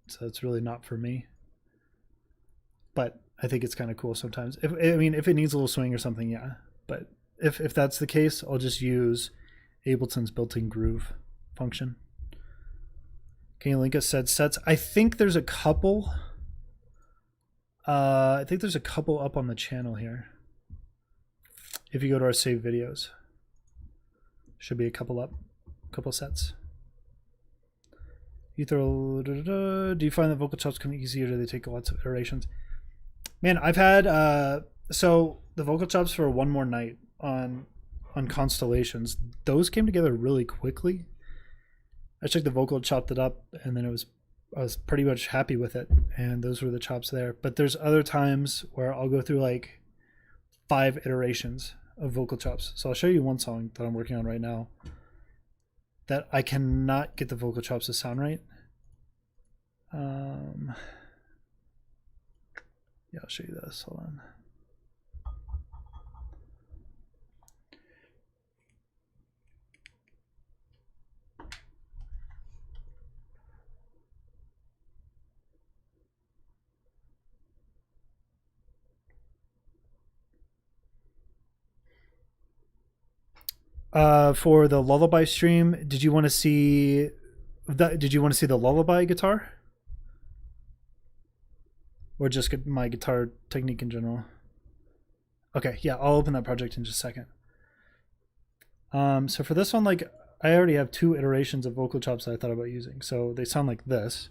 So it's really not for me. But I think it's kind of cool sometimes. If it needs a little swing or something, yeah. But if that's the case, I'll just use Ableton's built-in groove function. Can you link us said sets? I think there's a couple. I think there's a couple up on the channel here. If you go to our saved videos, should be a couple up, couple sets. You throw. Do you find that vocal chops come easy or do they take lots of iterations? Man, I've had so the vocal chops for One More Night on Constellations. Those came together really quickly. I took the vocal, chopped it up, and then I was pretty much happy with it, and those were the chops there. But there's other times where I'll go through like 5 iterations of vocal chops. So I'll show you one song that I'm working on right now that I cannot get the vocal chops to sound right. Yeah, I'll show you this. Hold on. For the lullaby stream, did you want to see that? Did you want to see the lullaby guitar? or just my guitar technique in general? Okay, yeah, I'll open that project in just a second. So for this one, like, I already have 2 iterations of vocal chops that I thought about using. So they sound like this.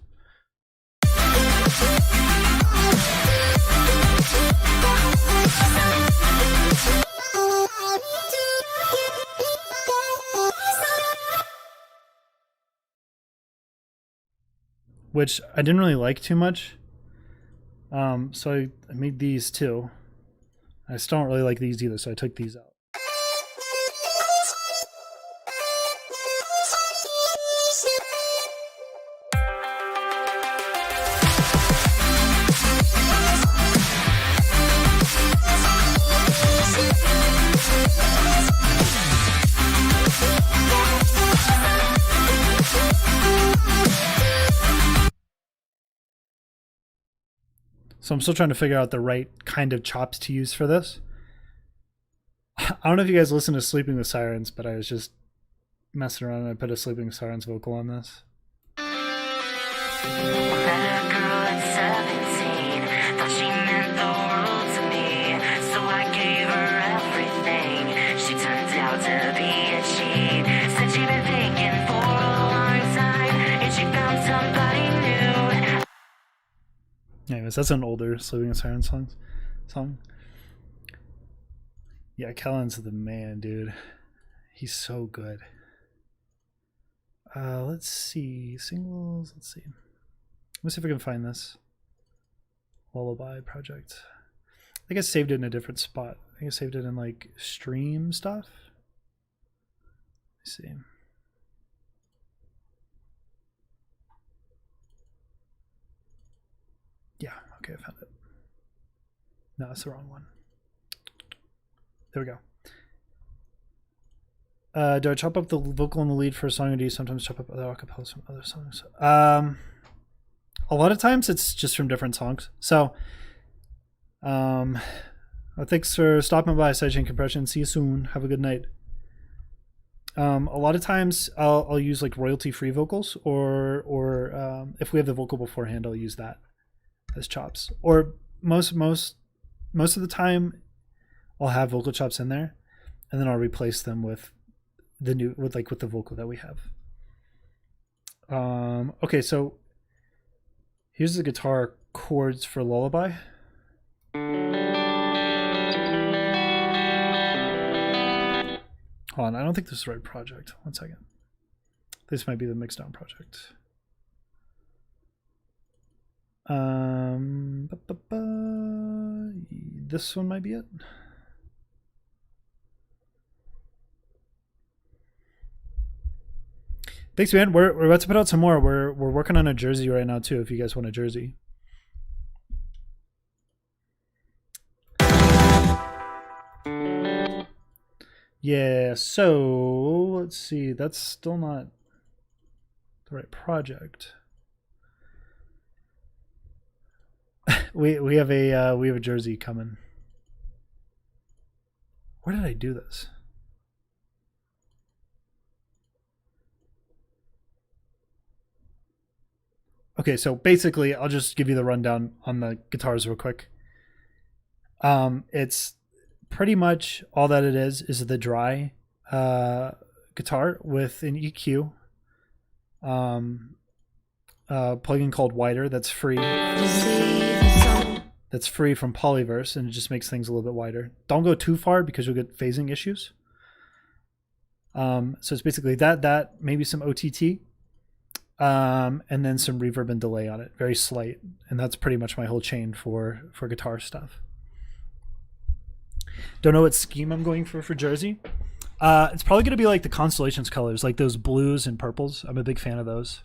Which I didn't really like too much. So I made these too. I still don't really like these either, so I took these out. So I'm still trying to figure out the right kind of chops to use for this. I don't know if you guys listen to Sleeping with Sirens, but I was just messing around and I put a Sleeping with Sirens vocal on this. Met a girl at 17, thought she meant the world to me, so I gave her everything. She turned out to be a cheat. Said she'd been thinking for a long time, and she found somebody new. Anyways, that's an older Sleeping with Sirens song. Yeah, Kellen's the man, dude. He's so good. Let's see. Singles. Let's see. Let's see if I can find this Lullaby project. I think I saved it in a different spot. I think I saved it in like stream stuff. Let's see. Yeah, okay, I found it. No, that's the wrong one. There we go. Do I chop up the vocal in the lead for a song, or do you sometimes chop up other acapellas from other songs? A lot of times it's just from different songs. So, thanks for stopping by, Sidechain Compression. See you soon. Have a good night. A lot of times I'll use like royalty-free vocals, or if we have the vocal beforehand, I'll use that as chops. Or most of the time, I'll have vocal chops in there, and then I'll replace them with the vocal that we have. Okay, so here's the guitar chords for Lullaby. Hold on, I don't think this is the right project. 1 second. This might be the Mixdown project. This one might be it. Thanks, man. We're about to put out some more. We're working on a jersey right now too. If you guys want a jersey. Yeah. So let's see. That's still not the right project. we have a jersey coming. Where did I do this? Okay, so basically, I'll just give you the rundown on the guitars real quick. It's pretty much all that it is the dry guitar with an EQ plugin called Wider that's free. That's free from Polyverse, and it just makes things a little bit wider. Don't go too far because you'll get phasing issues. So it's basically that maybe some OTT. And then some reverb and delay on it, very slight, and that's pretty much my whole chain for guitar stuff. Don't know what scheme I'm going for jersey. It's probably going to be like the Constellations colors, like those blues and purples. I'm a big fan of those.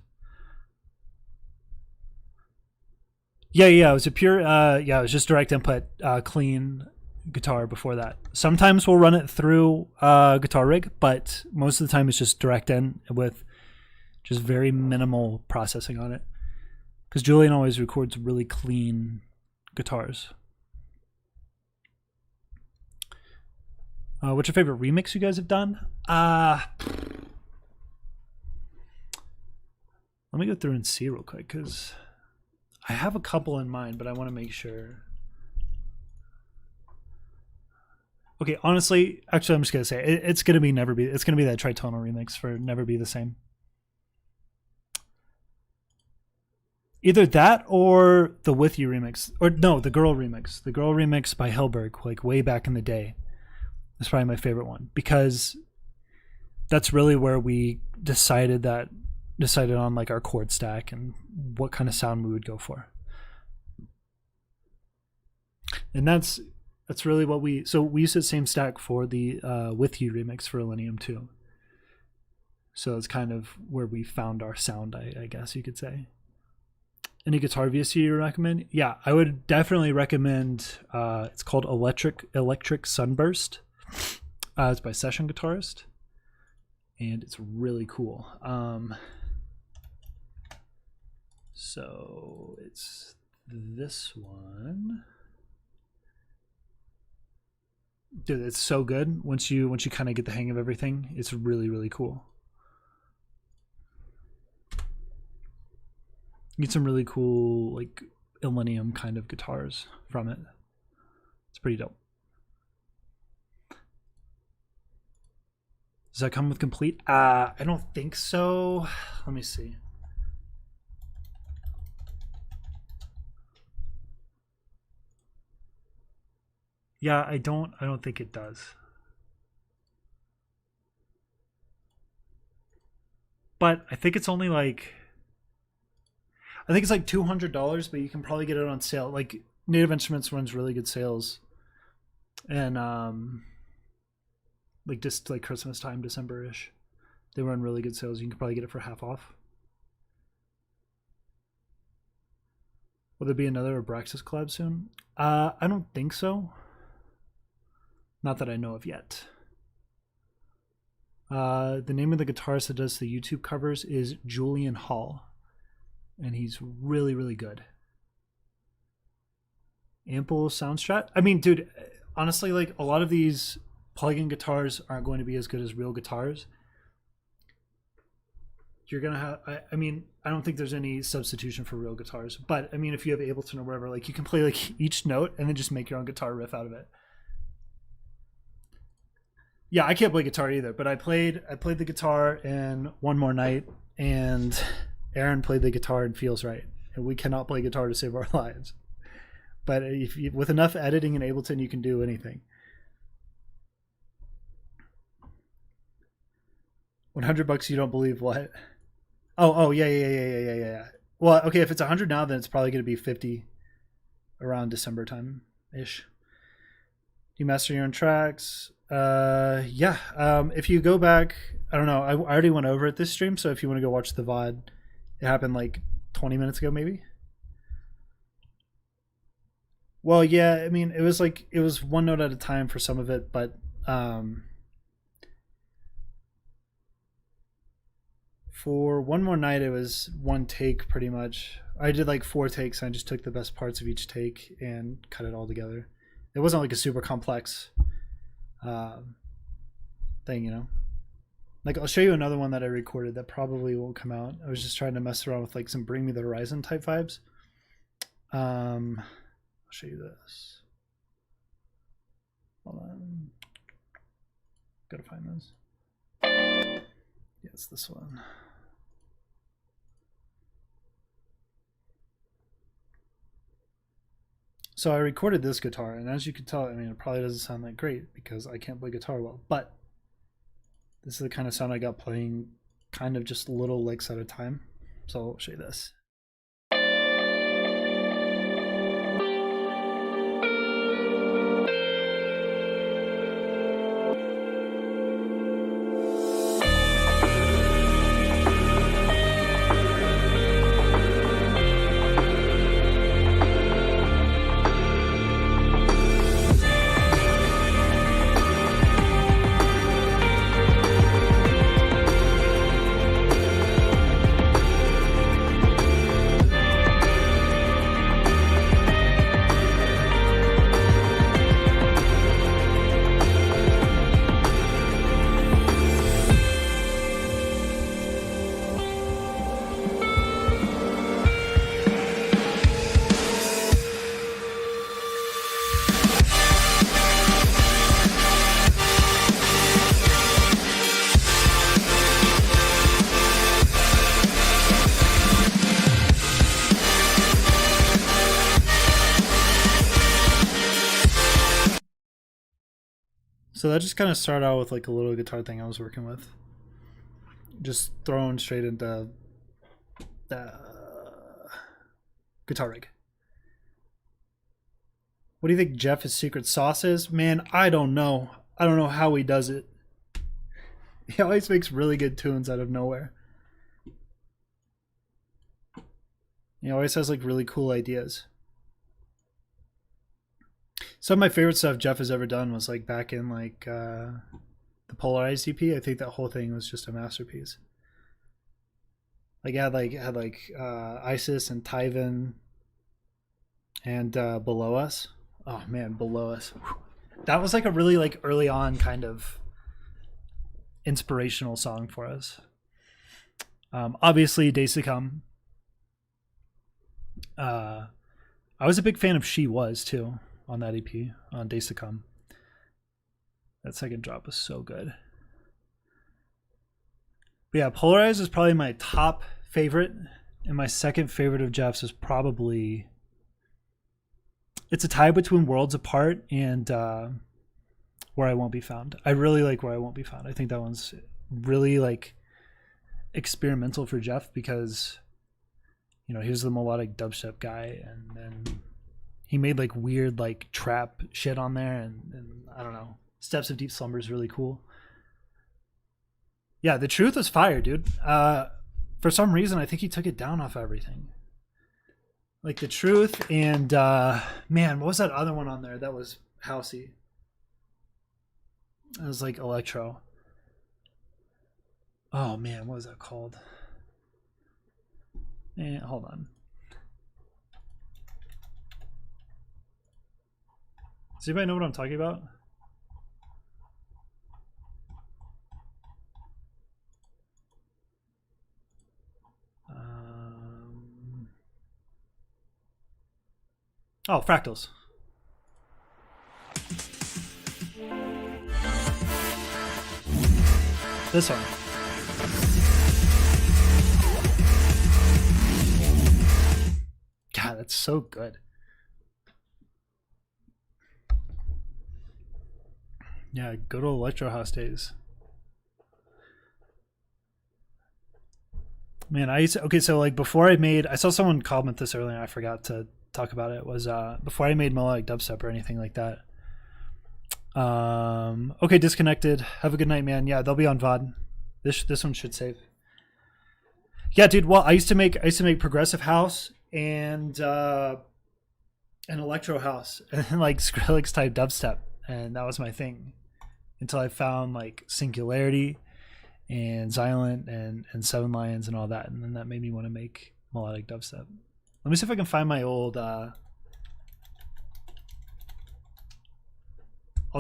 Yeah, it was a pure. It was just direct input, clean guitar before that. Sometimes we'll run it through Guitar Rig, but most of the time it's just direct in with just very minimal processing on it, because Julian always records really clean guitars. What's your favorite remix you guys have done? Let me go through and see real quick, because I have a couple in mind, but I want to make sure. Okay, honestly, actually, I'm just gonna say it's gonna be Never Be. It's gonna be that tritonal remix for Never Be the Same. Either that or the With You remix, or no, the Girl remix. The Girl remix by Hellberg, like way back in the day. That's probably my favorite one because that's really where we decided on like our chord stack and what kind of sound we would go for. And that's really what we used the same stack for the With You remix for Millennium too. So it's kind of where we found our sound, I guess you could say. Any guitar VST you recommend? Yeah, I would definitely recommend. It's called Electric Sunburst. It's by Session Guitarist, and it's really cool. So it's this one. Dude, it's so good. Once you kind of get the hang of everything, it's really, really cool. You get some really cool like Millennium kind of guitars from it. It's pretty dope. Does that come with complete? I don't think so. Let me see. Yeah, I don't think it does. But I think it's only like $200, but you can probably get it on sale. Like Native Instruments runs really good sales. And like just like Christmas time, December-ish. They run really good sales. You can probably get it for half off. Will there be another Abraxas collab soon? I don't think so. Not that I know of yet. The name of the guitarist that does the YouTube covers is Julian Hall. And he's really, really good. Ample sound strat. I mean, dude, honestly, like a lot of these plug-in guitars aren't going to be as good as real guitars. You're gonna have. I mean, I don't think there's any substitution for real guitars. But I mean, if you have Ableton or whatever, like you can play like each note and then just make your own guitar riff out of it. Yeah, I can't play guitar either, but I played the guitar in One More Night, and Aaron played the guitar in Feels Right, and we cannot play guitar to save our lives. But if you, with enough editing in Ableton, you can do anything. 100 bucks, you don't believe what? Oh, yeah. Well, okay, if it's 100 now, then it's probably going to be 50 around December time ish. Do you master your own tracks? Yeah. If you go back, I don't know. I already went over it this stream, so if you want to go watch the VOD, it happened like 20 minutes ago, maybe. Well, yeah. I mean, it was one note at a time for some of it, but for One More Night, it was one take pretty much. I did like 4 takes, and I just took the best parts of each take and cut it all together. It wasn't like a super complex thing, you know. Like I'll show you another one that I recorded that probably won't come out. I was just trying to mess around with like some Bring Me the Horizon type vibes. I'll show you this. Hold on. Gotta find this. Yeah, it's this one. So I recorded this guitar, and as you can tell, I mean, it probably doesn't sound that great because I can't play guitar well, but this is the kind of sound I got playing kind of just little licks at a time. So I'll show you this. So that just kind of started out with like a little guitar thing I was working with. Just thrown straight into the guitar rig. What do you think Jeff's secret sauce is? Man, I don't know. I don't know how he does it. He always makes really good tunes out of nowhere. He always has like really cool ideas. Some of my favorite stuff Jeff has ever done was like back in like the Polarized EP. I think that whole thing was just a masterpiece. Like it had Isis and Tyven and Below Us. Oh man, Below Us. That was like a really like early on kind of inspirational song for us. Obviously Days to Come. I was a big fan of She Was too on that EP on Days to Come. That second drop was so good. But yeah, Polarized is probably my top favorite, and my second favorite of Jeff's is probably, it's a tie between Worlds Apart and Where I Won't Be Found. I really like Where I Won't Be Found. I think that one's really like experimental for Jeff because, you know, he was the melodic dubstep guy, and then he made like weird like trap shit on there, and I don't know. Steps of Deep Slumber is really cool. Yeah, The Truth was fire, dude. For some reason, I think he took it down off everything. Like The Truth and man, what was that other one on there that was housey? It was like electro. Oh man, what was that called? Hold on. Does anybody know what I'm talking about? Oh, Fractals. This one. God, that's so good. Yeah, go to Electro House days. Man, okay, so like before I saw someone comment this earlier and I forgot to talk about it, was before I made melodic dubstep or anything like that. Okay, Disconnected. Have a good night, man. Yeah, they'll be on VOD. This one should save. Yeah, dude, well, I used to make progressive house and an electro house and like Skrillex type dubstep, and that was my thing until I found like Singularity and Xylent and Seven Lions and all that, and then that made me want to make melodic dubstep. Let me see if I can find my old I'll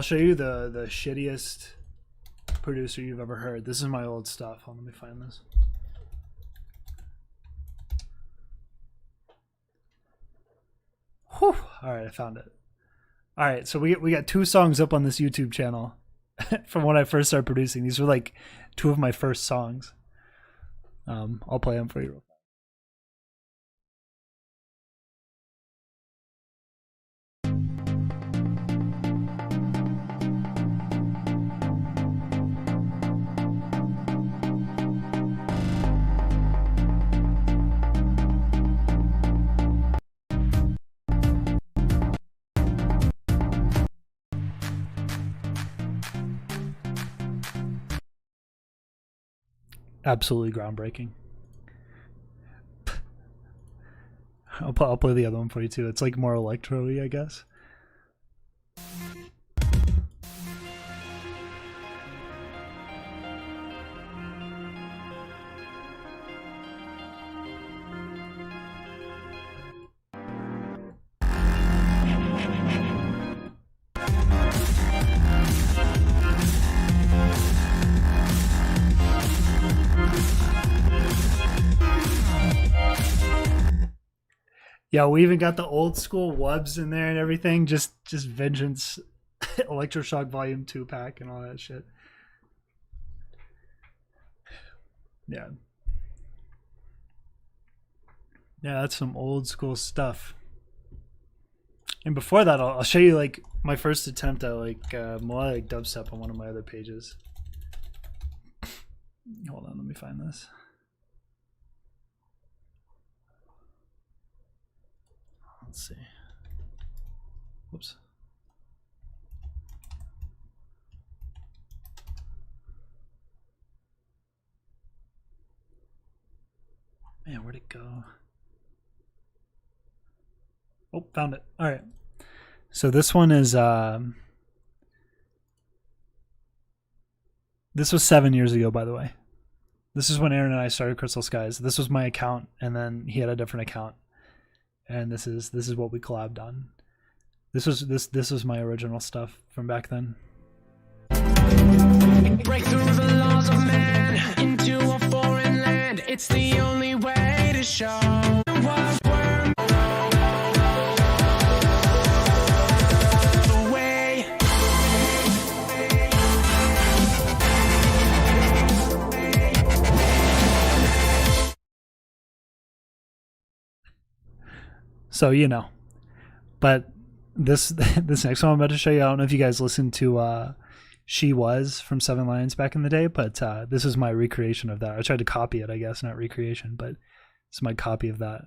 show you the shittiest producer you've ever heard. This is my old stuff. Let me find this. Whew. All right, I found it. All right, so we got 2 songs up on this YouTube channel from when I first started producing. These were like 2 of my first songs. I'll play them for you. Absolutely groundbreaking. I'll play the other one for you too. It's like more electro-y, I guess. Yeah, we even got the old school wubs in there and everything. Just Vengeance Electroshock Volume 2 pack and all that shit. Yeah. Yeah, that's some old school stuff. And before that, I'll show you like my first attempt at like melodic dubstep on one of my other pages. Hold on, let me find this. Let's see. Whoops. Man, where'd it go? Oh, found it. All right. So this one is this was 7 years ago, by the way. This is when Aaron and I started Crystal Skies. This was my account, and then he had a different account. And this is what we collabed on. This was my original stuff from back then. Break through the laws of man into a foreign land. It's the only way to show what we're the way. So you know, but this next one I'm about to show you, I don't know if you guys listened to She Was from Seven Lions back in the day, but this is my recreation of that. I tried to copy it, I guess, not recreation, but it's my copy of that.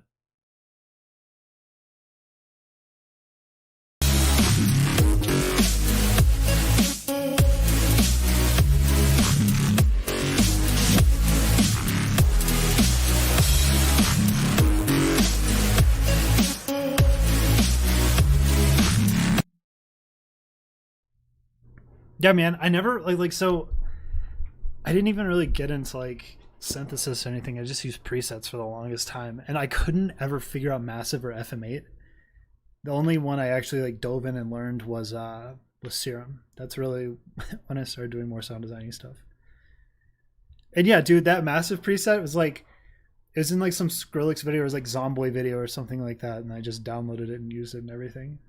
Yeah, man, I never like so I didn't even really get into like synthesis or anything. I just used presets for the longest time, and I couldn't ever figure out Massive or FM8. The only one I actually like dove in and learned was Serum. That's really when I started doing more sound designing stuff. And yeah, dude, that Massive preset was like, it was in like some Skrillex video, or it was like Zomboy video or something like that, and I just downloaded it and used it and everything.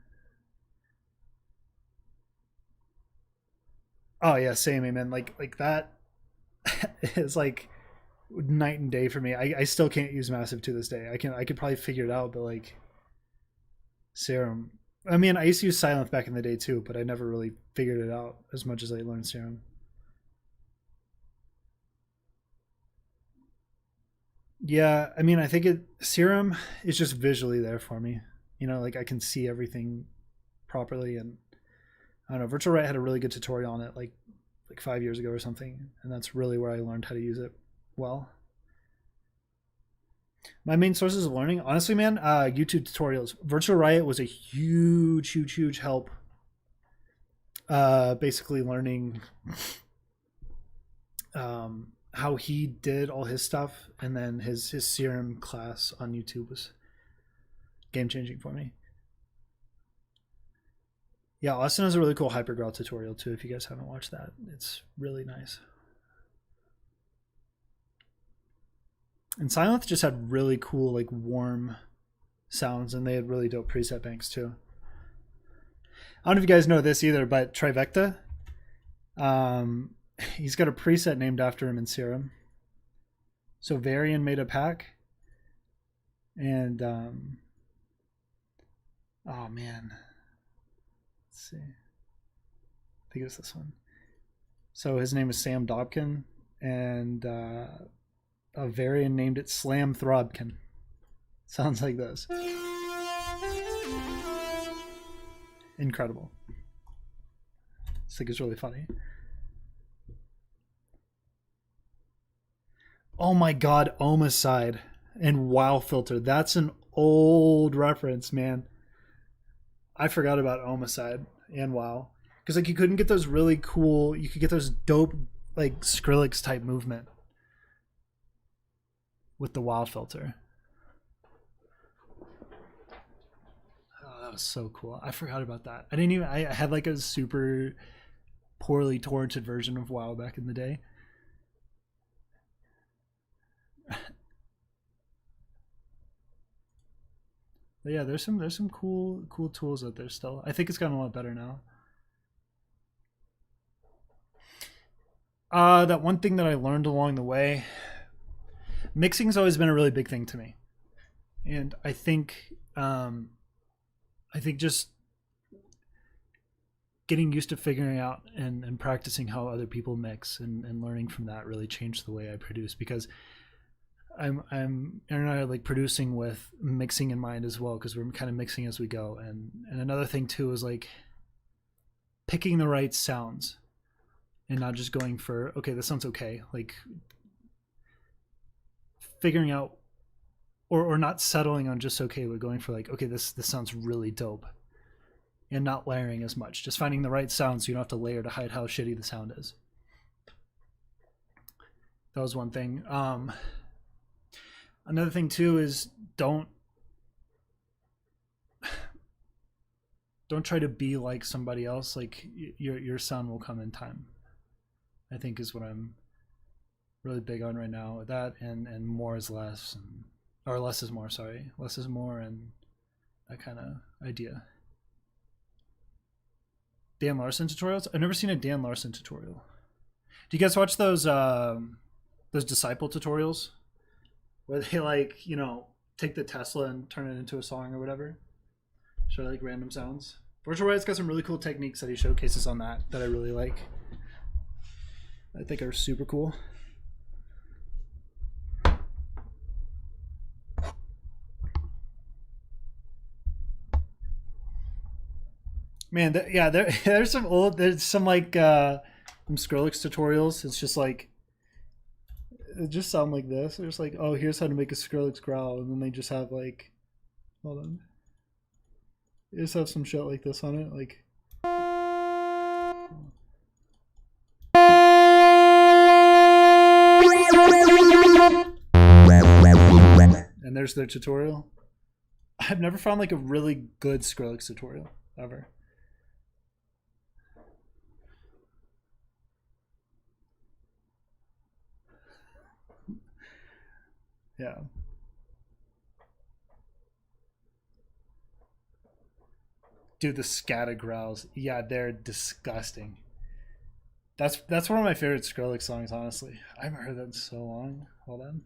Oh yeah, same, man. Like that is like night and day for me. I still can't use Massive to this day. I could probably figure it out, but like Serum. I mean, I used to use Silent back in the day too, but I never really figured it out as much as I learned Serum. Yeah, I mean, I think Serum is just visually there for me. You know, like I can see everything properly, and I don't know, Virtual Write had a really good tutorial on it like 5 years ago or something, and that's really where I learned how to use it well. My main sources of learning, honestly, man, YouTube tutorials. Virtual Riot was a huge help. Basically learning how he did all his stuff, and then his Serum class on YouTube was game changing for me. Yeah, Austin has a really cool Hypergrowl tutorial too, if you guys haven't watched that. It's really nice. And Silent just had really cool, like, warm sounds, and they had really dope preset banks too. I don't know if you guys know this either, but Trivecta, he's got a preset named after him in Serum. So Varian made a pack, and oh man, let's see. I think it was this one. So his name is Sam Dobkin, and a Varian named it Slam Throbkin. Sounds like this. Incredible. I think it's really funny. Oh my god, Omicide and WoW Filter. That's an old reference, man. I forgot about Omicide and WoW. Because like you couldn't get those really cool, you could get those dope like Skrillex type movement with the WoW Filter. Oh, that was so cool. I forgot about that. I had like a super poorly torrented version of WoW back in the day. But yeah, there's some cool tools out there still. I think it's gotten a lot better now. That one thing that I learned along the way, mixing's always been a really big thing to me, and I think just getting used to figuring out and practicing how other people mix and learning from that really changed the way I produce, because I'm Aaron and I are like producing with mixing in mind as well, because we're kind of mixing as we go. And another thing too is like picking the right sounds and not just going for, okay, this sounds okay. Like figuring out or not settling on just okay, but going for like, okay, this sounds really dope. And not layering as much. Just finding the right sound so you don't have to layer to hide how shitty the sound is. That was one thing. Another thing too is don't try to be like somebody else. Like your sound will come in time, I think, is what I'm really big on right now. That and more is less, or less is more, sorry. Less is more, and that kind of idea. Dan Larson tutorials? I've never seen a Dan Larson tutorial. Do you guys watch those disciple tutorials where they like, you know, take the Tesla and turn it into a song or whatever? Show like random sounds. Virtual Riot's got some really cool techniques that he showcases on that I really like. I think are super cool. Man, there's some like some Skrillex tutorials. It's just like, it just sound like this. It's like, oh, here's how to make a Skrillex growl, and then they just have like, hold on, they just have some shit like this on it, like. And there's their tutorial. I've never found like a really good Skrillex tutorial ever. Yeah. Dude, the scatter growls. Yeah, they're disgusting. That's one of my favorite Skrillex songs, honestly. I haven't heard that in so long. Hold on.